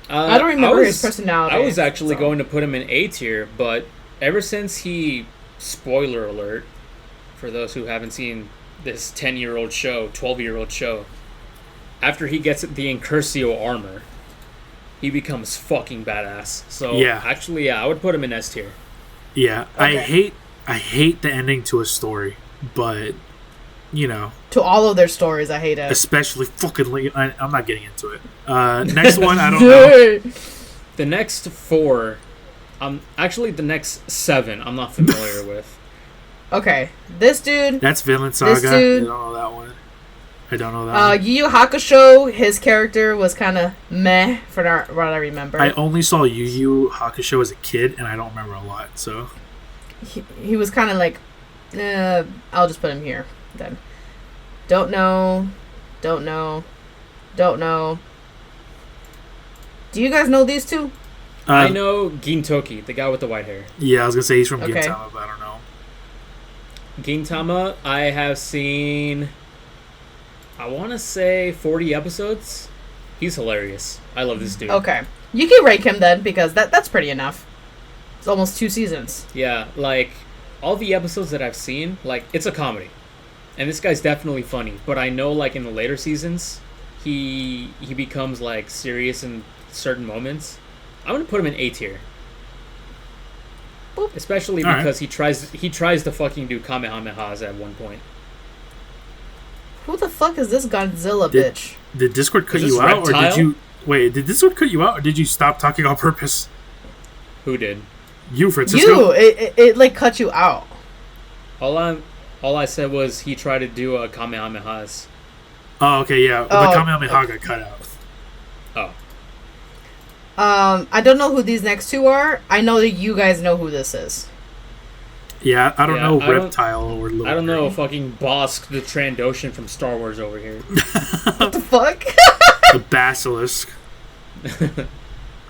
I don't remember his personality. I was actually going to put him in A tier, but ever since spoiler alert, for those who haven't seen this 10-year-old show, 12-year-old show, after he gets the Incursio armor, he becomes fucking badass. So actually, I would put him in S tier. Yeah, okay. I hate the ending to a story, but you know, To all of their stories, I hate it. especially fucking. I'm not getting into it. Next one, I don't know. The next 4, actually the next 7, I'm not familiar with. Okay, this dude. That's Vinland Saga. dude- I don't know that one. I don't know that one. Yu Yu Hakusho, his character was kind of meh for what I remember. I only saw Yu Yu Hakusho as a kid, and I don't remember a lot. So He was kind of like, I'll just put him here then. Don't know. Do you guys know these two? I know Gintoki, the guy with the white hair. Yeah, I was gonna say he's from Okay. Gintama, but I don't know. Gintama, I have seen, I want to say 40 episodes. He's hilarious. I love this dude. Okay. You can rank him then, because that's pretty enough. It's almost 2 seasons. Yeah, like, all the episodes that I've seen, like, it's a comedy. And this guy's definitely funny. But I know, like, in the later seasons, he becomes, like, serious in certain moments. I'm going to put him in A tier. Boop. Especially All right. because he tries to fucking do Kamehamehas at one point. Who the fuck is this Godzilla Did- bitch? Did Discord cut Is this you out, or did Reptile? you wait? Did Discord cut you out, or did you stop talking on purpose? Who did? You, Francisco. You! It like cut you out. All I said was he tried to do a Kamehamehas. Oh, okay, yeah. The Oh, Kamehameha got cut out. Oh. I don't know who these next two are. I know that you guys know who this is. Yeah, I don't Yeah, know I don't- Reptile or Little I don't know, Green. fucking Bosk the Trandoshan from Star Wars over here. What the fuck? The Basilisk.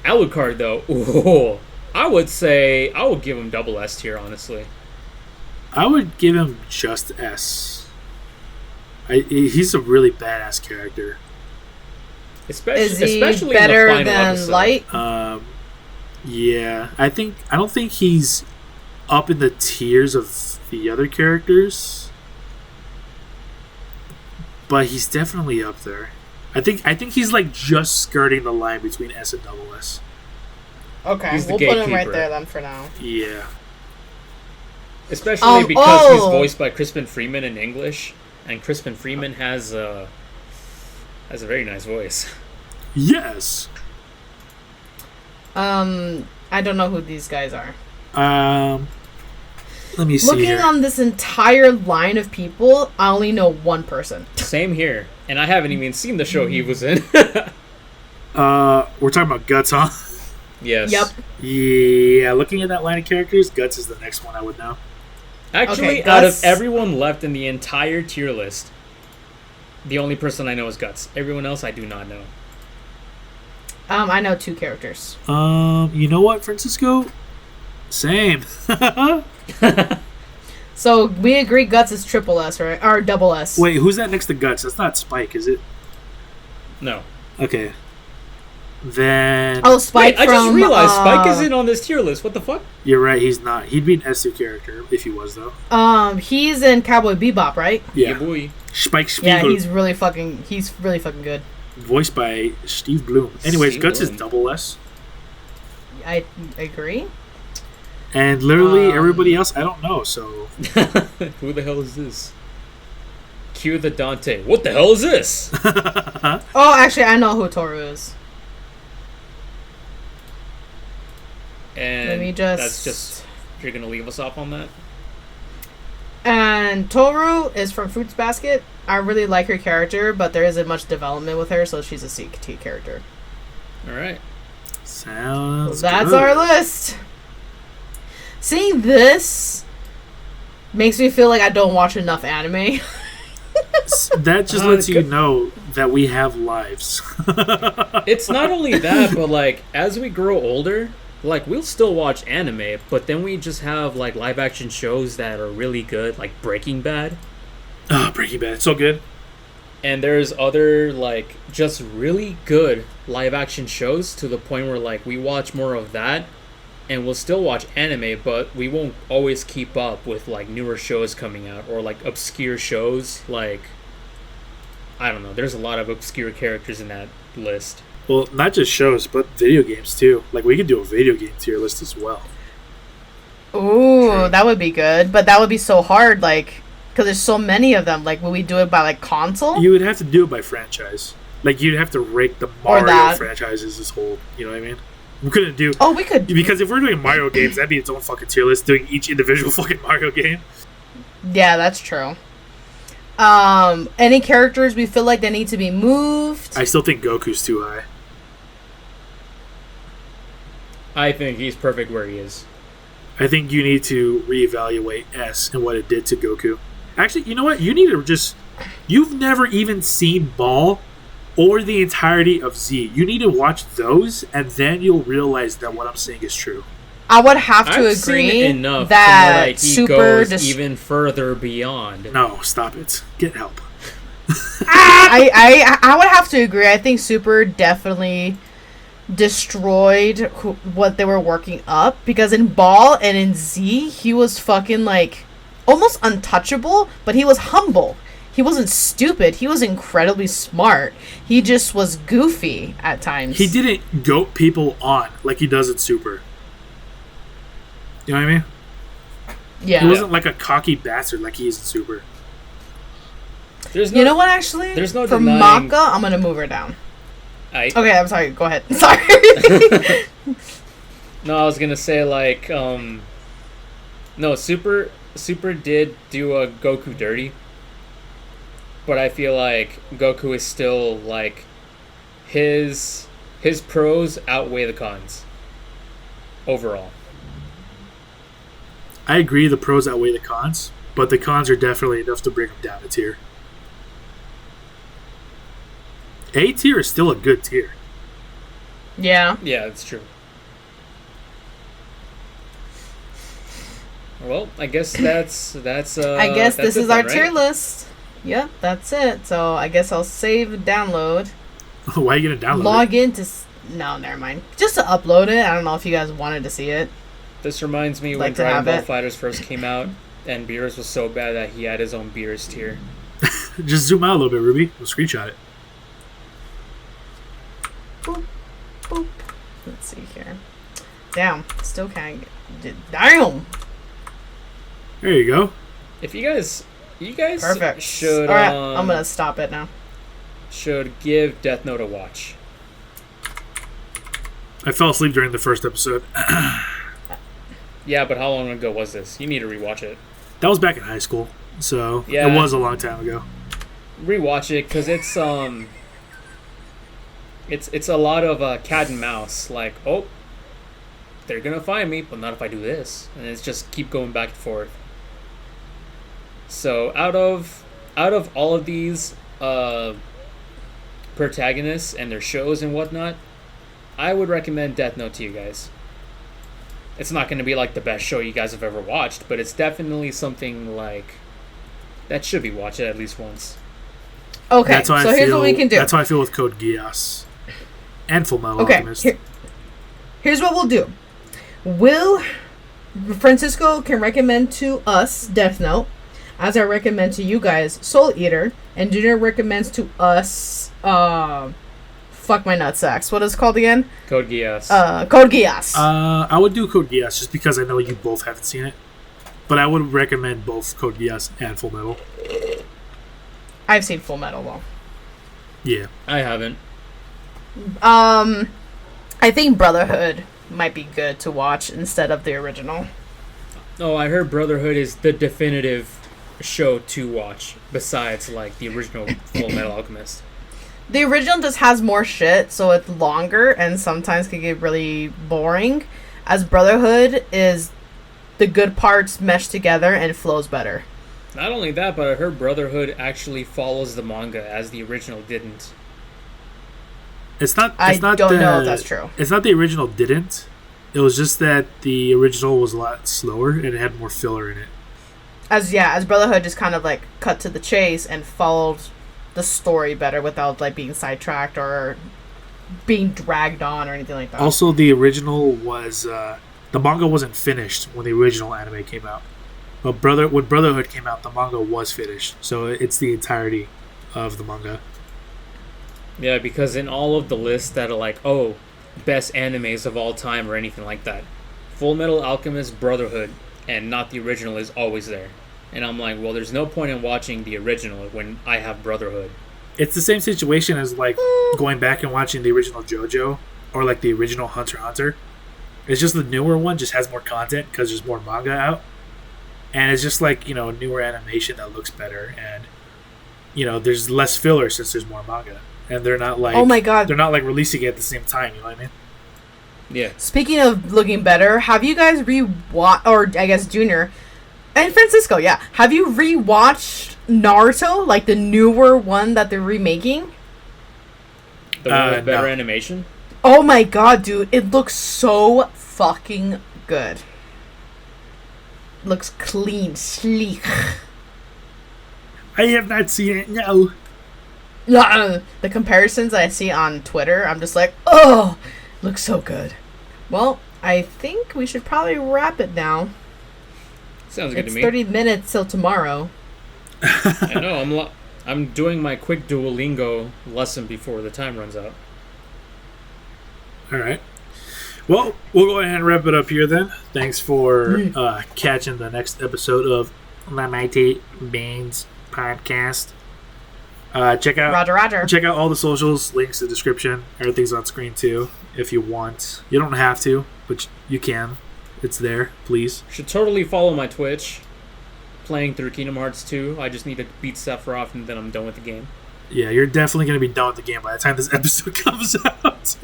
Alucard, though, ooh, I would say I would give him double S tier, honestly. I would give him just S. He's a really badass character. Especially, Is he especially better in the final than episode. Light? Yeah, I don't think he's up in the tiers of the other characters, but he's definitely up there. I think he's like just skirting the line between S and double S. Okay, He's the we'll put him right gatekeeper. there then for now. Yeah. Especially because he's oh. voiced by Crispin Freeman in English, and Crispin Freeman has a very nice voice. Yes. I don't know who these guys are. Let me see Looking here. on this entire line of people, I only know one person. Same here, and I haven't even seen the show he was in. We're talking about Guts, huh? Yes. Yep. Yeah, looking at that line of characters, Guts is the next one I would know. Actually, Okay, out of Guts- everyone left in the entire tier list, the only person I know is Guts. Everyone else I do not know. I know 2 characters. You know what, Francisco? Same. So we agree Guts is triple S, right? Or double S. Wait, who's that next to Guts? That's not Spike, is it? No. Okay. Then Oh, Spike Wait, I from... just realized Spike isn't on this tier list. What the fuck? you're right, he's not. He'd be an S2 character if he was, though. He's in Cowboy Bebop, right? Yeah. boy. Spike Spiegel, Yeah, he's really fucking good. voiced by Steve Bloom. Anyways, Steve Guts Bloom. is double S. I agree. And literally Um, everybody else, I don't know, so... Who the hell is this? Cue the Dante. What the hell is this? Oh, actually, I know who Toru is. And Let me just... that's just you're gonna leave us off on that. And Toru is from Fruits Basket. I really like her character, but there isn't much development with her, so she's a CT character. All right. Sounds That's good. our list. Seeing this makes me feel like I don't watch enough anime. That just lets you good. know that we have lives. It's not only that, but like as we grow older, like we'll still watch anime, but then we just have like live action shows that are really good, like Breaking Bad. Breaking Bad, so good. And there's other like just really good live action shows to the point where like we watch more of that and we'll still watch anime, but we won't always keep up with like newer shows coming out or like obscure shows. Like I don't know, there's a lot of obscure characters in that list. Well, not just shows, but video games too. Like we could do a video game tier list as well. Ooh, True. that would be good, but that would be so hard, like, Because there's so many of them. Like, will we do it by like console? You would have to do it by franchise. Like, you'd have to rank the Or Mario that. franchises as whole. You know what I mean? We couldn't do. Oh, we could. Because if we're doing Mario games, that'd be its own fucking tier list, doing each individual fucking Mario game. Yeah, that's true. Any characters we feel like they need to be moved? I still think Goku's too high. I think he's perfect where he is. I think you need to reevaluate S and what it did to Goku. Actually, you know what? You need to just... You've never even seen Ball or the entirety of Z. You need to watch those, and then you'll realize that what I'm saying is true. I would have to I've agree seen enough that to know that he Super goes even further beyond. No, stop it. Get help. I would have to agree. I think Super definitely destroyed what they were working up, because in Ball and in Z, he was fucking like almost untouchable, but he was humble. He wasn't stupid. He was incredibly smart. He just was goofy at times. He didn't goat people on like he does in Super. You know what I mean? Yeah. He wasn't like a cocky bastard like he is in Super. There's no, You know what, actually? There's no For denying- Maka, I'm gonna move her down. I, Okay, I'm sorry. Go ahead. Sorry. No, I was gonna say like, no, Super did do a Goku dirty, but I feel like Goku is still like, his pros outweigh the cons. Overall, I agree the pros outweigh the cons, but the cons are definitely enough to bring him down a tier. A tier is still a good tier. Yeah. yeah, that's true. Well, I guess that's. I guess that's this it is then, our right? tier list. Yep, that's it. So I guess I'll save, download, Why are you gonna download log in to. No, never mind. Just to upload it. I don't know if you guys wanted to see it. This reminds me Like when to Dragon have Ball it. Fighters first came out, and Beerus was so bad that he had his own Beerus tier. it? Just zoom out a little bit, Ruby. We'll screenshot it. Boop, boop. Let's see here. Damn, still can't get. Damn. There you go. If you guys Perfect. should All right, I'm gonna stop it now. should give Death Note a watch. I fell asleep during the first episode. Yeah, but how long ago was this? You need to rewatch it. That was back in high school, so Yeah. it was a long time ago. Rewatch it because it's a lot of cat and mouse. Like, oh, they're gonna find me, but not if I do this, and it's just keep going back and forth. So out of all of these protagonists and their shows and whatnot, I would recommend Death Note to you guys. It's not going to be like the best show you guys have ever watched, but it's definitely something like that should be watched at least once. Okay, That's how so I here's feel. what we can do. That's how I feel with Code Geass and Fullmetal Okay, Alchemist. here's what we'll do. Francisco can recommend to us Death Note, as I recommend to you guys Soul Eater, and Junior recommends to us fuck my nutsacks. What is it called again? Code Geass. Code Geass. I would do Code Geass just because I know you both haven't seen it. But I would recommend both Code Geass and Fullmetal. I've seen Full Metal though. Yeah. I haven't. I think Brotherhood might be good to watch instead of the original. Oh, I heard Brotherhood is the definitive show to watch, besides like the original Full Metal Alchemist. The original just has more shit, so it's longer and sometimes can get really boring. As Brotherhood is the good parts meshed together and flows better. Not only that, but I heard Brotherhood actually follows the manga as the original didn't. I don't know if that's true. It's not the original didn't. It was just that the original was a lot slower and it had more filler in it. As Brotherhood just kind of like cut to the chase and followed the story better without like being sidetracked or being dragged on or anything like that. Also, the original was the manga wasn't finished when the original anime came out. But when Brotherhood came out, the manga was finished, so it's the entirety of the manga. Yeah, because in all of the lists that are like, oh, best animes of all time or anything like that, Full Metal Alchemist Brotherhood and not the original is always there. And I'm like, well, there's no point in watching the original when I have Brotherhood. It's the same situation as like going back and watching the original JoJo or like the original Hunter x Hunter. It's just the newer one just has more content because there's more manga out, and it's just like newer animation that looks better, and there's less filler since there's more manga, and they're not like Oh my God. they're not like releasing it at the same time. You know what I mean? Yeah. Speaking of looking better, have you guys or I guess Junior and Francisco, yeah, have you rewatched Naruto, like the newer one that they're remaking? The one with better no. animation? Oh my God, dude, it looks so fucking good. Looks clean, sleek. I have not seen it. No. The comparisons I see on Twitter, I'm just like, oh, looks so good. Well, I think we should probably wrap it now. Sounds good It's to me. 30 minutes till tomorrow. I know. I'm doing my quick Duolingo lesson before the time runs out. All right. Well, we'll go ahead and wrap it up here then. Thanks for catching the next episode of La Mighty Baines podcast. Check out Roger. check out all the socials, links in the description. Everything's on screen too if you want. You don't have to, but you can. It's there, please. Should totally follow my Twitch. Playing through Kingdom Hearts 2. I just need to beat Sephiroth and then I'm done with the game. Yeah, you're definitely going to be done with the game by the time this episode comes out.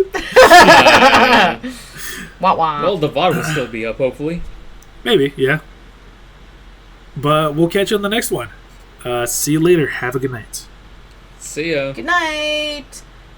Wah wah. Well, the VOD will still be up, hopefully. Maybe, yeah. But we'll catch you on the next one. See you later. Have a good night. See ya. Good night.